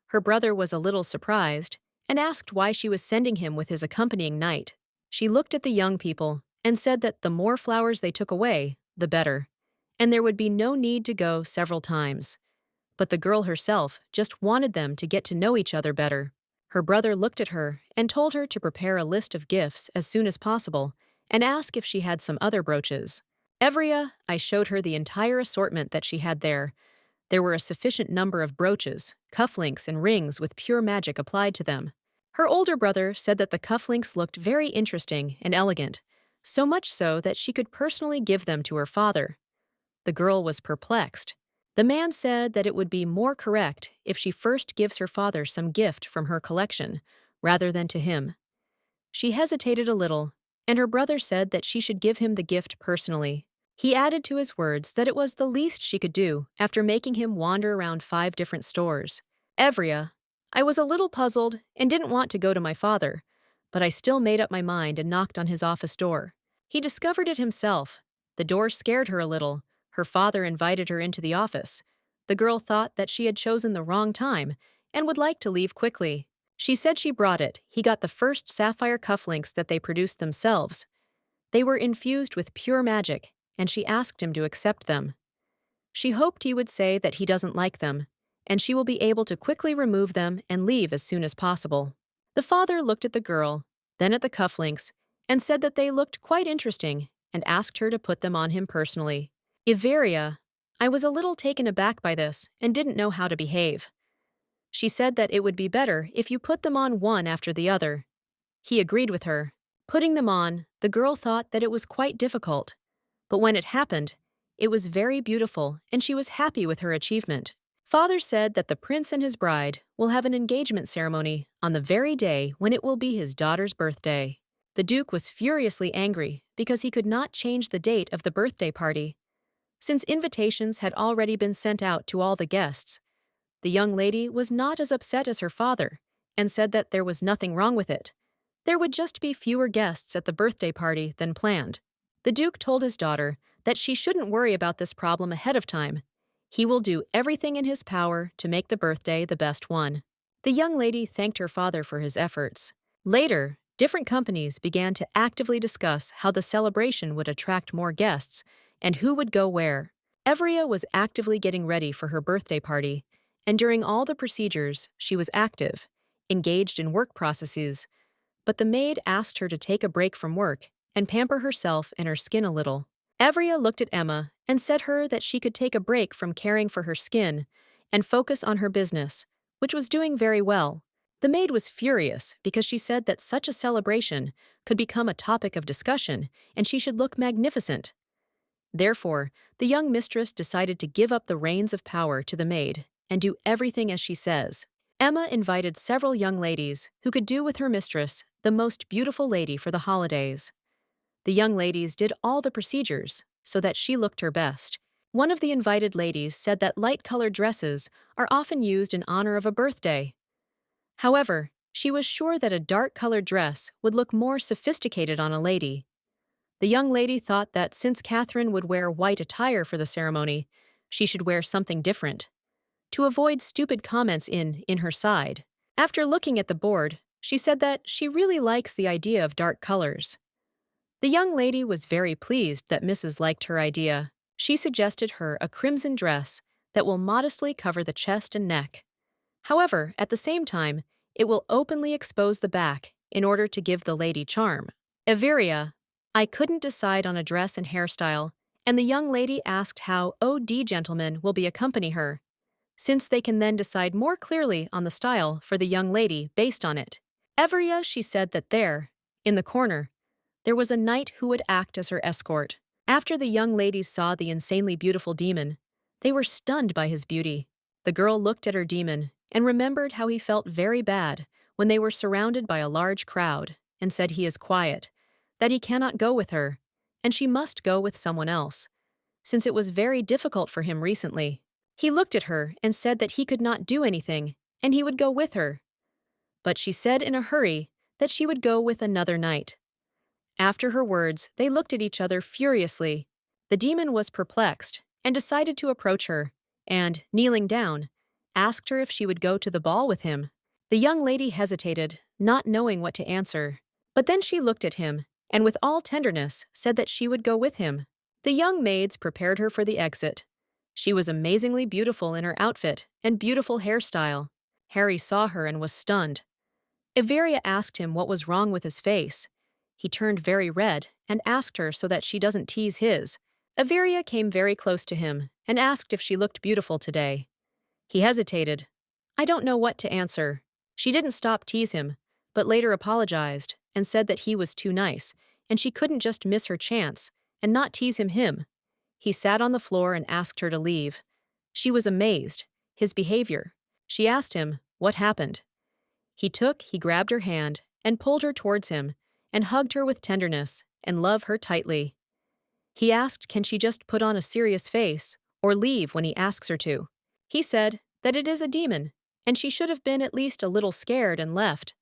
Her brother was a little surprised and asked why she was sending him with his accompanying knight. She looked at the young people and said that the more flowers they took away, the better, and there would be no need to go several times. But the girl herself just wanted them to get to know each other better. Her brother looked at her and told her to prepare a list of gifts as soon as possible and ask if she had some other brooches. Evria, I showed her the entire assortment that she had there. There were a sufficient number of brooches, cufflinks, and rings with pure magic applied to them. Her older brother said that the cufflinks looked very interesting and elegant, so much so that she could personally give them to her father. The girl was perplexed. The man said that it would be more correct if she first gives her father some gift from her collection, rather than to him. She hesitated a little, and her brother said that she should give him the gift personally. He added to his words that it was the least she could do after making him wander around 5 different stores. Evria, I was a little puzzled and didn't want to go to my father, but I still made up my mind and knocked on his office door. He discovered it himself. The door scared her a little. Her father invited her into the office. The girl thought that she had chosen the wrong time and would like to leave quickly. She said she brought it. He got the first sapphire cufflinks that they produced themselves. They were infused with pure magic, and she asked him to accept them. She hoped he would say that he doesn't like them, and she will be able to quickly remove them and leave as soon as possible. The father looked at the girl, then at the cufflinks, and said that they looked quite interesting and asked her to put them on him personally. Iveria, I was a little taken aback by this and didn't know how to behave. She said that it would be better if you put them on one after the other. He agreed with her. Putting them on, the girl thought that it was quite difficult. But when it happened, it was very beautiful and she was happy with her achievement. Father said that the prince and his bride will have an engagement ceremony on the very day when it will be his daughter's birthday. The Duke was furiously angry because he could not change the date of the birthday party. Since invitations had already been sent out to all the guests, the young lady was not as upset as her father and said that there was nothing wrong with it. There would just be fewer guests at the birthday party than planned. The Duke told his daughter that she shouldn't worry about this problem ahead of time. He will do everything in his power to make the birthday the best one. The young lady thanked her father for his efforts. Later, different companies began to actively discuss how the celebration would attract more guests and who would go where. Evria was actively getting ready for her birthday party, and during all the procedures, she was active, engaged in work processes, but the maid asked her to take a break from work and pamper herself and her skin a little. Evria looked at Emma and said her that she could take a break from caring for her skin and focus on her business, which was doing very well. The maid was furious because she said that such a celebration could become a topic of discussion and she should look magnificent. Therefore, the young mistress decided to give up the reins of power to the maid and do everything as she says. Emma invited several young ladies who could do with her mistress the most beautiful lady for the holidays. The young ladies did all the procedures so that she looked her best. One of the invited ladies said that light-colored dresses are often used in honor of a birthday. However, she was sure that a dark-colored dress would look more sophisticated on a lady. The young lady thought that since Catherine would wear white attire for the ceremony, she should wear something different, to avoid stupid comments in her side. After looking at the board, she said that she really likes the idea of dark colors. The young lady was very pleased that Mrs. liked her idea. She suggested her a crimson dress that will modestly cover the chest and neck. However, at the same time, it will openly expose the back in order to give the lady charm. Everia, I couldn't decide on a dress and hairstyle, and the young lady asked how OD gentlemen will be accompany her, since they can then decide more clearly on the style for the young lady based on it. Everia, she said that there, in the corner, there was a knight who would act as her escort. After the young ladies saw the insanely beautiful demon, they were stunned by his beauty. The girl looked at her demon and remembered how he felt very bad when they were surrounded by a large crowd and said he is quiet, that he cannot go with her, and she must go with someone else, since it was very difficult for him recently. He looked at her and said that he could not do anything and he would go with her. But she said in a hurry that she would go with another knight. After her words, they looked at each other furiously. The demon was perplexed and decided to approach her, and, kneeling down, asked her if she would go to the ball with him. The young lady hesitated, not knowing what to answer. But then she looked at him, and with all tenderness said that she would go with him. The young maids prepared her for the exit. She was amazingly beautiful in her outfit and beautiful hairstyle. Harry saw her and was stunned. Everia asked him what was wrong with his face. He turned very red and asked her so that she doesn't tease his. Everia came very close to him and asked if she looked beautiful today. He hesitated. I don't know what to answer. She didn't stop tease him, but later apologized and said that he was too nice and she couldn't just miss her chance and not tease him. He sat on the floor and asked her to leave. She was amazed. His behavior. She asked him what happened. He grabbed her hand and pulled her towards him and hugged her with tenderness and loved her tightly. He asked can she just put on a serious face or leave when he asks her to. He said that it is a demon, and she should have been at least a little scared and left.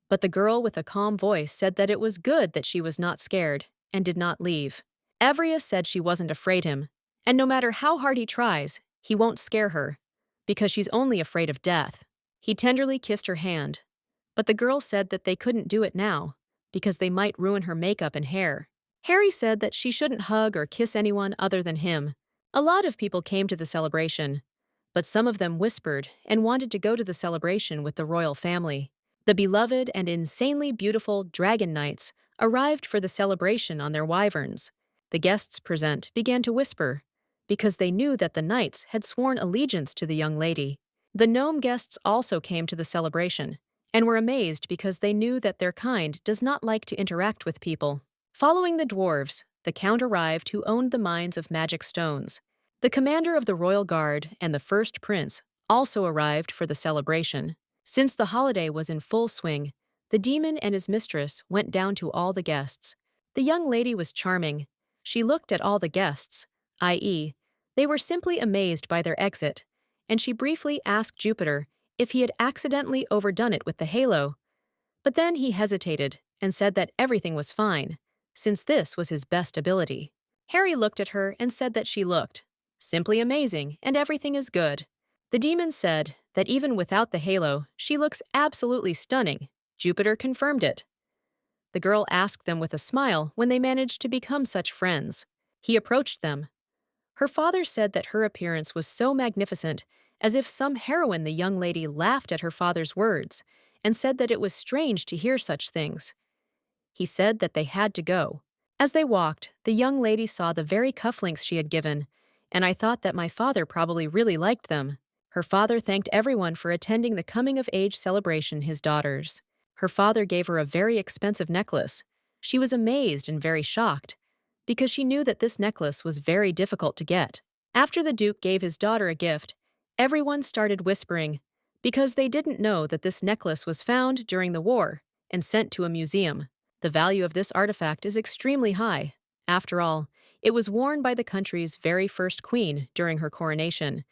But the girl with a calm voice said that it was good that she was not scared and did not leave. Evria said she wasn't afraid him, and no matter how hard he tries, he won't scare her, because she's only afraid of death. He tenderly kissed her hand, but the girl said that they couldn't do it now, because they might ruin her makeup and hair. Harry said that she shouldn't hug or kiss anyone other than him. A lot of people came to the celebration, but some of them whispered and wanted to go to the celebration with the royal family. The beloved and insanely beautiful Dragon Knights arrived for the celebration on their wyverns. The guests present began to whisper, because they knew that the knights had sworn allegiance to the young lady. The gnome guests also came to the celebration, and were amazed because they knew that their kind does not like to interact with people. Following the dwarves, the count arrived who owned the mines of magic stones. The commander of the royal guard and the first prince also arrived for the celebration. Since the holiday was in full swing, the demon and his mistress went down to all the guests. The young lady was charming. She looked at all the guests, i.e., they were simply amazed by their exit, and she briefly asked Jupiter if he had accidentally overdone it with the halo. But then he hesitated and said that everything was fine, since this was his best ability. Harry looked at her and said that she looked simply amazing and everything is good. The demon said that even without the halo, she looks absolutely stunning. Jupiter confirmed it. The girl asked them with a smile when they managed to become such friends. He approached them. Her father said that her appearance was so magnificent, as if some heroine. The young lady laughed at her father's words and said that it was strange to hear such things. He said that they had to go. As they walked, the young lady saw the very cufflinks she had given, and I thought that my father probably really liked them. Her father thanked everyone for attending the coming-of-age celebration, his daughters. Her father gave her a very expensive necklace. She was amazed and very shocked, because she knew that this necklace was very difficult to get. After the Duke gave his daughter a gift, everyone started whispering, because they didn't know that this necklace was found during the war and sent to a museum. The value of this artifact is extremely high. After all, it was worn by the country's very first queen during her coronation.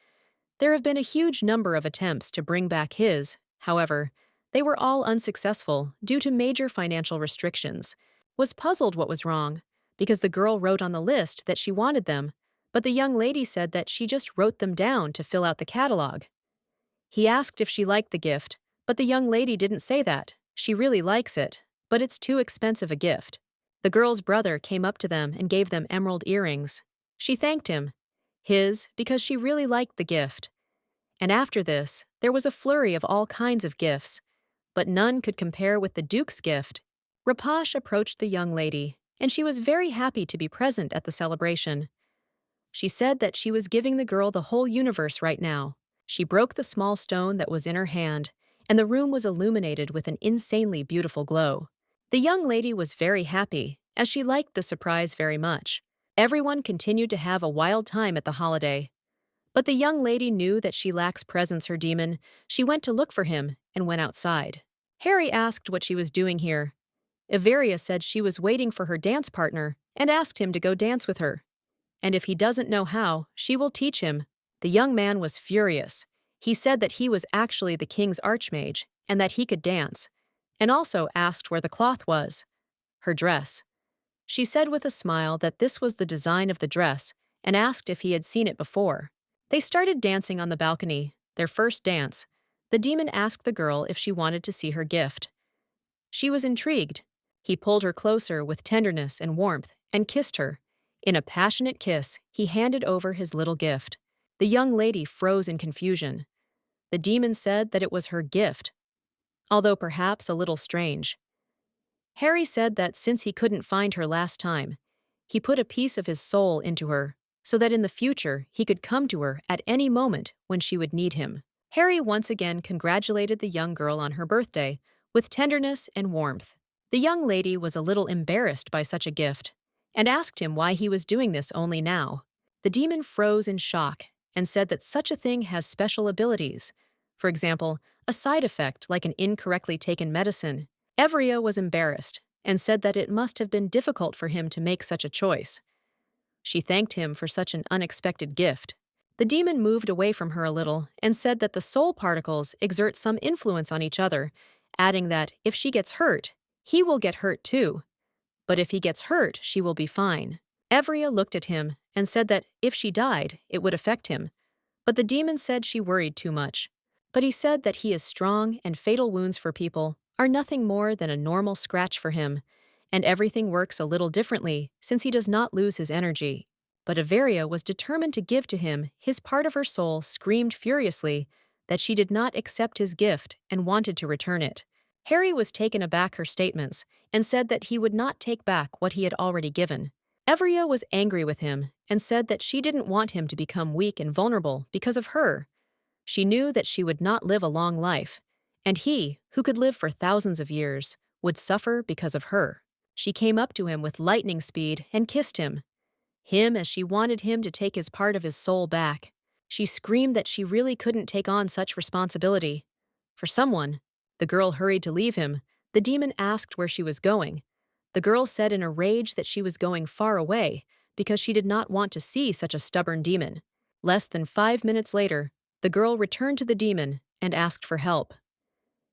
There have been a huge number of attempts to bring back his, however, they were all unsuccessful due to major financial restrictions. Was puzzled what was wrong, because the girl wrote on the list that she wanted them, but the young lady said that she just wrote them down to fill out the catalog. He asked if she liked the gift, but the young lady didn't say that. She really likes it, but it's too expensive a gift. The girl's brother came up to them and gave them emerald earrings. She thanked him, because she really liked the gift. And after this, there was a flurry of all kinds of gifts, but none could compare with the Duke's gift. Rapash approached the young lady, and she was very happy to be present at the celebration. She said that she was giving the girl the whole universe right now. She broke the small stone that was in her hand, and the room was illuminated with an insanely beautiful glow. The young lady was very happy, as she liked the surprise very much. Everyone continued to have a wild time at the holiday. But the young lady knew that she lacks presence, her demon. She went to look for him and went outside. Harry asked what she was doing here. Everia said she was waiting for her dance partner and asked him to go dance with her. And if he doesn't know how, she will teach him. The young man was furious. He said that he was actually the king's archmage and that he could dance, and also asked where the cloth was. Her dress. She said with a smile that this was the design of the dress and asked if he had seen it before. They started dancing on the balcony, their first dance. The demon asked the girl if she wanted to see her gift. She was intrigued. He pulled her closer with tenderness and warmth and kissed her. In a passionate kiss, he handed over his little gift. The young lady froze in confusion. The demon said that it was her gift, although perhaps a little strange. Harry said that since he couldn't find her last time, he put a piece of his soul into her, so that in the future he could come to her at any moment when she would need him. Harry once again congratulated the young girl on her birthday with tenderness and warmth. The young lady was a little embarrassed by such a gift, and asked him why he was doing this only now. The demon froze in shock and said that such a thing has special abilities. For example, a side effect like an incorrectly taken medicine. Evria was embarrassed, and said that it must have been difficult for him to make such a choice. She thanked him for such an unexpected gift. The demon moved away from her a little and said that the soul particles exert some influence on each other, adding that if she gets hurt, he will get hurt too. But if he gets hurt, she will be fine. Evria looked at him and said that if she died, it would affect him. But the demon said she worried too much. But he said that he is strong and fatal wounds for people are nothing more than a normal scratch for him, and everything works a little differently since he does not lose his energy. But Averia was determined to give to him. His part of her soul screamed furiously that she did not accept his gift and wanted to return it. Harry was taken aback her statements and said that he would not take back what he had already given. Evria was angry with him and said that she didn't want him to become weak and vulnerable because of her. She knew that she would not live a long life, and he, who could live for thousands of years, would suffer because of her. She came up to him with lightning speed and kissed him as she wanted him to take his part of his soul back. She screamed that she really couldn't take on such responsibility. For someone, the girl hurried to leave him. The demon asked where she was going. The girl said in a rage that she was going far away because she did not want to see such a stubborn demon. Less than 5 minutes later, the girl returned to the demon and asked for help.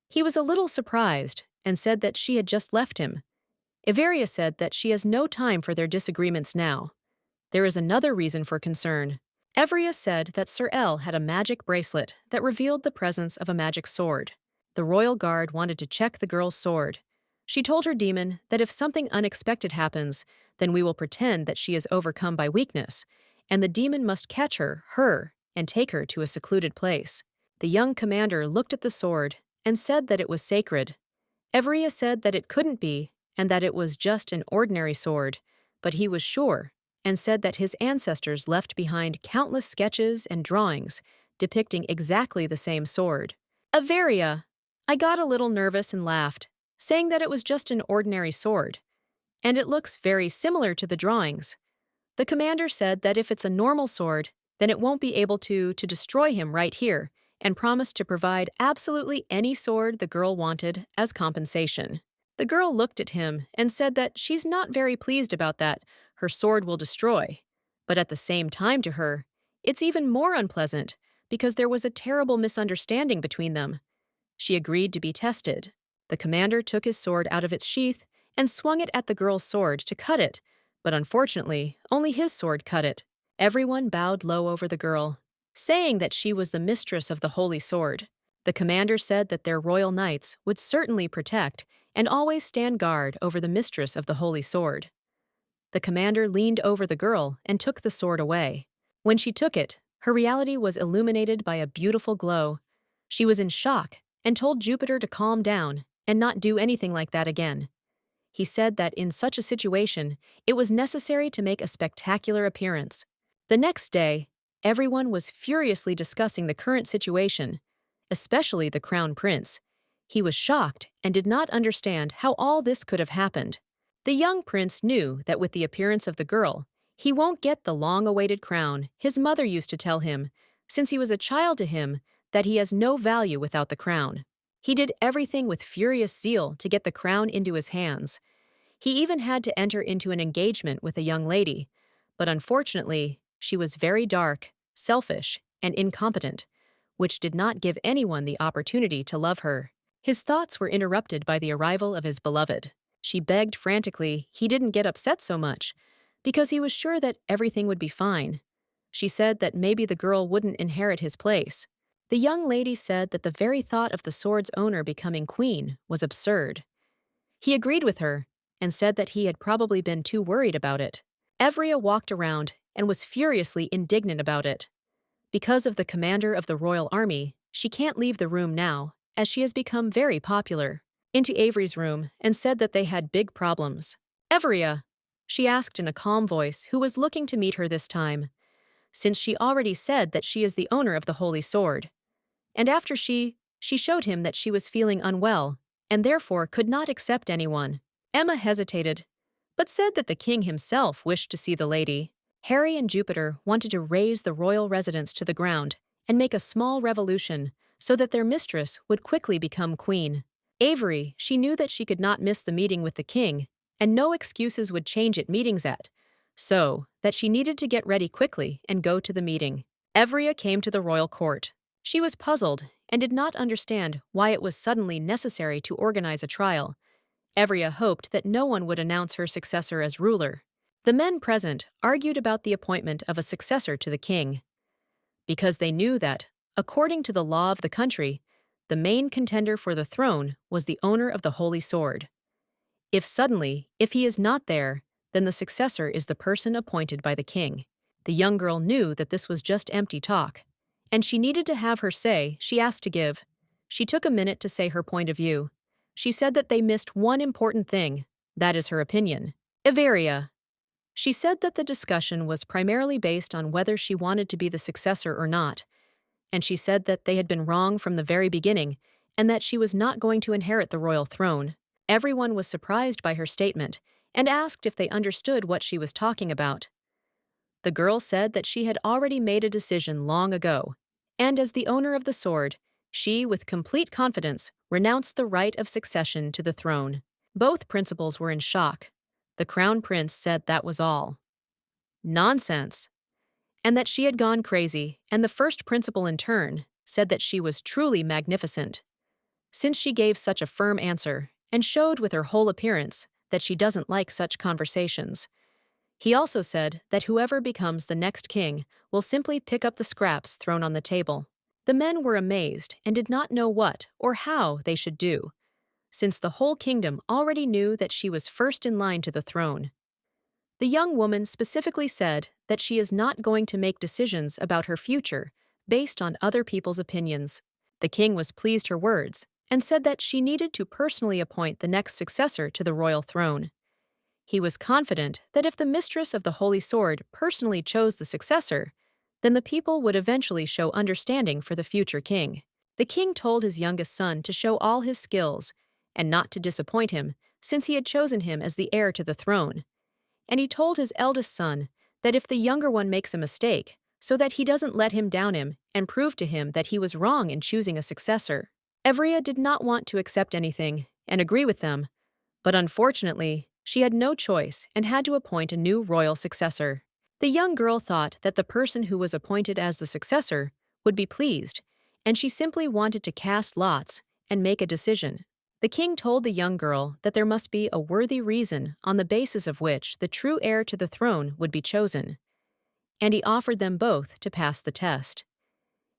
He was a little surprised and said that she had just left him. Averia said that she has no time for their disagreements now. There is another reason for concern. Evria said that Sir El had a magic bracelet that revealed the presence of a magic sword. The royal guard wanted to check the girl's sword. She told her demon that if something unexpected happens, then we will pretend that she is overcome by weakness, and the demon must catch her, and take her to a secluded place. The young commander looked at the sword and said that it was sacred. Evria said that it couldn't be, and that it was just an ordinary sword, but he was sure, and said that his ancestors left behind countless sketches and drawings depicting exactly the same sword. Averia! I got a little nervous and laughed, saying that it was just an ordinary sword, and it looks very similar to the drawings. The commander said that if it's a normal sword, then it won't be able to destroy him right here, and promised to provide absolutely any sword the girl wanted as compensation. The girl looked at him and said that she's not very pleased about that her sword will destroy, but at the same time to her, it's even more unpleasant because there was a terrible misunderstanding between them. She agreed to be tested. The commander took his sword out of its sheath and swung it at the girl's sword to cut it, but unfortunately, only his sword cut it. Everyone bowed low over the girl, saying that she was the mistress of the holy sword. The commander said that their royal knights would certainly protect and always stand guard over the mistress of the holy sword. The commander leaned over the girl and took the sword away. When she took it, her reality was illuminated by a beautiful glow. She was in shock and told Jupiter to calm down and not do anything like that again. He said that in such a situation, it was necessary to make a spectacular appearance. The next day, everyone was furiously discussing the current situation, especially the crown prince. He was shocked and did not understand how all this could have happened. The young prince knew that with the appearance of the girl, he won't get the long-awaited crown his mother used to tell him, since he was a child to him, that he has no value without the crown. He did everything with furious zeal to get the crown into his hands. He even had to enter into an engagement with a young lady, but unfortunately, she was very dark, selfish, and incompetent, which did not give anyone the opportunity to love her. His thoughts were interrupted by the arrival of his beloved. She begged frantically he didn't get upset so much, because he was sure that everything would be fine. She said that maybe the girl wouldn't inherit his place. The young lady said that the very thought of the sword's owner becoming queen was absurd. He agreed with her and said that he had probably been too worried about it. Evria walked around and was furiously indignant about it. Because of the commander of the royal army, she can't leave the room now, as she has become very popular. Into Avery's room and said that they had big problems. Evria, she asked in a calm voice who was looking to meet her this time, since she already said that she is the owner of the holy sword. And after she showed him that she was feeling unwell and therefore could not accept anyone. Emma hesitated, but said that the king himself wished to see the lady. Harry and Jupiter wanted to raze the royal residence to the ground and make a small revolution so that their mistress would quickly become queen. Avery, she knew that she could not miss the meeting with the king, and no excuses would change at meetings at, so that she needed to get ready quickly and go to the meeting. Evria came to the royal court. She was puzzled and did not understand why it was suddenly necessary to organize a trial. Evria hoped that no one would announce her successor as ruler. The men present argued about the appointment of a successor to the king, because they knew that, according to the law of the country, the main contender for the throne was the owner of the holy sword. If he is not there, then the successor is the person appointed by the king. The young girl knew that this was just empty talk, and she needed to have her say she asked to give. She took a minute to say her point of view. She said that they missed one important thing, that is her opinion. Everia. She said that the discussion was primarily based on whether she wanted to be the successor or not, and she said that they had been wrong from the very beginning and that she was not going to inherit the royal throne. Everyone was surprised by her statement and asked if they understood what she was talking about. The girl said that she had already made a decision long ago, and as the owner of the sword, she, with complete confidence, renounced the right of succession to the throne. Both principals were in shock. The crown prince said that was all nonsense, and that she had gone crazy, and the first principal in turn said that she was truly magnificent, since she gave such a firm answer and showed with her whole appearance that she doesn't like such conversations. He also said that whoever becomes the next king will simply pick up the scraps thrown on the table. The men were amazed and did not know what or how they should do, since the whole kingdom already knew that she was first in line to the throne. The young woman specifically said that she is not going to make decisions about her future based on other people's opinions. The king was pleased her words and said that she needed to personally appoint the next successor to the royal throne. He was confident that if the mistress of the Holy Sword personally chose the successor, then the people would eventually show understanding for the future king. The king told his youngest son to show all his skills and not to disappoint him, since he had chosen him as the heir to the throne. And he told his eldest son that if the younger one makes a mistake, so that he doesn't let him down him and prove to him that he was wrong in choosing a successor. Evria did not want to accept anything and agree with them, but unfortunately, she had no choice and had to appoint a new royal successor. The young girl thought that the person who was appointed as the successor would be pleased, and she simply wanted to cast lots and make a decision. The king told the young girl that there must be a worthy reason on the basis of which the true heir to the throne would be chosen, and he offered them both to pass the test.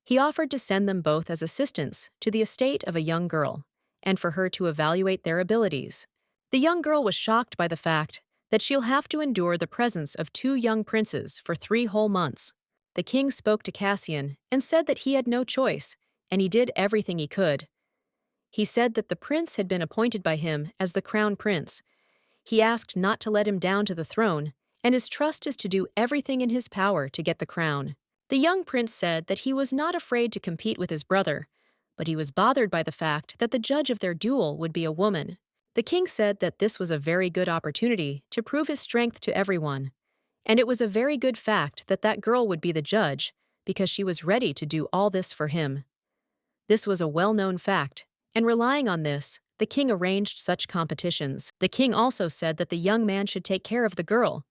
He offered to send them both as assistants to the estate of a young girl, and for her to evaluate their abilities. The young girl was shocked by the fact that she'll have to endure the presence of two young princes for 3 whole months. The king spoke to Cassian and said that he had no choice, and he did everything he could. He said that the prince had been appointed by him as the crown prince. He asked not to let him down to the throne, and his trust is to do everything in his power to get the crown. The young prince said that he was not afraid to compete with his brother, but he was bothered by the fact that the judge of their duel would be a woman. The king said that this was a very good opportunity to prove his strength to everyone, and it was a very good fact that that girl would be the judge because she was ready to do all this for him. This was a well-known fact, and relying on this, the king arranged such competitions. The king also said that the young man should take care of the girl,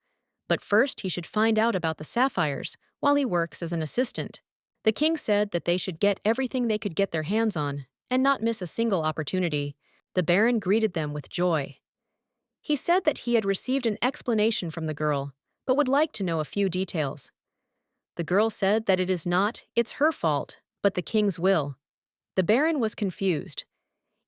but first he should find out about the sapphires while he works as an assistant. The king said that they should get everything they could get their hands on and not miss a single opportunity. The baron greeted them with joy. He said that he had received an explanation from the girl, but would like to know a few details. The girl said that it's her fault, but the king's will. The baron was confused.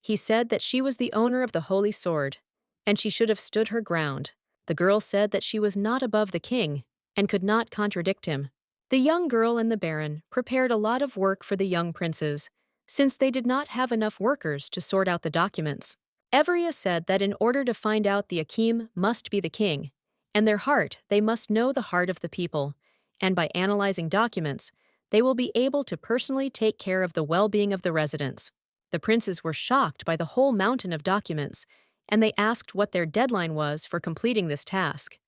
He said that she was the owner of the holy sword, and she should have stood her ground. The girl said that she was not above the king and could not contradict him. The young girl and the baron prepared a lot of work for the young princes, since they did not have enough workers to sort out the documents. Evria said that in order to find out the Akim must be the king, and their heart they must know the heart of the people, and by analyzing documents, they will be able to personally take care of the well-being of the residents. The princes were shocked by the whole mountain of documents, and they asked what their deadline was for completing this task.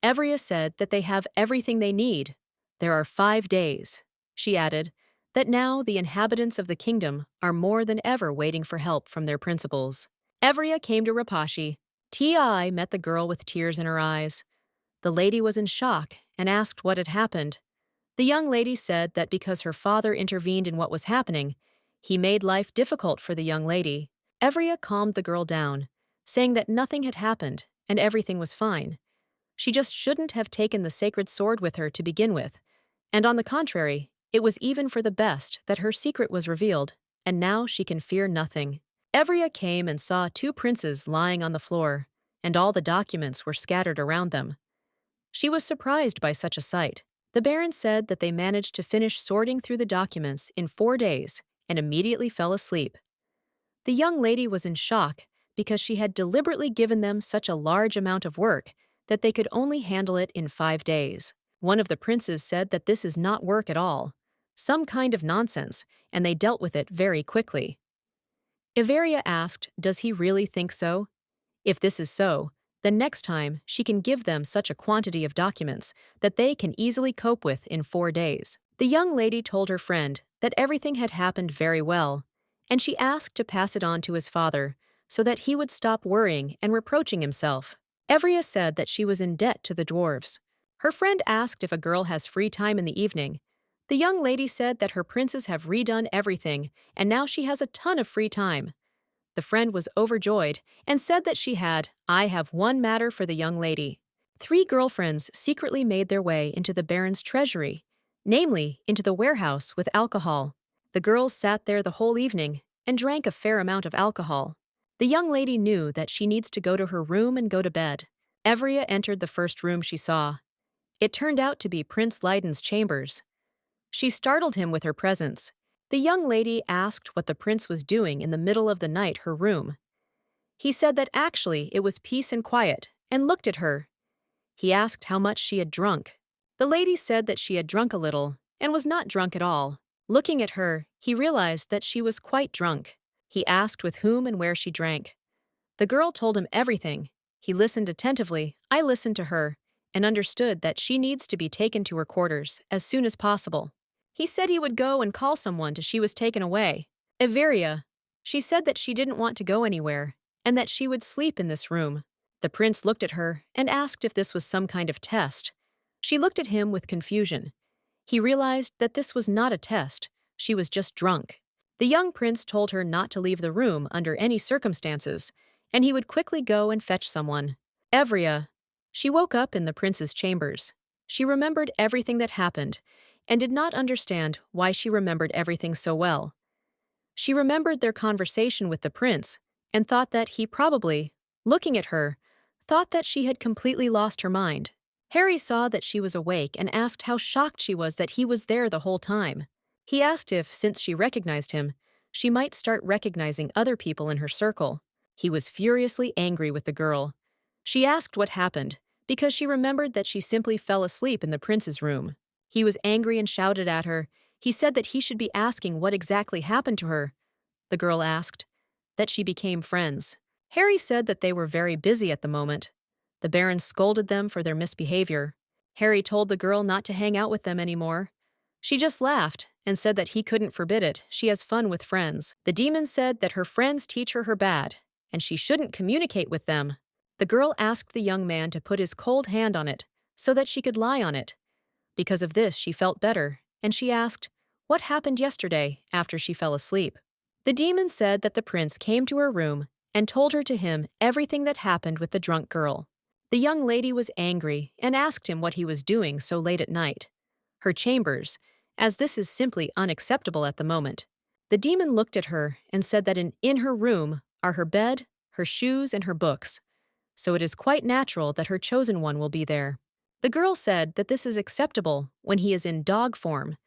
Evria said that they have everything they need. There are 5 days. She added that now the inhabitants of the kingdom are more than ever waiting for help from their principals. Evria came to Rapashi. Ti met the girl with tears in her eyes. The lady was in shock and asked what had happened. The young lady said that because her father intervened in what was happening, he made life difficult for the young lady. Evria calmed the girl down, saying that nothing had happened and everything was fine. She just shouldn't have taken the sacred sword with her to begin with, and on the contrary, it was even for the best that her secret was revealed, and now she can fear nothing. Evria came and saw two princes lying on the floor, and all the documents were scattered around them. She was surprised by such a sight. The Baron said that they managed to finish sorting through the documents in 4 days and immediately fell asleep. The young lady was in shock because she had deliberately given them such a large amount of work that they could only handle it in 5 days. One of the princes said that this is not work at all, some kind of nonsense, and they dealt with it very quickly. Iveria asked, does he really think so? If this is so, then next time she can give them such a quantity of documents that they can easily cope with in 4 days. The young lady told her friend that everything had happened very well, and she asked to pass it on to his father so that he would stop worrying and reproaching himself. Evria said that she was in debt to the dwarves. Her friend asked if a girl has free time in the evening. The young lady said that her princes have redone everything, and now she has a ton of free time. The friend was overjoyed and said that I have one matter for the young lady. 3 girlfriends secretly made their way into the Baron's treasury, namely into the warehouse with alcohol. The girls sat there the whole evening and drank a fair amount of alcohol. The young lady knew that she needs to go to her room and go to bed. Evria entered the first room she saw. It turned out to be Prince Leiden's chambers. She startled him with her presence. The young lady asked what the prince was doing in the middle of the night her room. He said that actually it was peace and quiet, and looked at her. He asked how much she had drunk. The lady said that she had drunk a little, and was not drunk at all. Looking at her, he realized that she was quite drunk. He asked with whom and where she drank. The girl told him everything. He listened attentively. I listened to her, and understood that she needs to be taken to her quarters as soon as possible. He said he would go and call someone till she was taken away. Everia. She said that she didn't want to go anywhere, and that she would sleep in this room. The prince looked at her and asked if this was some kind of test. She looked at him with confusion. He realized that this was not a test, she was just drunk. The young prince told her not to leave the room under any circumstances, and he would quickly go and fetch someone. Evria. She woke up in the prince's chambers. She remembered everything that happened, and did not understand why she remembered everything so well. She remembered their conversation with the prince, and thought that he probably, looking at her, thought that she had completely lost her mind. Harry saw that she was awake and asked how shocked she was that he was there the whole time. He asked if, since she recognized him, she might start recognizing other people in her circle. He was furiously angry with the girl. She asked what happened, because she remembered that she simply fell asleep in the prince's room. He was angry and shouted at her. He said that he should be asking what exactly happened to her. The girl asked. That she became friends. Harry said that they were very busy at the moment. The Baron scolded them for their misbehavior. Harry told the girl not to hang out with them anymore. She just laughed and said that he couldn't forbid it. She has fun with friends. The demon said that her friends teach her bad, and she shouldn't communicate with them. The girl asked the young man to put his cold hand on it so that she could lie on it. Because of this, she felt better, and she asked, what happened yesterday after she fell asleep? The demon said that the prince came to her room and told her to him everything that happened with the drunk girl. The young lady was angry and asked him what he was doing so late at night. Her chambers, as this is simply unacceptable at the moment. The demon looked at her and said that in her room are her bed, her shoes, and her books, so it is quite natural that her chosen one will be there. The girl said that this is acceptable when he is in dog form,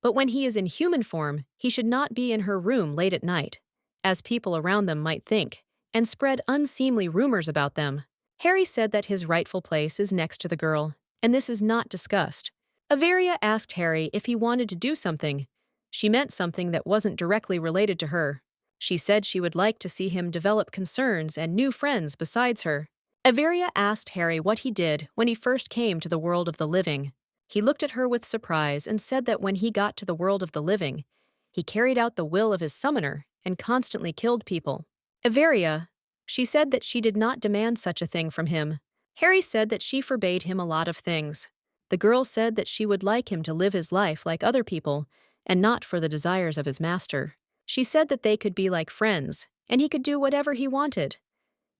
but when he is in human form, he should not be in her room late at night, as people around them might think, and spread unseemly rumors about them. Harry said that his rightful place is next to the girl, and this is not discussed. Averia asked Harry if he wanted to do something. She meant something that wasn't directly related to her. She said she would like to see him develop concerns and new friends besides her. Averia asked Harry what he did when he first came to the world of the living. He looked at her with surprise and said that when he got to the world of the living, he carried out the will of his summoner and constantly killed people. Everia, she said that she did not demand such a thing from him. Harry said that she forbade him a lot of things. The girl said that she would like him to live his life like other people and not for the desires of his master. She said that they could be like friends, and he could do whatever he wanted.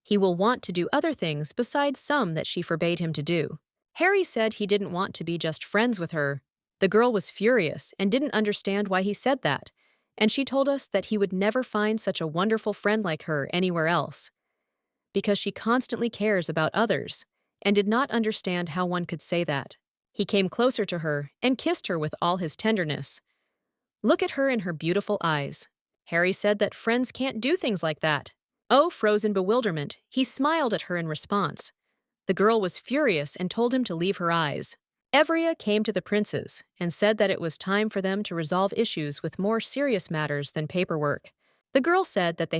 He will want to do other things besides some that she forbade him to do. Harry said he didn't want to be just friends with her. The girl was furious and didn't understand why he said that, and she told us that he would never find such a wonderful friend like her anywhere else, because she constantly cares about others, and did not understand how one could say that. He came closer to her and kissed her with all his tenderness. Look at her in her beautiful eyes. Harry said that friends can't do things like that. Oh, frozen bewilderment, he smiled at her in response. The girl was furious and told him to leave her eyes. Everia came to the princes and said that it was time for them to resolve issues with more serious matters than paperwork. The girl said that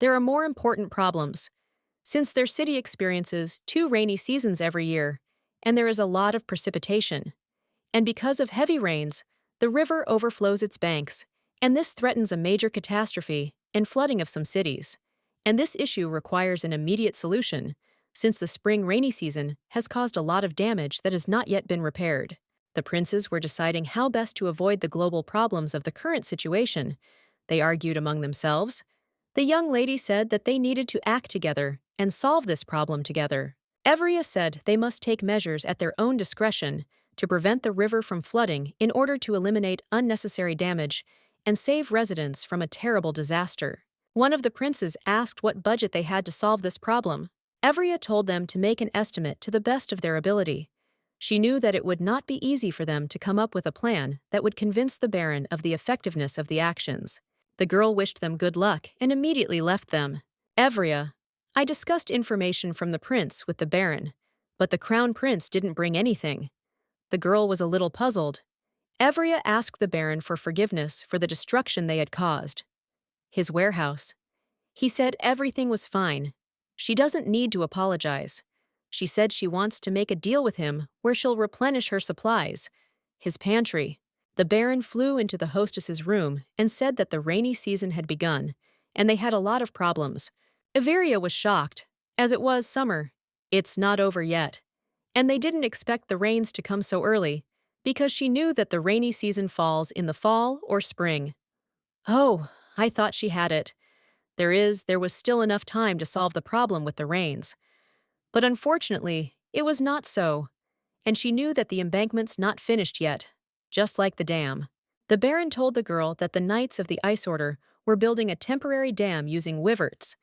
there are more important problems, since their city experiences 2 rainy seasons every year, and there is a lot of precipitation. And because of heavy rains, the river overflows its banks, and this threatens a major catastrophe and flooding of some cities. And this issue requires an immediate solution, since the spring rainy season has caused a lot of damage that has not yet been repaired. The princes were deciding how best to avoid the global problems of the current situation. They argued among themselves. The young lady said that they needed to act together and solve this problem together. Everia said they must take measures at their own discretion to prevent the river from flooding in order to eliminate unnecessary damage and save residents from a terrible disaster. One of the princes asked what budget they had to solve this problem. Everia told them to make an estimate to the best of their ability. She knew that it would not be easy for them to come up with a plan that would convince the Baron of the effectiveness of the actions. The girl wished them good luck and immediately left them. Everia, I discussed information from the prince with the Baron, but the crown prince didn't bring anything. The girl was a little puzzled. Everia asked the Baron for forgiveness for the destruction they had caused. His warehouse. He said everything was fine. She doesn't need to apologize. She said she wants to make a deal with him where she'll replenish her supplies. His pantry. The Baron flew into the hostess's room and said that the rainy season had begun, and they had a lot of problems. Everia was shocked, as it was summer. It's not over yet. And they didn't expect the rains to come so early, because she knew that the rainy season falls in the fall or spring. Oh, I thought she had it. There was still enough time to solve the problem with the rains. But unfortunately, it was not so, and she knew that the embankment's not finished yet, just like the dam. The Baron told the girl that the Knights of the Ice Order were building a temporary dam using wyverns,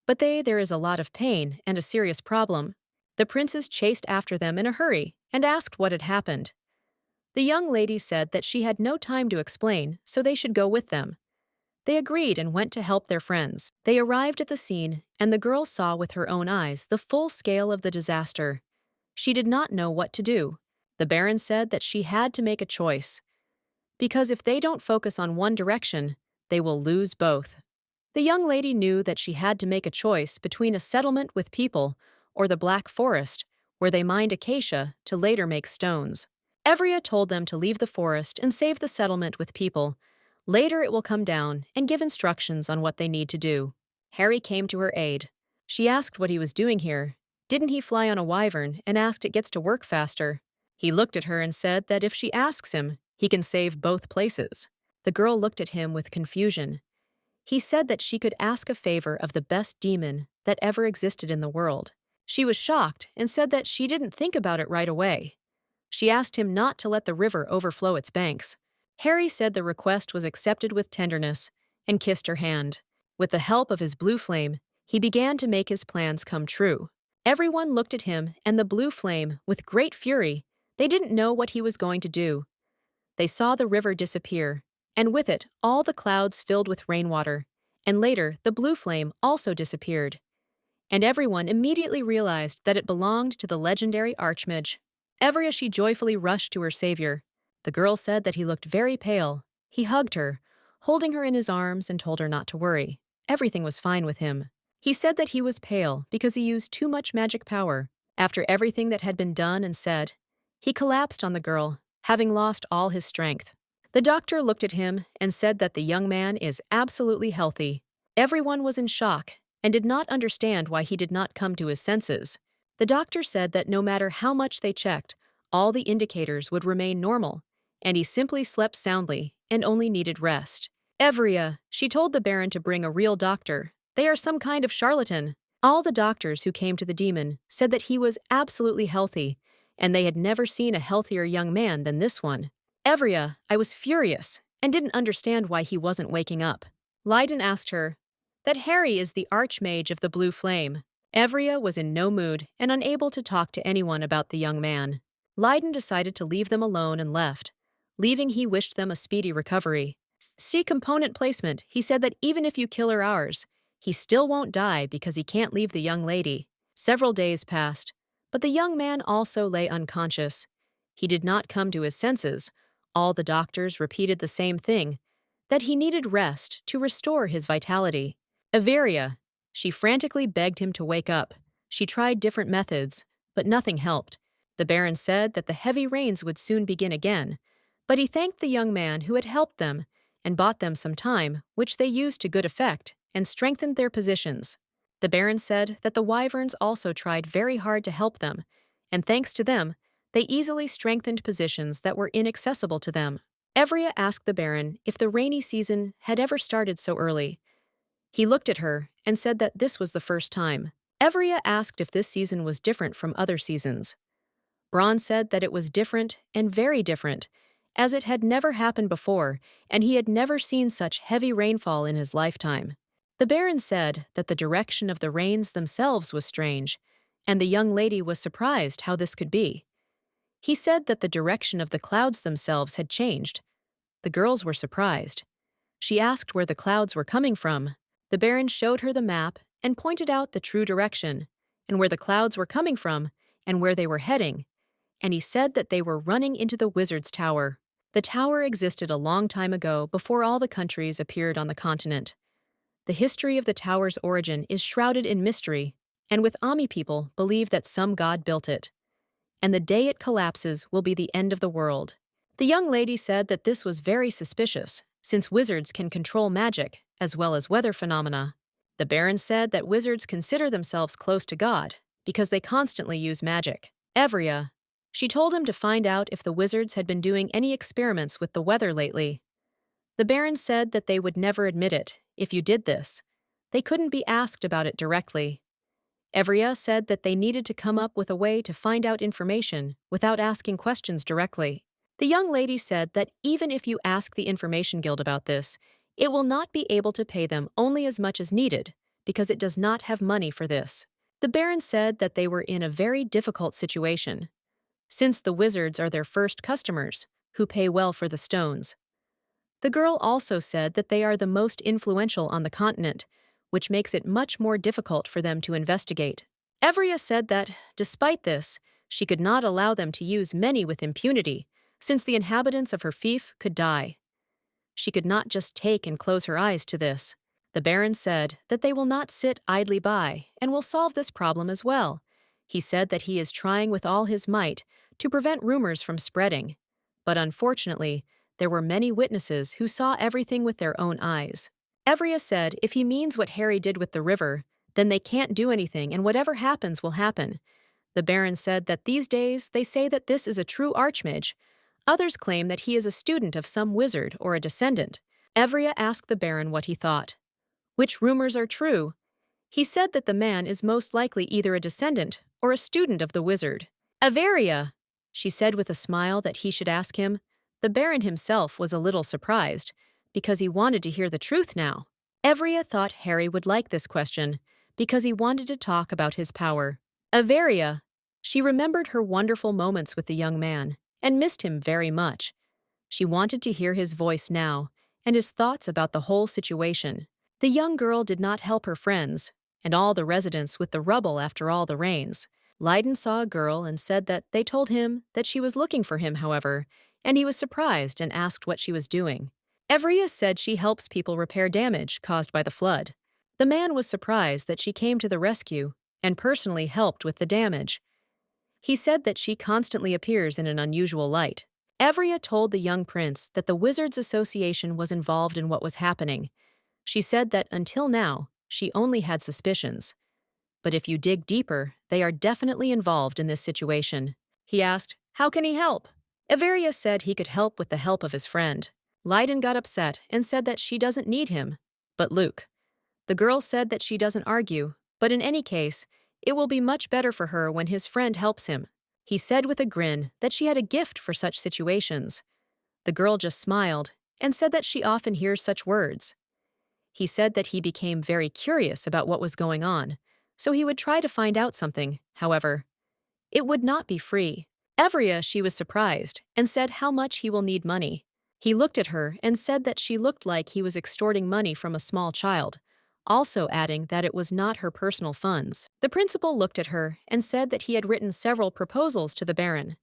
but there is a lot of pain and a serious problem. The princes chased after them in a hurry and asked what had happened. The young lady said that she had no time to explain, so they should go with them. They agreed and went to help their friends. They arrived at the scene, and the girl saw with her own eyes the full scale of the disaster. She did not know what to do. The Baron said that she had to make a choice, because if they don't focus on one direction, they will lose both. The young lady knew that she had to make a choice between a settlement with people or the Black Forest, where they mined acacia to later make stones. Everia told them to leave the forest and save the settlement with people. Later it will come down and give instructions on what they need to do. Harry came to her aid. She asked what he was doing here. Didn't he fly on a wyvern and asked it gets to work faster? He looked at her and said that if she asks him, he can save both places. The girl looked at him with confusion. He said that she could ask a favor of the best demon that ever existed in the world. She was shocked and said that she didn't think about it right away. She asked him not to let the river overflow its banks. Harry said the request was accepted with tenderness and kissed her hand. With the help of his blue flame, he began to make his plans come true. Everyone looked at him and the blue flame with great fury. They didn't know what he was going to do. They saw the river disappear, and with it all the clouds filled with rainwater, and later the blue flame also disappeared. And everyone immediately realized that it belonged to the legendary Archmage. Everia she joyfully rushed to her savior. The girl said that he looked very pale. He hugged her, holding her in his arms, and told her not to worry. Everything was fine with him. He said that he was pale because he used too much magic power. After everything that had been done and said, He collapsed on the girl, having lost all his strength. The doctor looked at him and said that the young man is absolutely healthy. Everyone was in shock and did not understand why he did not come to his senses. The doctor said that no matter how much they checked, all the indicators would remain normal, and he simply slept soundly and only needed rest. Evria, she told the Baron to bring a real doctor. They are some kind of charlatan. All the doctors who came to the demon said that he was absolutely healthy, and they had never seen a healthier young man than this one. Evria, I was furious and didn't understand why he wasn't waking up. Leiden asked her, that Harry is the archmage of the Blue Flame. Evria was in no mood and unable to talk to anyone about the young man. Leiden decided to leave them alone and left. Leaving, he wished them a speedy recovery. See component placement, he said that even if you kill her hours, he still won't die because he can't leave the young lady. Several days passed, but the young man also lay unconscious. He did not come to his senses. All the doctors repeated the same thing, that he needed rest to restore his vitality. Everia, she frantically begged him to wake up. She tried different methods, but nothing helped. The Baron said that the heavy rains would soon begin again, but he thanked the young man who had helped them and bought them some time, which they used to good effect and strengthened their positions. The Baron said that the wyverns also tried very hard to help them, and thanks to them, they easily strengthened positions that were inaccessible to them. Evria asked the Baron if the rainy season had ever started so early. He looked at her and said that this was the first time. Evria asked if this season was different from other seasons. Bronn said that it was different and very different, as it had never happened before, and he had never seen such heavy rainfall in his lifetime. The Baron said that the direction of the rains themselves was strange, and the young lady was surprised how this could be. He said that the direction of the clouds themselves had changed. The girls were surprised. She asked where the clouds were coming from. The Baron showed her the map and pointed out the true direction, and where the clouds were coming from, and where they were heading, and he said that they were running into the Wizard's Tower. The tower existed a long time ago before all the countries appeared on the continent. The history of the tower's origin is shrouded in mystery, and with Ami people believe that some god built it. And the day it collapses will be the end of the world. The young lady said that this was very suspicious, since wizards can control magic, as well as weather phenomena. The Baron said that wizards consider themselves close to God, because they constantly use magic. Evria, she told him to find out if the wizards had been doing any experiments with the weather lately. The Baron said that they would never admit it, if you did this. They couldn't be asked about it directly. Evria said that they needed to come up with a way to find out information without asking questions directly. The young lady said that even if you ask the Information Guild about this, it will not be able to pay them only as much as needed, because it does not have money for this. The Baron said that they were in a very difficult situation, since the wizards are their first customers, who pay well for the stones. The girl also said that they are the most influential on the continent, which makes it much more difficult for them to investigate. Evria said that, despite this, she could not allow them to use many with impunity, since the inhabitants of her fief could die. She could not just take and close her eyes to this. The Baron said that they will not sit idly by and will solve this problem as well. He said that he is trying with all his might to prevent rumors from spreading, but unfortunately, there were many witnesses who saw everything with their own eyes. Evria said if he means what Harry did with the river, then they can't do anything and whatever happens will happen. The Baron said that these days they say that this is a true archmage. Others claim that he is a student of some wizard or a descendant. Evria asked the Baron what he thought. Which rumors are true? He said that the man is most likely either a descendant or a student of the wizard. Averia, she said with a smile that he should ask him. The Baron himself was a little surprised, because he wanted to hear the truth now. Evria thought Harry would like this question, because he wanted to talk about his power. Averia, she remembered her wonderful moments with the young man, and missed him very much. She wanted to hear his voice now, and his thoughts about the whole situation. The young girl did not help her friends, and all the residents with the rubble after all the rains. Leiden saw a girl and said that they told him that she was looking for him, however, and he was surprised and asked what she was doing. Evria said she helps people repair damage caused by the flood. The man was surprised that she came to the rescue and personally helped with the damage. He said that she constantly appears in an unusual light. Evria told the young prince that the Wizards Association was involved in what was happening. She said that until now, she only had suspicions. But if you dig deeper, they are definitely involved in this situation. He asked, "How can he help?" Everia said he could help with the help of his friend. Leiden got upset and said that she doesn't need him. But Luke. The girl said that she doesn't argue, but in any case, it will be much better for her when his friend helps him. He said with a grin that she had a gift for such situations. The girl just smiled and said that she often hears such words. He said that he became very curious about what was going on, so he would try to find out something, however. It would not be free. Evria, she was surprised, and said how much he will need money. He looked at her and said that she looked like he was extorting money from a small child, also adding that it was not her personal funds. The principal looked at her and said that he had written several proposals to the Baron,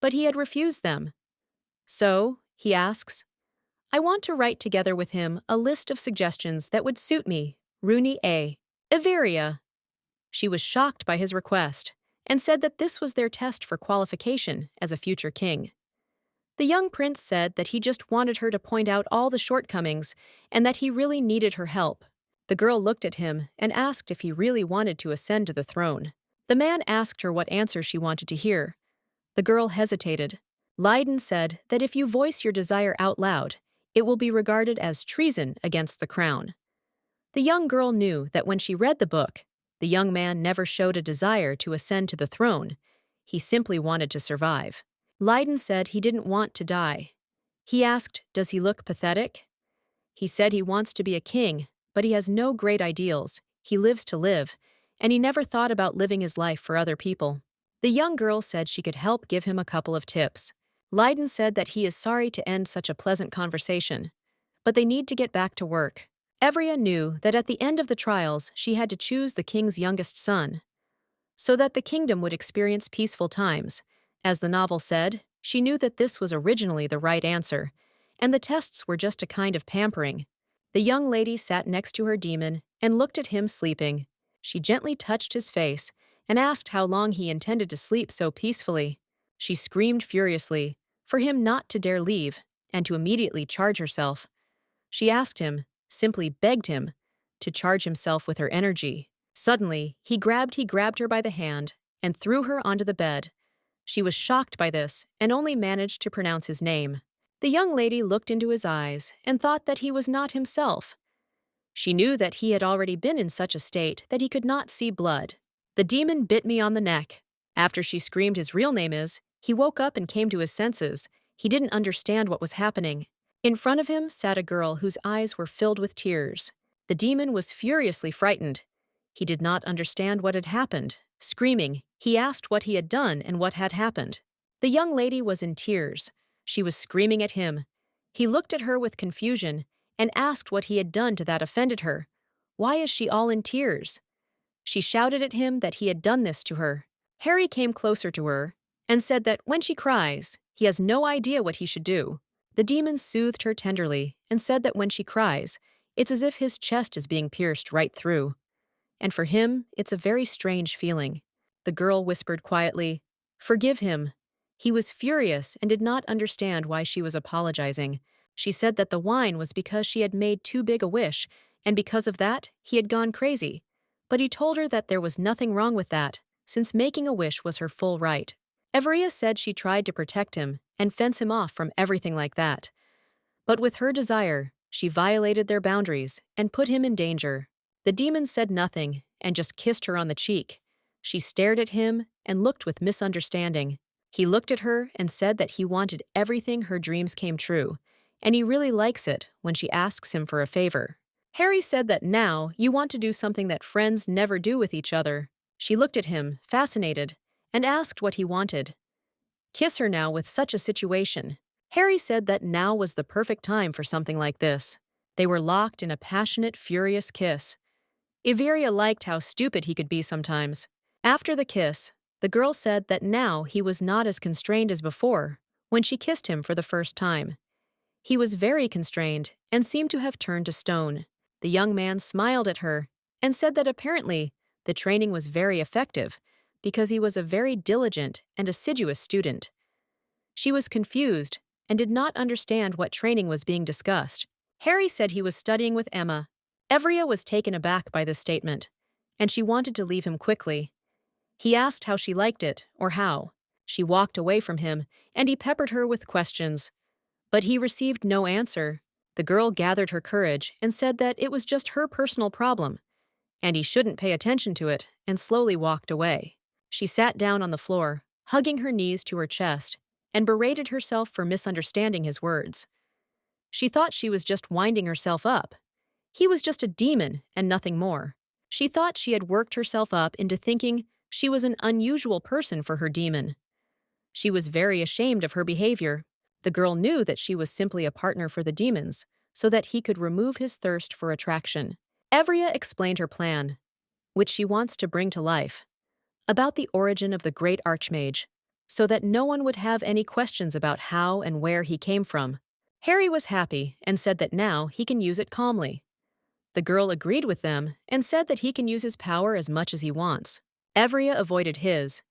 but he had refused them. So, he asks, I want to write together with him a list of suggestions that would suit me, Rooney A. Everia. She was shocked by his request and said that this was their test for qualification as a future king. The young prince said that he just wanted her to point out all the shortcomings and that he really needed her help. The girl looked at him and asked if he really wanted to ascend to the throne. The man asked her what answer she wanted to hear. The girl hesitated. Leiden said that if you voice your desire out loud, it will be regarded as treason against the crown. The young girl knew that when she read the book, the young man never showed a desire to ascend to the throne. He simply wanted to survive. Leiden said he didn't want to die. He asked, does he look pathetic? He said he wants to be a king, but he has no great ideals. He lives to live, and he never thought about living his life for other people. The young girl said she could help give him a couple of tips. Leiden said that he is sorry to end such a pleasant conversation, but they need to get back to work. Evria knew that at the end of the trials she had to choose the king's youngest son, so that the kingdom would experience peaceful times. As the novel said, she knew that this was originally the right answer, and the tests were just a kind of pampering. The young lady sat next to her demon and looked at him sleeping. She gently touched his face and asked how long he intended to sleep so peacefully. She screamed furiously for him not to dare leave and to immediately charge herself. She asked him, simply begged him, to charge himself with her energy. Suddenly, he grabbed her by the hand and threw her onto the bed. She was shocked by this and only managed to pronounce his name. The young lady looked into his eyes and thought that he was not himself. She knew that he had already been in such a state that he could not see blood. The demon bit me on the neck. After she screamed his real name is, he woke up and came to his senses. He didn't understand what was happening. In front of him sat a girl whose eyes were filled with tears. The demon was furiously frightened. He did not understand what had happened. Screaming, he asked what he had done and what had happened. The young lady was in tears. She was screaming at him. He looked at her with confusion and asked what he had done to that offended her. Why is she all in tears? She shouted at him that he had done this to her. Harry came closer to her and said that when she cries, he has no idea what he should do. The demon soothed her tenderly and said that when she cries, it's as if his chest is being pierced right through. And for him, it's a very strange feeling. The girl whispered quietly, "Forgive him." He was furious and did not understand why she was apologizing. She said that the wine was because she had made too big a wish, and because of that, he had gone crazy. But he told her that there was nothing wrong with that, since making a wish was her full right. Everia said she tried to protect him and fence him off from everything like that. But with her desire, she violated their boundaries and put him in danger. The demon said nothing and just kissed her on the cheek. She stared at him and looked with misunderstanding. He looked at her and said that he wanted everything her dreams came true, and he really likes it when she asks him for a favor. Harry said that now you want to do something that friends never do with each other. She looked at him, fascinated, and asked what he wanted. Kiss her now with such a situation. Harry said that now was the perfect time for something like this. They were locked in a passionate, furious kiss. Everia liked how stupid he could be sometimes. After the kiss, the girl said that now he was not as constrained as before when she kissed him for the first time. He was very constrained and seemed to have turned to stone. The young man smiled at her and said that apparently the training was very effective because he was a very diligent and assiduous student. She was confused and did not understand what training was being discussed. Harry said he was studying with Emma. Evria was taken aback by this statement, and she wanted to leave him quickly. He asked how she liked it, or how. She walked away from him, and he peppered her with questions. But he received no answer. The girl gathered her courage and said that it was just her personal problem, and he shouldn't pay attention to it, and slowly walked away. She sat down on the floor, hugging her knees to her chest, and berated herself for misunderstanding his words. She thought she was just winding herself up. He was just a demon and nothing more. She thought she had worked herself up into thinking she was an unusual person for her demon. She was very ashamed of her behavior. The girl knew that she was simply a partner for the demons, so that he could remove his thirst for attraction. Evria explained her plan, which she wants to bring to life, about the origin of the great archmage, so that no one would have any questions about how and where he came from. Harry was happy and said that now he can use it calmly. The girl agreed with them and said that he can use his power as much as he wants. Evria avoided his.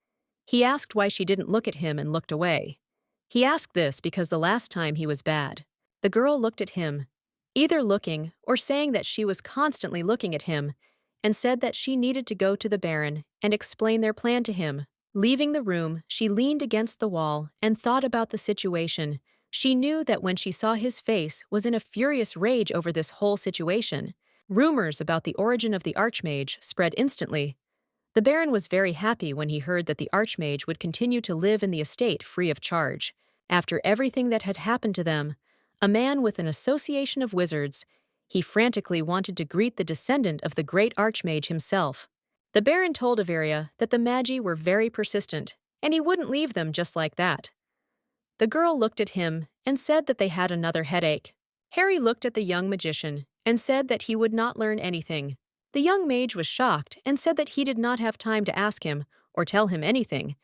He asked why she didn't look at him and looked away. He asked this because the last time he was bad. The girl looked at him, either looking or saying that she was constantly looking at him, and said that she needed to go to the Baron and explain their plan to him. Leaving the room, she leaned against the wall and thought about the situation. She knew that when she saw his face was in a furious rage over this whole situation. Rumors about the origin of the Archmage spread instantly. The Baron was very happy when he heard that the Archmage would continue to live in the estate free of charge. After everything that had happened to them, a man with an association of wizards, he frantically wanted to greet the descendant of the great Archmage himself. The Baron told Averia that the magi were very persistent, and he wouldn't leave them just like that. The girl looked at him and said that they had another headache. Harry looked at the young magician and said that he would not learn anything. The young mage was shocked and said that he did not have time to ask him or tell him anything,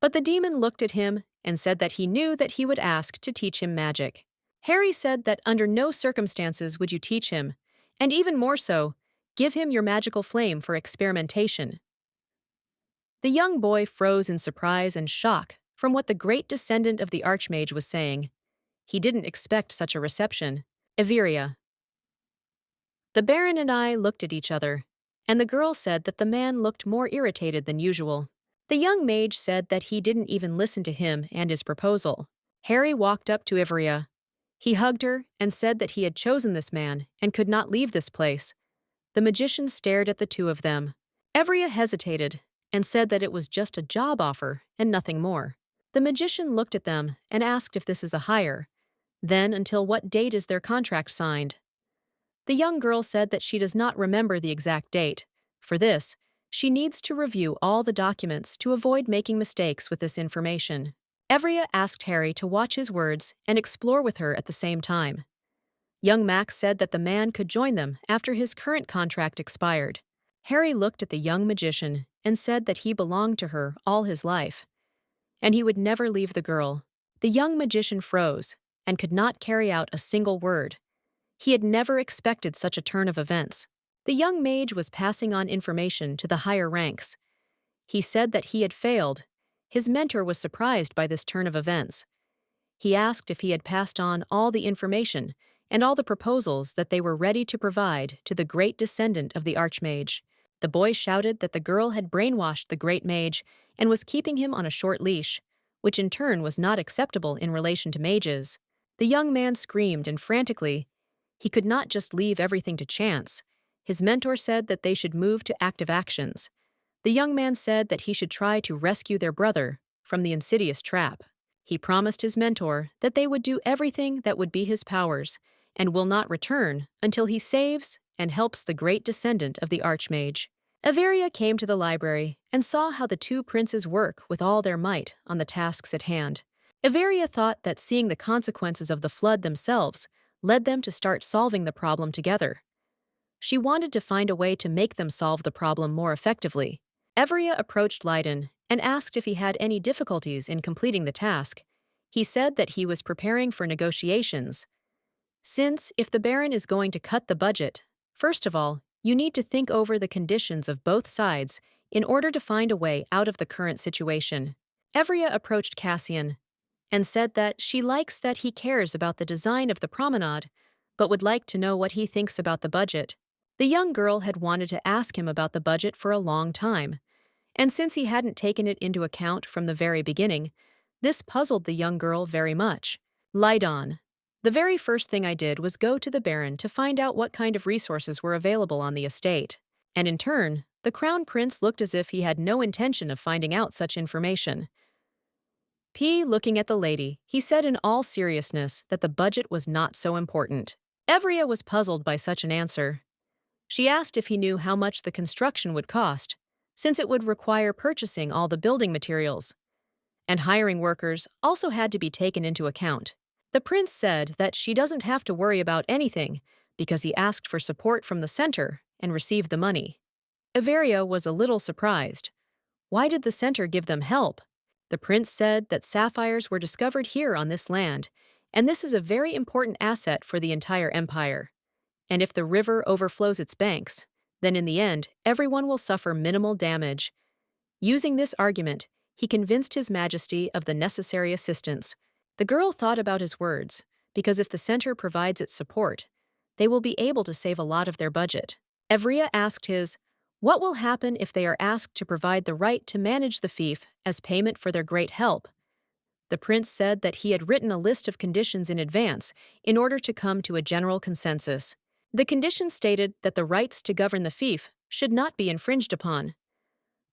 but the demon looked at him and said that he knew that he would ask to teach him magic. Harry said that under no circumstances would you teach him, and even more so, give him your magical flame for experimentation. The young boy froze in surprise and shock from what the great descendant of the Archmage was saying. He didn't expect such a reception. Averia. The Baron and I looked at each other, and the girl said that the man looked more irritated than usual. The young mage said that he didn't even listen to him and his proposal. Harry walked up to Averia. He hugged her and said that he had chosen this man and could not leave this place. The magician stared at the two of them. Averia hesitated and said that it was just a job offer and nothing more. The magician looked at them and asked if this is a hire. Then, until what date is their contract signed? The young girl said that she does not remember the exact date. For this, she needs to review all the documents to avoid making mistakes with this information. Evria asked Harry to watch his words and explore with her at the same time. Young Max said that the man could join them after his current contract expired. Harry looked at the young magician and said that he belonged to her all his life, and he would never leave the girl. The young magician froze and could not carry out a single word. He had never expected such a turn of events. The young mage was passing on information to the higher ranks. He said that he had failed. His mentor was surprised by this turn of events. He asked if he had passed on all the information and all the proposals that they were ready to provide to the great descendant of the Archmage. The boy shouted that the girl had brainwashed the great mage and was keeping him on a short leash, which in turn was not acceptable in relation to mages. The young man screamed and frantically. He could not just leave everything to chance. His mentor said that they should move to active actions. The young man said that he should try to rescue their brother from the insidious trap. He promised his mentor that they would do everything that would be his powers and will not return until he saves and helps the great descendant of the Archmage. Averia came to the library and saw how the two princes work with all their might on the tasks at hand. Averia thought that seeing the consequences of the flood themselves led them to start solving the problem together. She wanted to find a way to make them solve the problem more effectively. Averia approached Leiden and asked if he had any difficulties in completing the task. He said that he was preparing for negotiations. Since, if the Baron is going to cut the budget, first of all, you need to think over the conditions of both sides in order to find a way out of the current situation. Evria approached Cassian and said that she likes that he cares about the design of the promenade, but would like to know what he thinks about the budget. The young girl had wanted to ask him about the budget for a long time, and since he hadn't taken it into account from the very beginning, this puzzled the young girl very much. Lydon. The very first thing I did was go to the Baron to find out what kind of resources were available on the estate, and in turn, the Crown Prince looked as if he had no intention of finding out such information. Looking at the lady, he said in all seriousness that the budget was not so important. Evria was puzzled by such an answer. She asked if he knew how much the construction would cost, since it would require purchasing all the building materials, and hiring workers also had to be taken into account. The prince said that she doesn't have to worry about anything because he asked for support from the center and received the money. Everia was a little surprised. Why did the center give them help? The prince said that sapphires were discovered here on this land, and this is a very important asset for the entire empire. And if the river overflows its banks, then in the end, everyone will suffer minimal damage. Using this argument, he convinced His Majesty of the necessary assistance. The girl thought about his words, because if the center provides its support, they will be able to save a lot of their budget. Evria asked what will happen if they are asked to provide the right to manage the fief as payment for their great help? The prince said that he had written a list of conditions in advance in order to come to a general consensus. The conditions stated that the rights to govern the fief should not be infringed upon.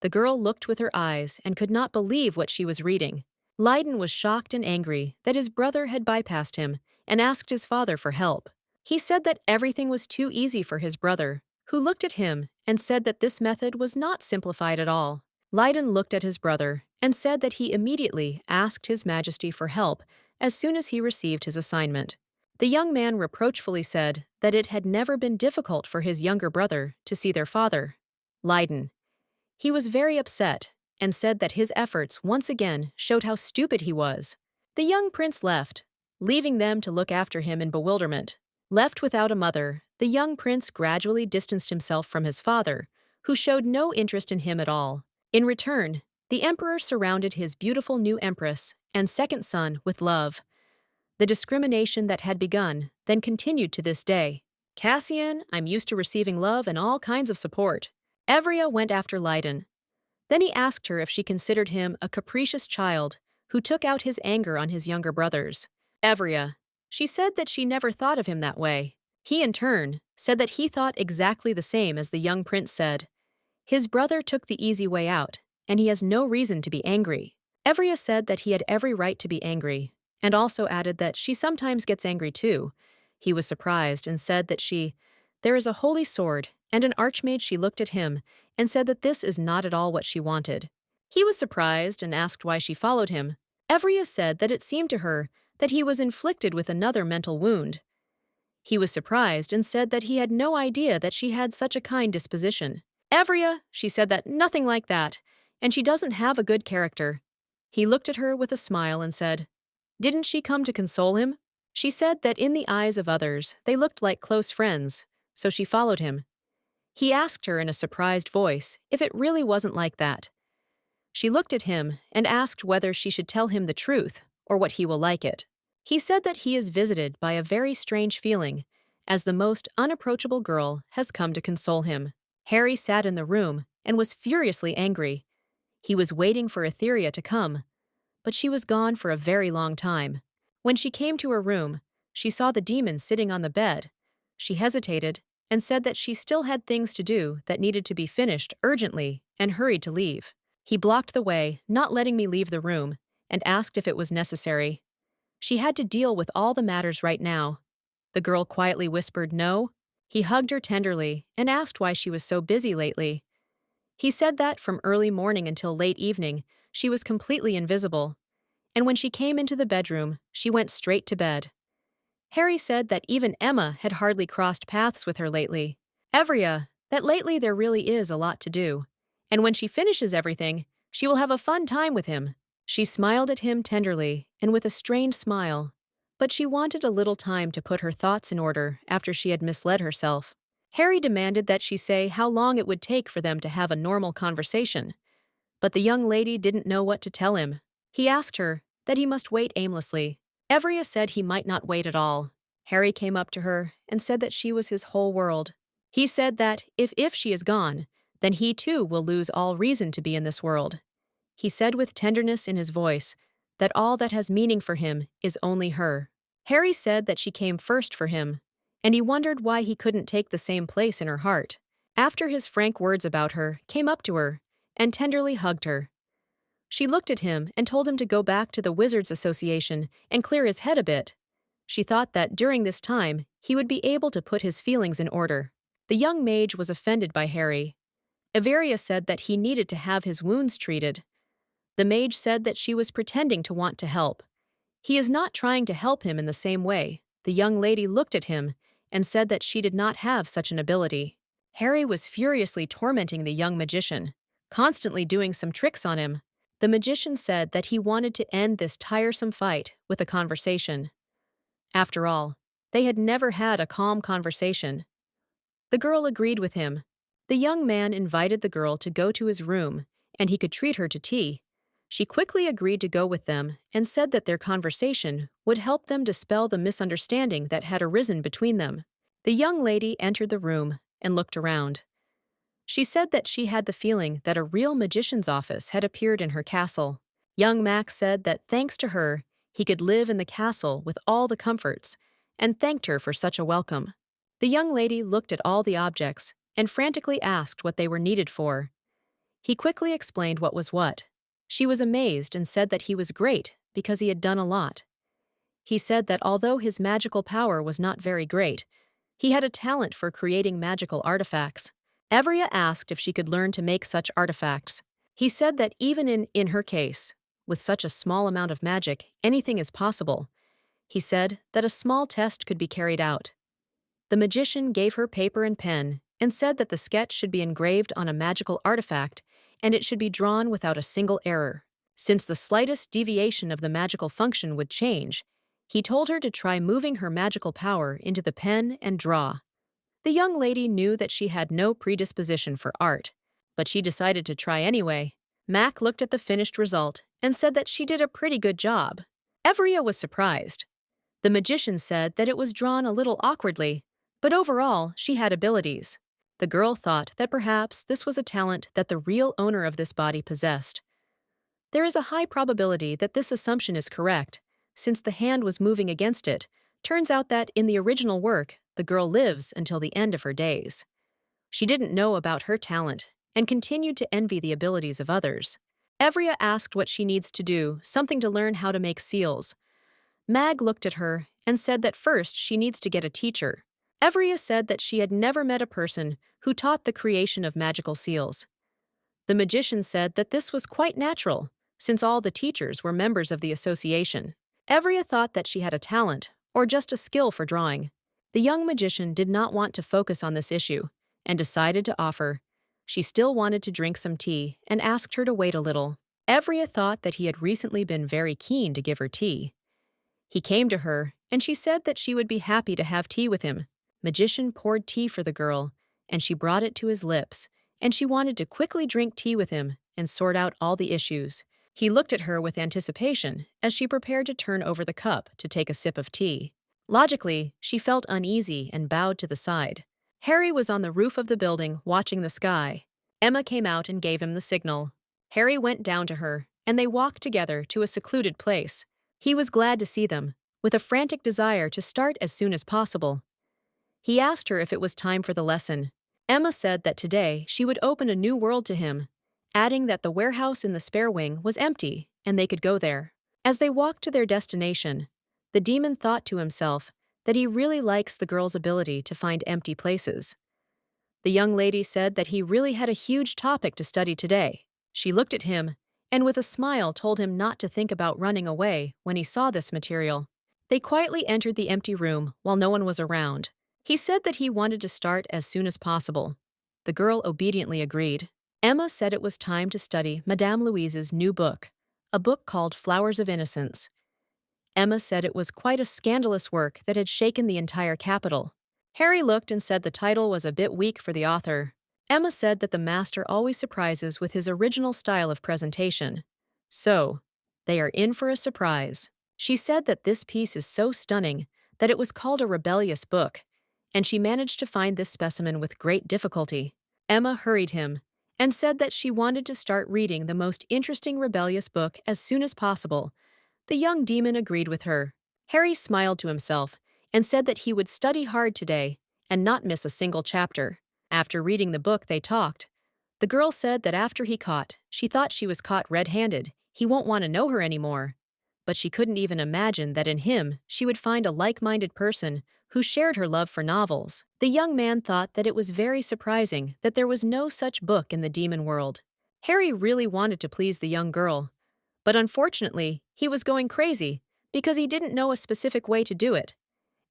The girl looked with her eyes and could not believe what she was reading. Lydon was shocked and angry that his brother had bypassed him and asked his father for help. He said that everything was too easy for his brother, who looked at him and said that this method was not simplified at all. Lydon looked at his brother and said that he immediately asked His Majesty for help as soon as he received his assignment. The young man reproachfully said that it had never been difficult for his younger brother to see their father. Lydon. He was very upset and said that his efforts once again showed how stupid he was. The young prince left, leaving them to look after him in bewilderment. Left without a mother, the young prince gradually distanced himself from his father, who showed no interest in him at all. In return, the emperor surrounded his beautiful new empress and second son with love. The discrimination that had begun then continued to this day. Cassian, I'm used to receiving love and all kinds of support. Evria went after Lydon. Then he asked her if she considered him a capricious child who took out his anger on his younger brothers. Evria. She said that she never thought of him that way. He, in turn, said that he thought exactly the same as the young prince said. His brother took the easy way out, and he has no reason to be angry. Evria said that he had every right to be angry, and also added that she sometimes gets angry too. He was surprised and said that there is a holy sword and an archmage. She looked at him and said that this is not at all what she wanted. He was surprised and asked why she followed him. Evria said that it seemed to her that he was inflicted with another mental wound. He was surprised and said that he had no idea that she had such a kind disposition. Evria, she said that nothing like that, and she doesn't have a good character. He looked at her with a smile and said, didn't she come to console him? She said that in the eyes of others, they looked like close friends, so she followed him. He asked her in a surprised voice if it really wasn't like that. She looked at him and asked whether she should tell him the truth or what he will like it. He said that he is visited by a very strange feeling, as the most unapproachable girl has come to console him. Harry sat in the room and was furiously angry. He was waiting for Etheria to come, but she was gone for a very long time. When she came to her room, she saw the demon sitting on the bed. She hesitated and said that she still had things to do that needed to be finished urgently and hurried to leave. He blocked the way, not letting me leave the room, and asked if it was necessary. She had to deal with all the matters right now. The girl quietly whispered no. He hugged her tenderly and asked why she was so busy lately. He said that from early morning until late evening, she was completely invisible, and when she came into the bedroom, she went straight to bed. Harry said that even Emma had hardly crossed paths with her lately. Evria, that lately there really is a lot to do, and when she finishes everything, she will have a fun time with him. She smiled at him tenderly and with a strained smile, but she wanted a little time to put her thoughts in order after she had misled herself. Harry demanded that she say how long it would take for them to have a normal conversation, but the young lady didn't know what to tell him. He asked her that he must wait aimlessly. Evria said he might not wait at all. Harry came up to her and said that she was his whole world. He said that if she is gone, then he too will lose all reason to be in this world. He said with tenderness in his voice that all that has meaning for him is only her. Harry said that she came first for him, and he wondered why he couldn't take the same place in her heart. After his frank words about her, came up to her and tenderly hugged her. She looked at him and told him to go back to the Wizards Association and clear his head a bit. She thought that during this time, he would be able to put his feelings in order. The young mage was offended by Harry. Everia said that he needed to have his wounds treated. The mage said that she was pretending to want to help. He is not trying to help him in the same way. The young lady looked at him and said that she did not have such an ability. Harry was furiously tormenting the young magician, constantly doing some tricks on him. The magician said that he wanted to end this tiresome fight with a conversation. After all, they had never had a calm conversation. The girl agreed with him. The young man invited the girl to go to his room, and he could treat her to tea. She quickly agreed to go with them and said that their conversation would help them dispel the misunderstanding that had arisen between them. The young lady entered the room and looked around. She said that she had the feeling that a real magician's office had appeared in her castle. Young Max said that thanks to her, he could live in the castle with all the comforts, and thanked her for such a welcome. The young lady looked at all the objects and frantically asked what they were needed for. He quickly explained what was what. She was amazed and said that he was great because he had done a lot. He said that although his magical power was not very great, he had a talent for creating magical artifacts. Evria asked if she could learn to make such artifacts. He said that even in her case, with such a small amount of magic, anything is possible. He said that a small test could be carried out. The magician gave her paper and pen and said that the sketch should be engraved on a magical artifact and it should be drawn without a single error. Since the slightest deviation of the magical function would change, he told her to try moving her magical power into the pen and draw. The young lady knew that she had no predisposition for art, but she decided to try anyway. Mac looked at the finished result and said that she did a pretty good job. Evria was surprised. The magician said that it was drawn a little awkwardly, but overall she had abilities. The girl thought that perhaps this was a talent that the real owner of this body possessed. There is a high probability that this assumption is correct, since the hand was moving against it. Turns out that in the original work, the girl lives until the end of her days. She didn't know about her talent and continued to envy the abilities of others. Evria asked what she needs to do, something to learn how to make seals. Mag looked at her and said that first she needs to get a teacher. Evria said that she had never met a person who taught the creation of magical seals. The magician said that this was quite natural, since all the teachers were members of the association. Evria thought that she had a talent, or just a skill for drawing. The young magician did not want to focus on this issue, and decided to offer. She still wanted to drink some tea, and asked her to wait a little. Evria thought that he had recently been very keen to give her tea. He came to her, and she said that she would be happy to have tea with him. Magician poured tea for the girl, and she brought it to his lips, and she wanted to quickly drink tea with him and sort out all the issues. He looked at her with anticipation as she prepared to turn over the cup to take a sip of tea. Logically, she felt uneasy and bowed to the side. Harry was on the roof of the building watching the sky. Emma came out and gave him the signal. Harry went down to her, and they walked together to a secluded place. He was glad to see them, with a frantic desire to start as soon as possible. He asked her if it was time for the lesson. Emma said that today she would open a new world to him, adding that the warehouse in the spare wing was empty and they could go there. As they walked to their destination, the demon thought to himself that he really likes the girl's ability to find empty places. The young lady said that he really had a huge topic to study today. She looked at him and with a smile told him not to think about running away when he saw this material. They quietly entered the empty room while no one was around. He said that he wanted to start as soon as possible. The girl obediently agreed. Emma said it was time to study Madame Louise's new book, a book called Flowers of Innocence. Emma said it was quite a scandalous work that had shaken the entire capital. Harry looked and said the title was a bit weak for the author. Emma said that the master always surprises with his original style of presentation. So, they are in for a surprise. She said that this piece is so stunning that it was called a rebellious book, and she managed to find this specimen with great difficulty. Emma hurried him and said that she wanted to start reading the most interesting rebellious book as soon as possible. The young demon agreed with her. Harry smiled to himself and said that he would study hard today and not miss a single chapter. After reading the book, they talked. The girl said that after she thought she was caught red-handed. He won't want to know her anymore. But she couldn't even imagine that in him she would find a like-minded person who shared her love for novels. The young man thought that it was very surprising that there was no such book in the demon world. Harry really wanted to please the young girl, but unfortunately, he was going crazy because he didn't know a specific way to do it,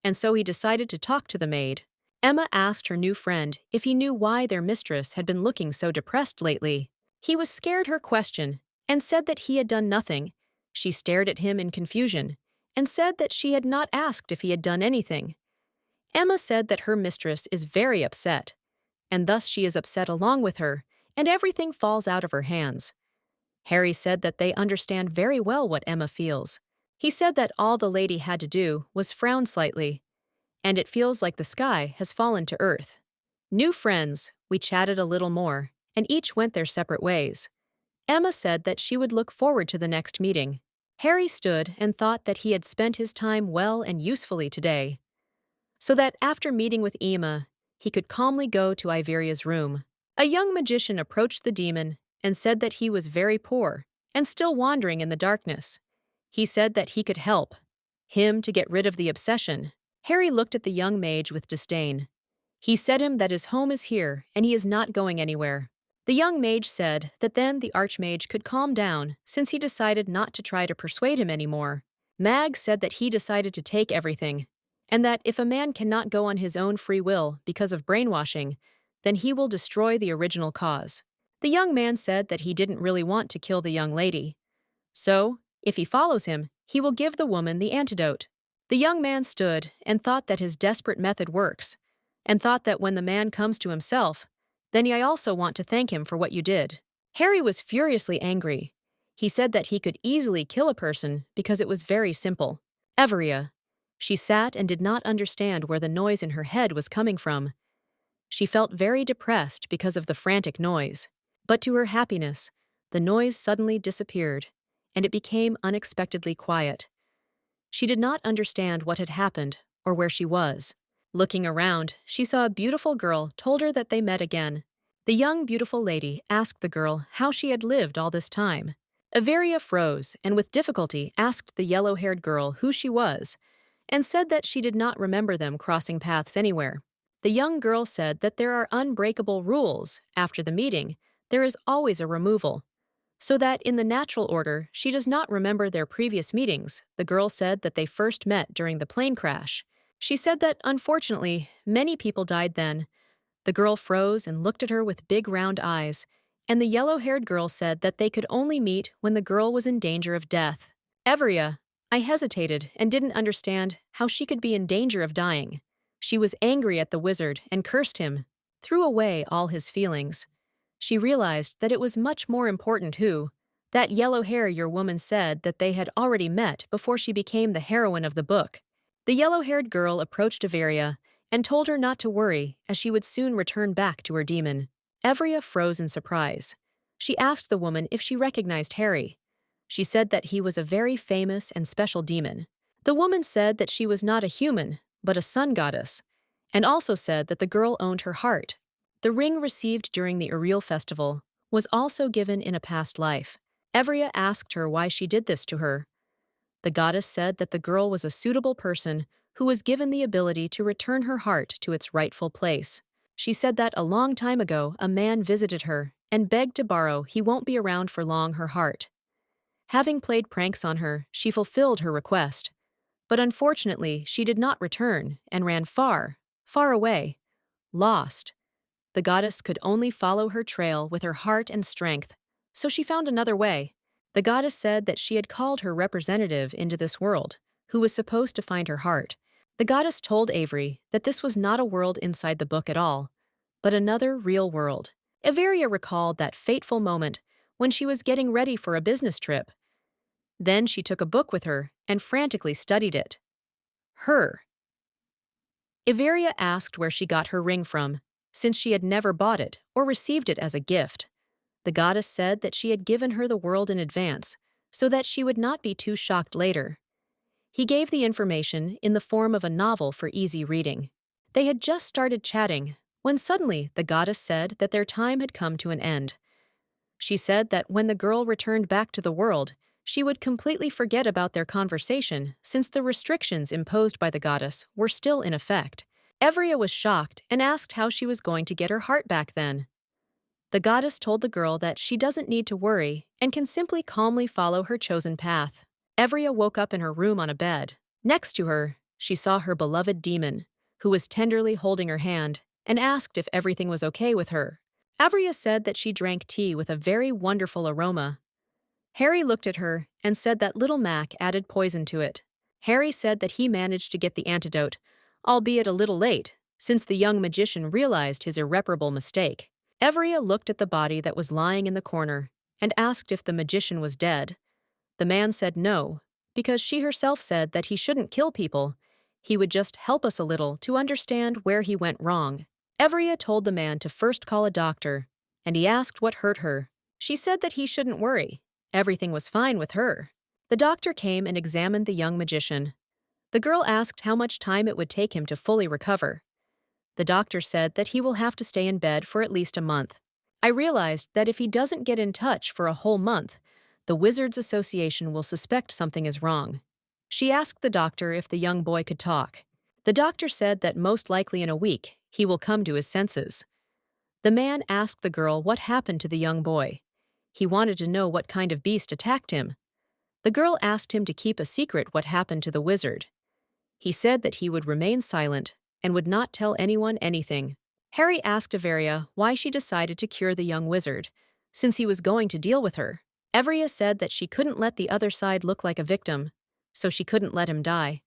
and so he decided to talk to the maid. Emma asked her new friend if he knew why their mistress had been looking so depressed lately. He was scared her question and said that he had done nothing. She stared at him in confusion and said that she had not asked if he had done anything. Emma said that her mistress is very upset, and thus she is upset along with her, and everything falls out of her hands. Harry said that they understand very well what Emma feels. He said that all the lady had to do was frown slightly, and it feels like the sky has fallen to earth. New friends, we chatted a little more, and each went their separate ways. Emma said that she would look forward to the next meeting. Harry stood and thought that he had spent his time well and usefully today, so that after meeting with Emma, he could calmly go to Iveria's room. A young magician approached the demon and said that he was very poor and still wandering in the darkness. He said that he could help him to get rid of the obsession. Harry looked at the young mage with disdain. He said him that his home is here and he is not going anywhere. The young mage said that then the archmage could calm down since he decided not to try to persuade him anymore. Mag said that he decided to take everything, and that if a man cannot go on his own free will because of brainwashing, then he will destroy the original cause. The young man said that he didn't really want to kill the young lady. So, if he follows him, he will give the woman the antidote. The young man stood and thought that his desperate method works, and thought that when the man comes to himself, then I also want to thank him for what you did. Harry was furiously angry. He said that he could easily kill a person because it was very simple. Everia. She sat and did not understand where the noise in her head was coming from. She felt very depressed because of the frantic noise. But to her happiness, the noise suddenly disappeared, and it became unexpectedly quiet. She did not understand what had happened or where she was. Looking around, she saw a beautiful girl told her that they met again. The young beautiful lady asked the girl how she had lived all this time. Averia froze and with difficulty asked the yellow-haired girl who she was, and said that she did not remember them crossing paths anywhere. The young girl said that there are unbreakable rules. After the meeting, there is always a removal, so that in the natural order she does not remember their previous meetings. The girl said that they first met during the plane crash. She said that, unfortunately, many people died then. The girl froze and looked at her with big round eyes, and the yellow-haired girl said that they could only meet when the girl was in danger of death. Everia. I hesitated and didn't understand how she could be in danger of dying. She was angry at the wizard and cursed him, threw away all his feelings. She realized that it was much more important who, that yellow hair your woman said that they had already met before she became the heroine of the book. The yellow-haired girl approached Averia and told her not to worry as she would soon return back to her demon. Averia froze in surprise. She asked the woman if she recognized Harry. She said that he was a very famous and special demon. The woman said that she was not a human, but a sun goddess, and also said that the girl owned her heart. The ring received during the Uriel festival was also given in a past life. Everia asked her why she did this to her. The goddess said that the girl was a suitable person who was given the ability to return her heart to its rightful place. She said that a long time ago a man visited her and begged to borrow he won't be around for long her heart. Having played pranks on her, she fulfilled her request. But unfortunately, she did not return and ran far, far away, lost. The goddess could only follow her trail with her heart and strength, so she found another way. The goddess said that she had called her representative into this world, who was supposed to find her heart. The goddess told Avery that this was not a world inside the book at all, but another real world. Averia recalled that fateful moment when she was getting ready for a business trip. Then she took a book with her and frantically studied it. Her. Averia asked where she got her ring from, since she had never bought it or received it as a gift. The goddess said that she had given her the world in advance, so that she would not be too shocked later. He gave the information in the form of a novel for easy reading. They had just started chatting when suddenly the goddess said that their time had come to an end. She said that when the girl returned back to the world, she would completely forget about their conversation since the restrictions imposed by the goddess were still in effect. Evria was shocked and asked how she was going to get her heart back then. The goddess told the girl that she doesn't need to worry and can simply calmly follow her chosen path. Evria woke up in her room on a bed. Next to her, she saw her beloved demon, who was tenderly holding her hand, and asked if everything was okay with her. Evria said that she drank tea with a very wonderful aroma. Harry looked at her and said that little Mac added poison to it. Harry said that he managed to get the antidote, albeit a little late, since the young magician realized his irreparable mistake. Evria looked at the body that was lying in the corner and asked if the magician was dead. The man said no, because she herself said that he shouldn't kill people. He would just help us a little to understand where he went wrong. Evria told the man to first call a doctor, and he asked what hurt her. She said that he shouldn't worry. Everything was fine with her. The doctor came and examined the young magician. The girl asked how much time it would take him to fully recover. The doctor said that he will have to stay in bed for at least a month. I realized that if he doesn't get in touch for a whole month, the Wizards Association will suspect something is wrong. She asked the doctor if the young boy could talk. The doctor said that most likely in a week, he will come to his senses. The man asked the girl what happened to the young boy. He wanted to know what kind of beast attacked him. The girl asked him to keep a secret what happened to the wizard. He said that he would remain silent and would not tell anyone anything. Harry asked Averia why she decided to cure the young wizard, since he was going to deal with her. Evria said that she couldn't let the other side look like a victim, so she couldn't let him die.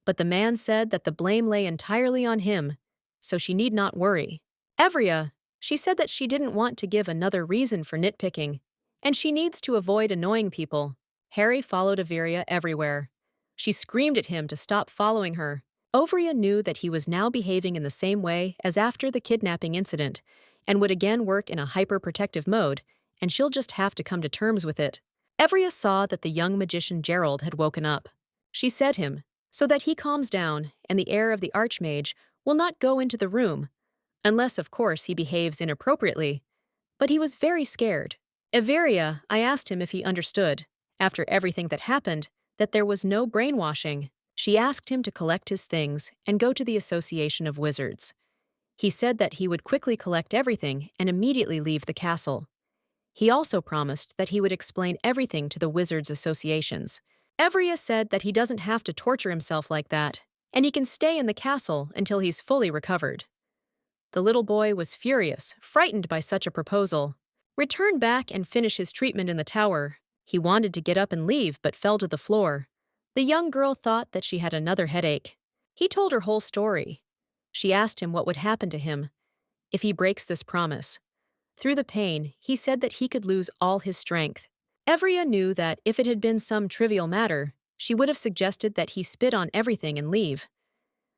But the man said that the blame lay entirely on him, so she need not worry. Evria, she said that she didn't want to give another reason for nitpicking, and she needs to avoid annoying people. Harry followed Averia everywhere. She screamed at him to stop following her. Averia knew that he was now behaving in the same way as after the kidnapping incident, and would again work in a hyper-protective mode, and she'll just have to come to terms with it. Evria saw that the young magician Gerald had woken up. She said him, so that he calms down and the heir of the Archmage will not go into the room, unless of course he behaves inappropriately. But he was very scared. Averia, I asked him if he understood, after everything that happened, that there was no brainwashing. She asked him to collect his things and go to the Association of Wizards. He said that he would quickly collect everything and immediately leave the castle. He also promised that he would explain everything to the Wizards Associations. Evria said that he doesn't have to torture himself like that, and he can stay in the castle until he's fully recovered. The little boy was furious, frightened by such a proposal. Return back and finish his treatment in the tower. He wanted to get up and leave but fell to the floor. The young girl thought that she had another headache. He told her whole story. She asked him what would happen to him if he breaks this promise. Through the pain, he said that he could lose all his strength. Evria knew that if it had been some trivial matter, she would have suggested that he spit on everything and leave.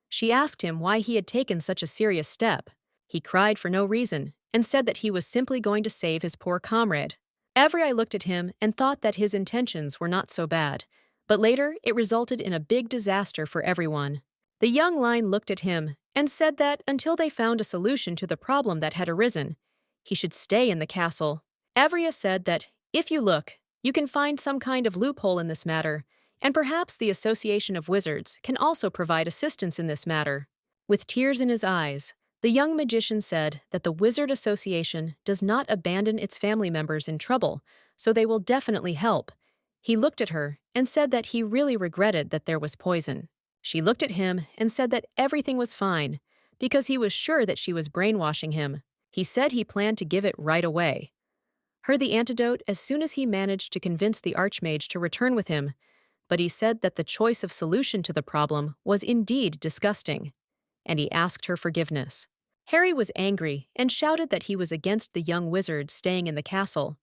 She asked him why he had taken such a serious step. He cried for no reason and said that he was simply going to save his poor comrade. Evria looked at him and thought that his intentions were not so bad, but later it resulted in a big disaster for everyone. The young lion looked at him and said that until they found a solution to the problem that had arisen, he should stay in the castle. Evria said that, if you look, you can find some kind of loophole in this matter, and perhaps the Association of Wizards can also provide assistance in this matter. With tears in his eyes, the young magician said that the Wizard Association does not abandon its family members in trouble, so they will definitely help. He looked at her and said that he really regretted that there was poison. She looked at him and said that everything was fine, because he was sure that she was brainwashing him. He said he planned to give it right away. Her the antidote as soon as he managed to convince the Archmage to return with him, but he said that the choice of solution to the problem was indeed disgusting, and he asked her forgiveness. Harry was angry and shouted that he was against the young wizard staying in the castle.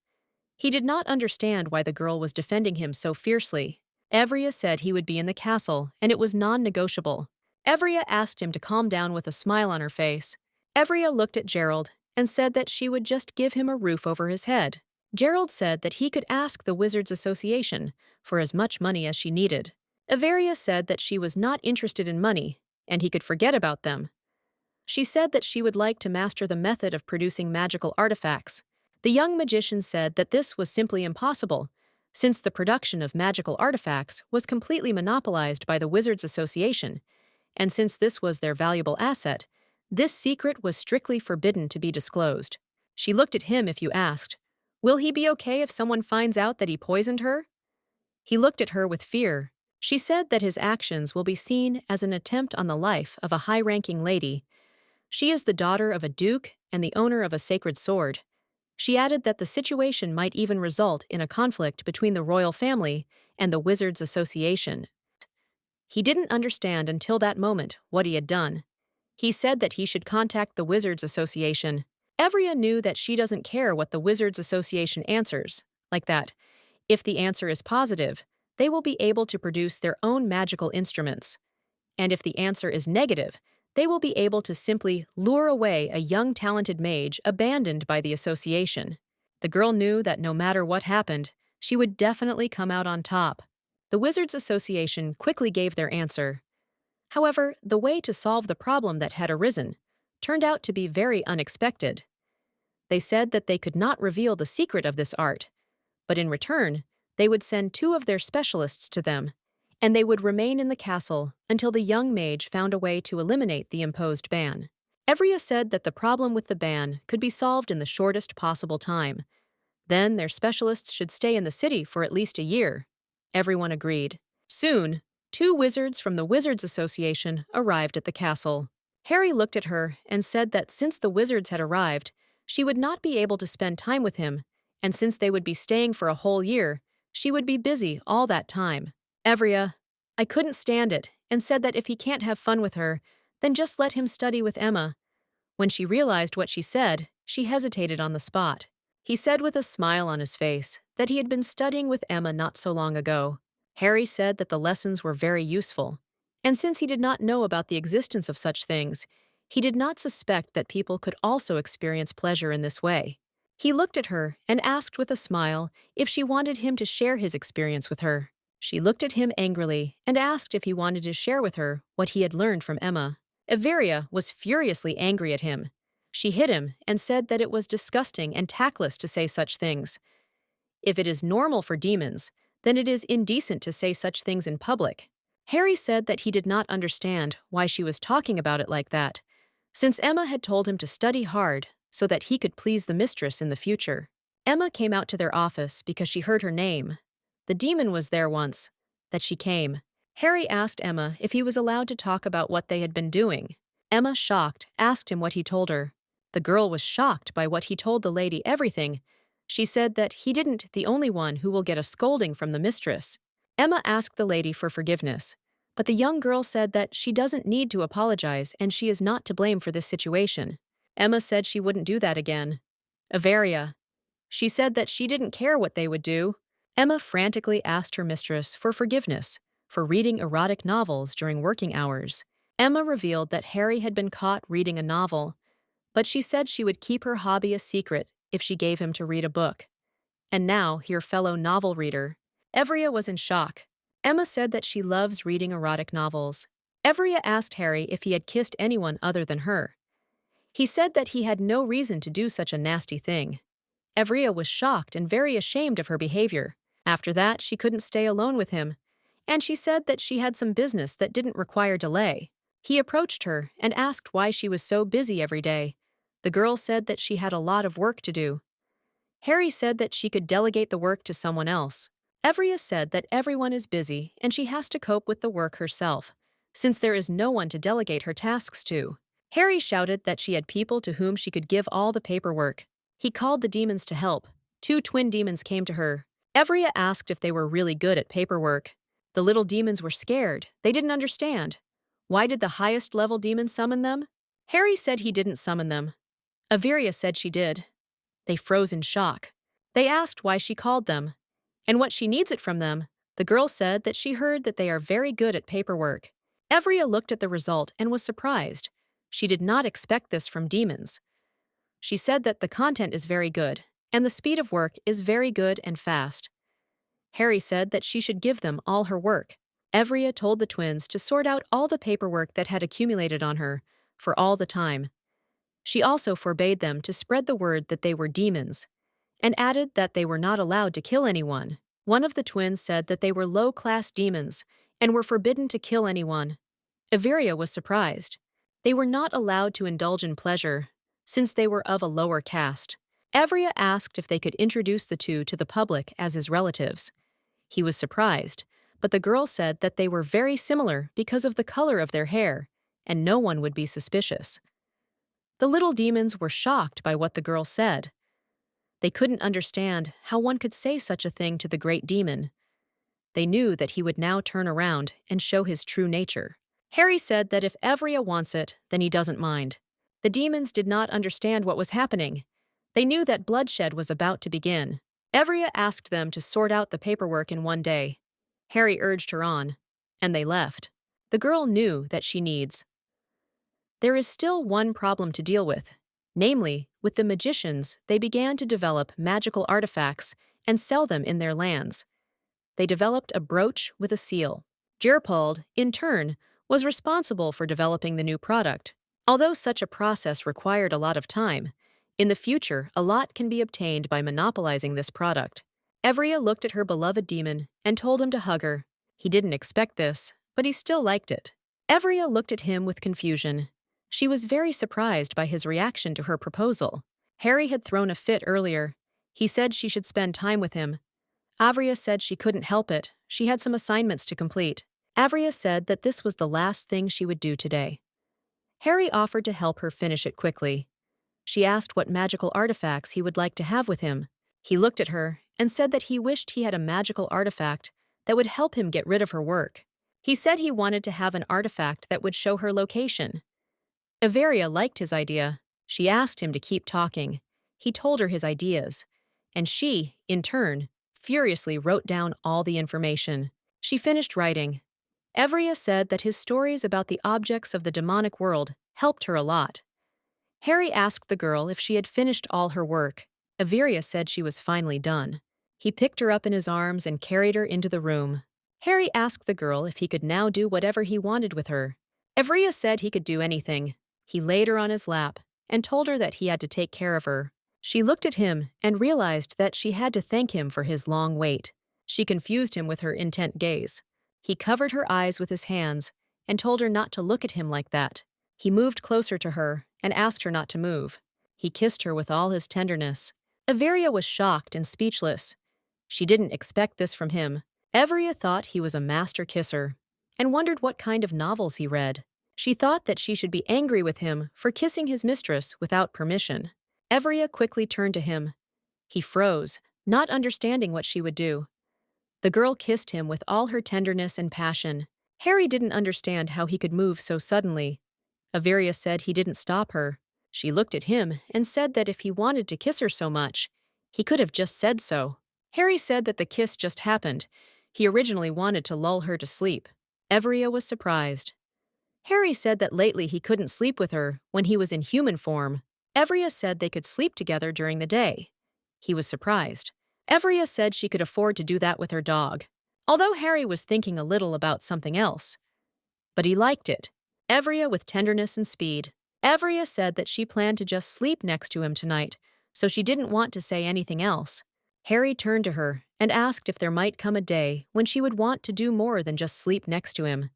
He did not understand why the girl was defending him so fiercely. Evria said he would be in the castle, and it was non-negotiable. Evria asked him to calm down with a smile on her face. Evria looked at Gerald and said that she would just give him a roof over his head. Gerald said that he could ask the Wizards Association for as much money as she needed. Everia said that she was not interested in money, and he could forget about them. She said that she would like to master the method of producing magical artifacts. The young magician said that this was simply impossible, since the production of magical artifacts was completely monopolized by the Wizards Association, and since this was their valuable asset, this secret was strictly forbidden to be disclosed. She looked at him if you asked, "Will he be okay if someone finds out that he poisoned her?" He looked at her with fear. She said that his actions will be seen as an attempt on the life of a high-ranking lady. She is the daughter of a duke and the owner of a sacred sword. She added that the situation might even result in a conflict between the royal family and the Wizards Association. He didn't understand until that moment what he had done. He said that he should contact the Wizards Association. Evria knew that she doesn't care what the Wizards Association answers, like that. If the answer is positive, they will be able to produce their own magical instruments. And if the answer is negative, they will be able to simply lure away a young talented mage abandoned by the association. The girl knew that no matter what happened, she would definitely come out on top. The Wizards Association quickly gave their answer. However, the way to solve the problem that had arisen turned out to be very unexpected. They said that they could not reveal the secret of this art, but in return, they would send 2 of their specialists to them, and they would remain in the castle until the young mage found a way to eliminate the imposed ban. Evria said that the problem with the ban could be solved in the shortest possible time. Then their specialists should stay in the city for at least a year. Everyone agreed. Soon, 2 wizards from the Wizards Association arrived at the castle. Harry looked at her and said that since the wizards had arrived, she would not be able to spend time with him, and since they would be staying for a whole year, she would be busy all that time. Evria, I couldn't stand it, and said that if he can't have fun with her, then just let him study with Emma. When she realized what she said, she hesitated on the spot. He said with a smile on his face that he had been studying with Emma not so long ago. Harry said that the lessons were very useful, and since he did not know about the existence of such things, he did not suspect that people could also experience pleasure in this way. He looked at her and asked with a smile if she wanted him to share his experience with her. She looked at him angrily and asked if he wanted to share with her what he had learned from Emma. Everia was furiously angry at him. She hit him and said that it was disgusting and tactless to say such things. If it is normal for demons, then it is indecent to say such things in public. Harry said that he did not understand why she was talking about it like that, since Emma had told him to study hard so that he could please the mistress in the future. Emma came out to their office because she heard her name. The demon was there once, that she came. Harry asked Emma if he was allowed to talk about what they had been doing. Emma, shocked, asked him what he told her. The girl was shocked by what he told the lady everything. She said that he didn't the only one who will get a scolding from the mistress. Emma asked the lady for forgiveness, but the young girl said that she doesn't need to apologize and she is not to blame for this situation. Emma said she wouldn't do that again. Everia. She said that she didn't care what they would do. Emma frantically asked her mistress for forgiveness for reading erotic novels during working hours. Emma revealed that Harry had been caught reading a novel, but she said she would keep her hobby a secret if she gave him to read a book. And now, your fellow novel reader. Evria was in shock. Emma said that she loves reading erotic novels. Evria asked Harry if he had kissed anyone other than her. He said that he had no reason to do such a nasty thing. Evria was shocked and very ashamed of her behavior. After that, she couldn't stay alone with him, and she said that she had some business that didn't require delay. He approached her and asked why she was so busy every day. The girl said that she had a lot of work to do. Harry said that she could delegate the work to someone else. Evria said that everyone is busy and she has to cope with the work herself, since there is no one to delegate her tasks to. Harry shouted that she had people to whom she could give all the paperwork. He called the demons to help. 2 twin demons came to her. Evria asked if they were really good at paperwork. The little demons were scared. They didn't understand. Why did the highest level demon summon them? Harry said he didn't summon them. Averia said she did. They froze in shock. They asked why she called them, and what she needs it from them. The girl said that she heard that they are very good at paperwork. Averia looked at the result and was surprised. She did not expect this from demons. She said that the content is very good, and the speed of work is very good and fast. Harry said that she should give them all her work. Averia told the twins to sort out all the paperwork that had accumulated on her for all the time. She also forbade them to spread the word that they were demons, and added that they were not allowed to kill anyone. One of the twins said that they were low-class demons and were forbidden to kill anyone. Averia was surprised. They were not allowed to indulge in pleasure, since they were of a lower caste. Averia asked if they could introduce the two to the public as his relatives. He was surprised, but the girl said that they were very similar because of the color of their hair, and no one would be suspicious. The little demons were shocked by what the girl said. They couldn't understand how one could say such a thing to the great demon. They knew that he would now turn around and show his true nature. Harry said that if Averia wants it, then he doesn't mind. The demons did not understand what was happening. They knew that bloodshed was about to begin. Averia asked them to sort out the paperwork in one day. Harry urged her on, and they left. The girl knew that she needs. There is still one problem to deal with. Namely, with the magicians, they began to develop magical artifacts and sell them in their lands. They developed a brooch with a seal. Gerpald, in turn, was responsible for developing the new product. Although such a process required a lot of time, in the future a lot can be obtained by monopolizing this product. Averia looked at her beloved demon and told him to hug her. He didn't expect this, but he still liked it. Averia looked at him with confusion. She was very surprised by his reaction to her proposal. Harry had thrown a fit earlier. He said she should spend time with him. Averia said she couldn't help it. She had some assignments to complete. Averia said that this was the last thing she would do today. Harry offered to help her finish it quickly. She asked what magical artifacts he would like to have with him. He looked at her and said that he wished he had a magical artifact that would help him get rid of her work. He said he wanted to have an artifact that would show her location. Averia liked his idea. She asked him to keep talking. He told her his ideas, and she, in turn, furiously wrote down all the information. She finished writing. Averia said that his stories about the objects of the demonic world helped her a lot. Harry asked the girl if she had finished all her work. Averia said she was finally done. He picked her up in his arms and carried her into the room. Harry asked the girl if he could now do whatever he wanted with her. Averia said he could do anything. He laid her on his lap and told her that he had to take care of her. She looked at him and realized that she had to thank him for his long wait. She confused him with her intent gaze. He covered her eyes with his hands and told her not to look at him like that. He moved closer to her and asked her not to move. He kissed her with all his tenderness. Averia was shocked and speechless. She didn't expect this from him. Averia thought he was a master kisser and wondered what kind of novels he read. She thought that she should be angry with him for kissing his mistress without permission. Averia quickly turned to him. He froze, not understanding what she would do. The girl kissed him with all her tenderness and passion. Harry didn't understand how he could move so suddenly. Averia said he didn't stop her. She looked at him and said that if he wanted to kiss her so much, he could have just said so. Harry said that the kiss just happened. He originally wanted to lull her to sleep. Averia was surprised. Harry said that lately he couldn't sleep with her when he was in human form. Averia said they could sleep together during the day. He was surprised. Averia said she could afford to do that with her dog, although Harry was thinking a little about something else. But he liked it. Averia with tenderness and speed. Averia said that she planned to just sleep next to him tonight, so she didn't want to say anything else. Harry turned to her and asked if there might come a day when she would want to do more than just sleep next to him.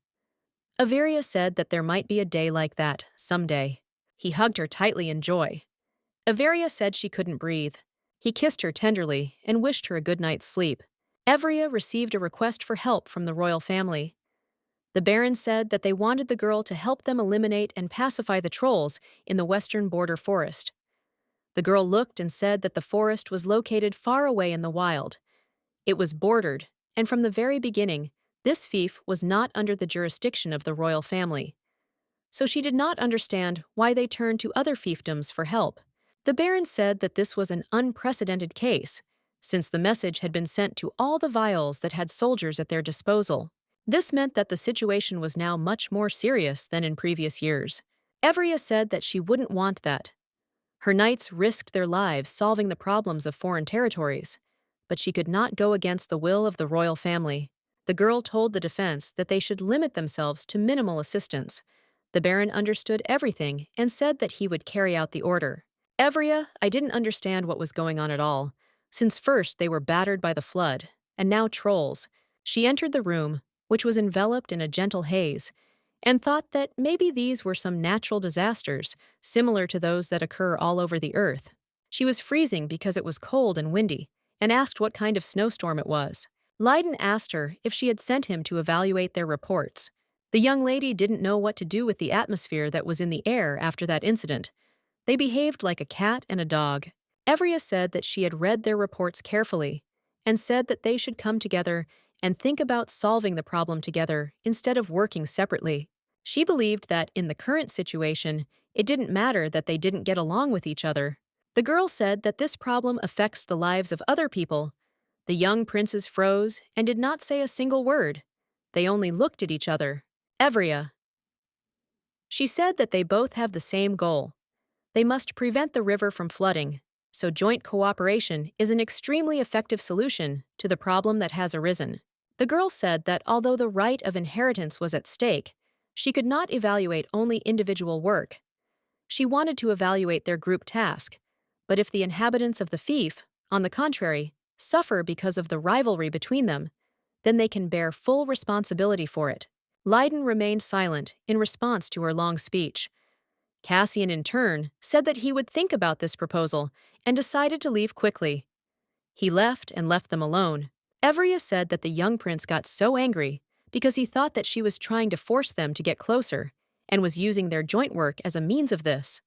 Averia said that there might be a day like that, someday. He hugged her tightly in joy. Averia said she couldn't breathe. He kissed her tenderly and wished her a good night's sleep. Averia received a request for help from the royal family. The barons said that they wanted the girl to help them eliminate and pacify the trolls in the western border forest. The girl looked and said that the forest was located far away in the wild. It was bordered, and from the very beginning, This fief was not under the jurisdiction of the royal family, so she did not understand why they turned to other fiefdoms for help. The Baron said that this was an unprecedented case, since the message had been sent to all the vials that had soldiers at their disposal. This meant that the situation was now much more serious than in previous years. Evria said that she wouldn't want that. Her knights risked their lives solving the problems of foreign territories, but she could not go against the will of the royal family. The girl told the defense that they should limit themselves to minimal assistance. The Baron understood everything and said that he would carry out the order. Evria, I didn't understand what was going on at all, since first they were battered by the flood, and now trolls. She entered the room, which was enveloped in a gentle haze, and thought that maybe these were some natural disasters, similar to those that occur all over the earth. She was freezing because it was cold and windy, and asked what kind of snowstorm it was. Leiden asked her if she had sent him to evaluate their reports. The young lady didn't know what to do with the atmosphere that was in the air after that incident. They behaved like a cat and a dog. Evria said that she had read their reports carefully, and said that they should come together and think about solving the problem together instead of working separately. She believed that, in the current situation, it didn't matter that they didn't get along with each other. The girl said that this problem affects the lives of other people. The young princes froze and did not say a single word. They only looked at each other. Evria. She said that they both have the same goal. They must prevent the river from flooding, so joint cooperation is an extremely effective solution to the problem that has arisen. The girl said that although the right of inheritance was at stake, she could not evaluate only individual work. She wanted to evaluate their group task, but if the inhabitants of the fief, on the contrary, suffer because of the rivalry between them, then they can bear full responsibility for it. Leiden remained silent in response to her long speech. Cassian, in turn, said that he would think about this proposal and decided to leave quickly. He left and left them alone. Evria said that the young prince got so angry because he thought that she was trying to force them to get closer and was using their joint work as a means of this.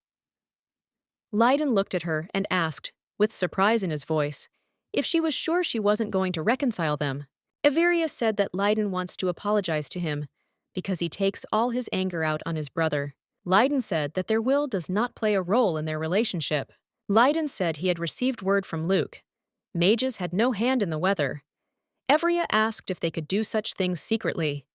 Leiden looked at her and asked, with surprise in his voice, if she was sure she wasn't going to reconcile them. Evria said that Leiden wants to apologize to him because he takes all his anger out on his brother. Leiden said that their will does not play a role in their relationship. Leiden said he had received word from Luke. Mages had no hand in the weather. Evria asked if they could do such things secretly.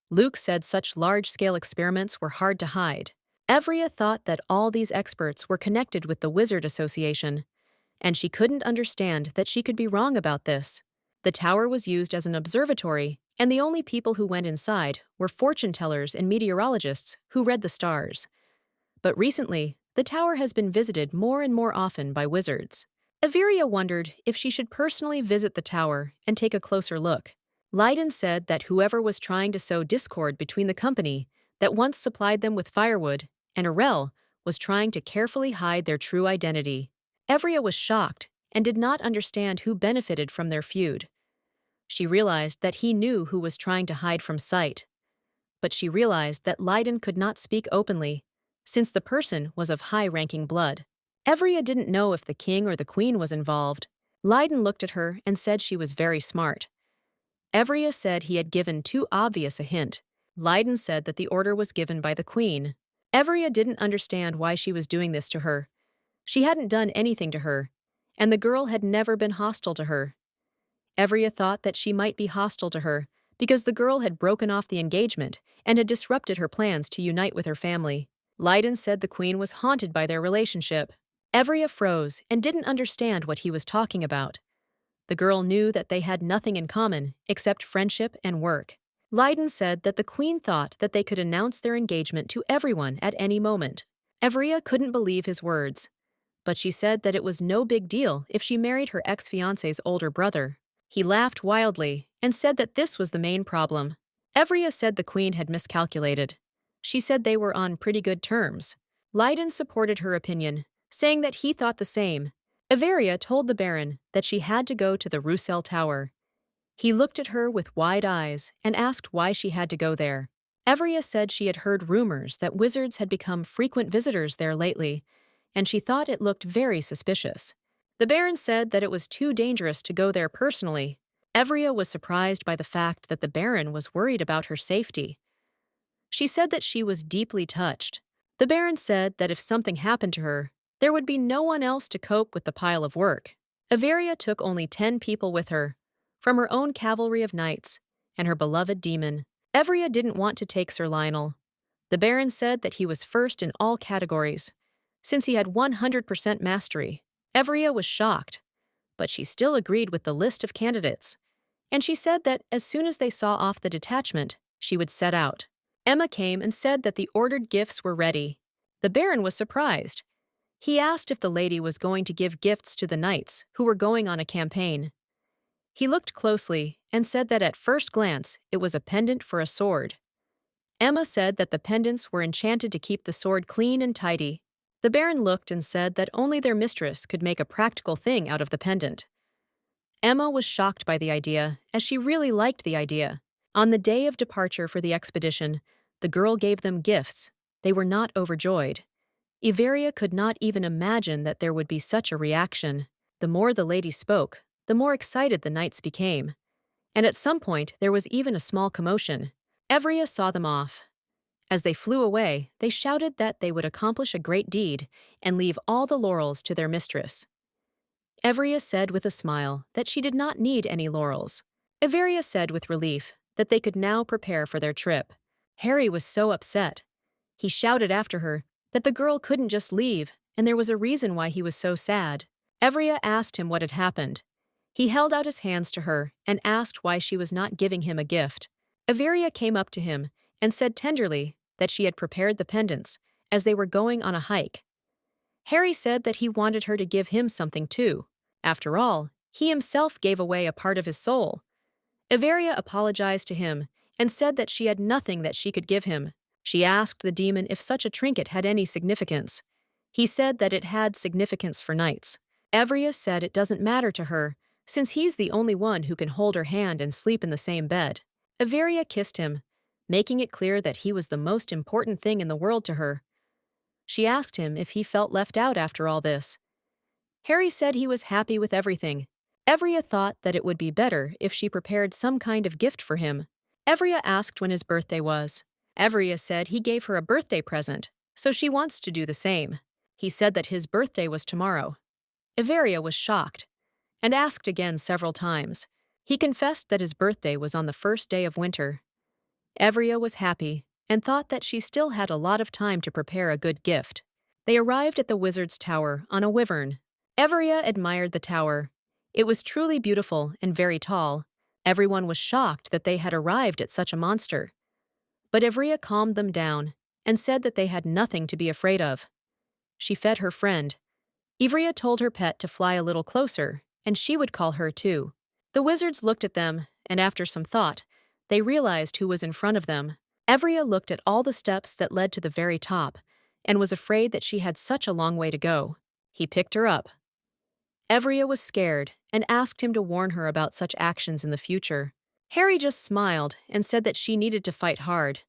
Luke said such large-scale experiments were hard to hide. Evria thought that all these experts were connected with the Wizard Association, and she couldn't understand that she could be wrong about this. The tower was used as an observatory, and the only people who went inside were fortune-tellers and meteorologists who read the stars. But recently, the tower has been visited more and more often by wizards. Evria wondered if she should personally visit the tower and take a closer look. Leiden said that whoever was trying to sow discord between the company that once supplied them with firewood and Arel was trying to carefully hide their true identity. Evria was shocked and did not understand who benefited from their feud. She realized that he knew who was trying to hide from sight. But she realized that Leiden could not speak openly, since the person was of high-ranking blood. Evria didn't know if the king or the queen was involved. Leiden looked at her and said she was very smart. Evria said he had given too obvious a hint. Leiden said that the order was given by the queen. Evria didn't understand why she was doing this to her. She hadn't done anything to her, and the girl had never been hostile to her. Evria thought that she might be hostile to her because the girl had broken off the engagement and had disrupted her plans to unite with her family. Leiden said the queen was haunted by their relationship. Evria froze and didn't understand what he was talking about. The girl knew that they had nothing in common except friendship and work. Leiden said that the queen thought that they could announce their engagement to everyone at any moment. Evria couldn't believe his words, but she said that it was no big deal if she married her ex-fiancé's older brother. He laughed wildly and said that this was the main problem. Evria said the queen had miscalculated. She said they were on pretty good terms. Leiden supported her opinion, saying that he thought the same. Evria told the Baron that she had to go to the Roussel Tower. He looked at her with wide eyes and asked why she had to go there. Evria said she had heard rumors that wizards had become frequent visitors there lately, and she thought it looked very suspicious. The Baron said that it was too dangerous to go there personally, Evria was surprised by the fact that the Baron was worried about her safety. She said that she was deeply touched. The Baron said that if something happened to her, there would be no one else to cope with the pile of work. Everia took only 10 people with her, from her own cavalry of knights and her beloved demon. Evria didn't want to take Sir Lionel. The Baron said that he was first in all categories, since he had 100% mastery. Evria was shocked, but she still agreed with the list of candidates, and she said that as soon as they saw off the detachment, she would set out. Emma came and said that the ordered gifts were ready. The Baron was surprised. He asked if the lady was going to give gifts to the knights who were going on a campaign. He looked closely and said that at first glance it was a pendant for a sword. Emma said that the pendants were enchanted to keep the sword clean and tidy. The Baron looked and said that only their mistress could make a practical thing out of the pendant. Emma was shocked by the idea, as she really liked the idea. On the day of departure for the expedition, the girl gave them gifts. They were not overjoyed. Everia could not even imagine that there would be such a reaction. The more the lady spoke, the more excited the knights became. And at some point, there was even a small commotion. Everia saw them off. As they flew away, they shouted that they would accomplish a great deed and leave all the laurels to their mistress. Everia said with a smile that she did not need any laurels. Everia said with relief that they could now prepare for their trip. Harry was so upset. He shouted after her that the girl couldn't just leave, and there was a reason why he was so sad. Everia asked him what had happened. He held out his hands to her and asked why she was not giving him a gift. Everia came up to him and said tenderly that she had prepared the pendants as they were going on a hike. Harry said that he wanted her to give him something too. After all, he himself gave away a part of his soul. Everia apologized to him and said that she had nothing that she could give him. She asked the demon if such a trinket had any significance. He said that it had significance for knights. Everia said it doesn't matter to her, since he's the only one who can hold her hand and sleep in the same bed. Everia kissed him, making it clear that he was the most important thing in the world to her. She asked him if he felt left out after all this. Harry said he was happy with everything. Everia thought that it would be better if she prepared some kind of gift for him. Everia asked when his birthday was. Everia said he gave her a birthday present, so she wants to do the same. He said that his birthday was tomorrow. Everia was shocked and asked again several times. He confessed that his birthday was on the first day of winter. Everia was happy and thought that she still had a lot of time to prepare a good gift. They arrived at the wizard's tower on a wyvern. Everia admired the tower. It was truly beautiful and very tall. Everyone was shocked that they had arrived at such a monster. But Everia calmed them down and said that they had nothing to be afraid of. She fed her friend. Everia told her pet to fly a little closer, and she would call her too. The wizards looked at them, and after some thought, they realized who was in front of them. Everia looked at all the steps that led to the very top, and was afraid that she had such a long way to go. He picked her up. Everia was scared and asked him to warn her about such actions in the future. Harry just smiled and said that she needed to fight hard.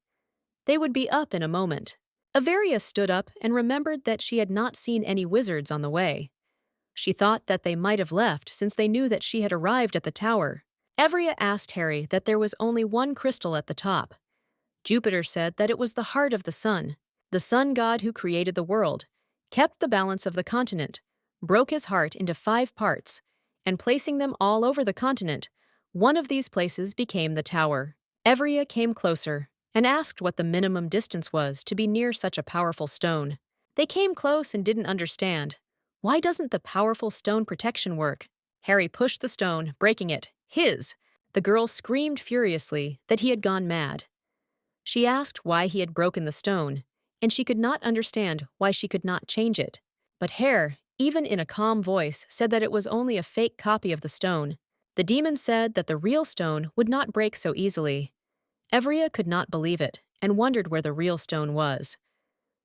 They would be up in a moment. Everia stood up and remembered that she had not seen any wizards on the way. She thought that they might have left since they knew that she had arrived at the tower. Everia asked Harry that there was only one crystal at the top. Jupiter said that it was the heart of the sun god who created the world, kept the balance of the continent, broke his heart into 5 parts, and placing them all over the continent, one of these places became the tower. Everia came closer and asked what the minimum distance was to be near such a powerful stone. They came close and didn't understand. Why doesn't the powerful stone protection work? Harry pushed the stone, breaking it. His! The girl screamed furiously that he had gone mad. She asked why he had broken the stone, and she could not understand why she could not change it. But Harry, even in a calm voice, said that it was only a fake copy of the stone. The demon said that the real stone would not break so easily. Everia could not believe it and wondered where the real stone was.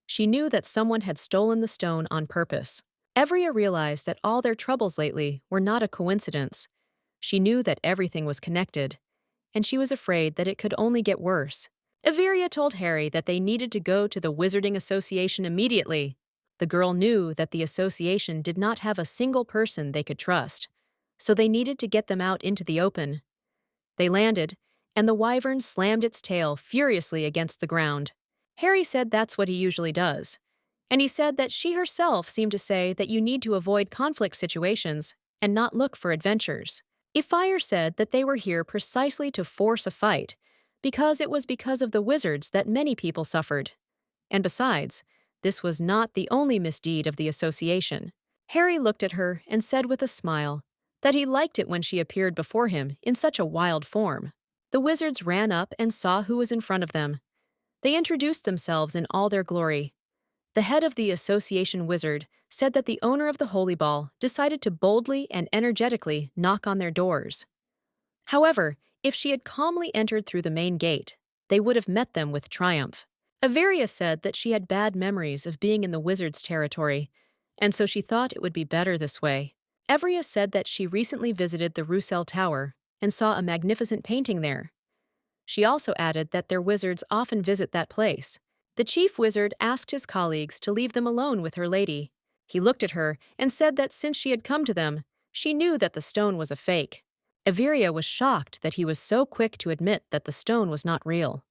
She knew that someone had stolen the stone on purpose. Everia realized that all their troubles lately were not a coincidence. She knew that everything was connected, and she was afraid that it could only get worse. Everia told Harry that they needed to go to the Wizarding Association immediately. The girl knew that the association did not have a single person they could trust, so they needed to get them out into the open. They landed, and the wyvern slammed its tail furiously against the ground. Harry said that's what he usually does. And he said that she herself seemed to say that you need to avoid conflict situations and not look for adventures. Fire said that they were here precisely to force a fight, because it was because of the wizards that many people suffered. And besides, this was not the only misdeed of the association. Harry looked at her and said with a smile that he liked it when she appeared before him in such a wild form. The wizards ran up and saw who was in front of them. They introduced themselves in all their glory. The head of the association wizard said that the owner of the Holy Ball decided to boldly and energetically knock on their doors. However, if she had calmly entered through the main gate, they would have met them with triumph. Averia said that she had bad memories of being in the wizard's territory, and so she thought it would be better this way. Averia said that she recently visited the Roussel Tower and saw a magnificent painting there. She also added that their wizards often visit that place. The chief wizard asked his colleagues to leave them alone with her lady. He looked at her and said that since she had come to them, she knew that the stone was a fake. Averia was shocked that he was so quick to admit that the stone was not real.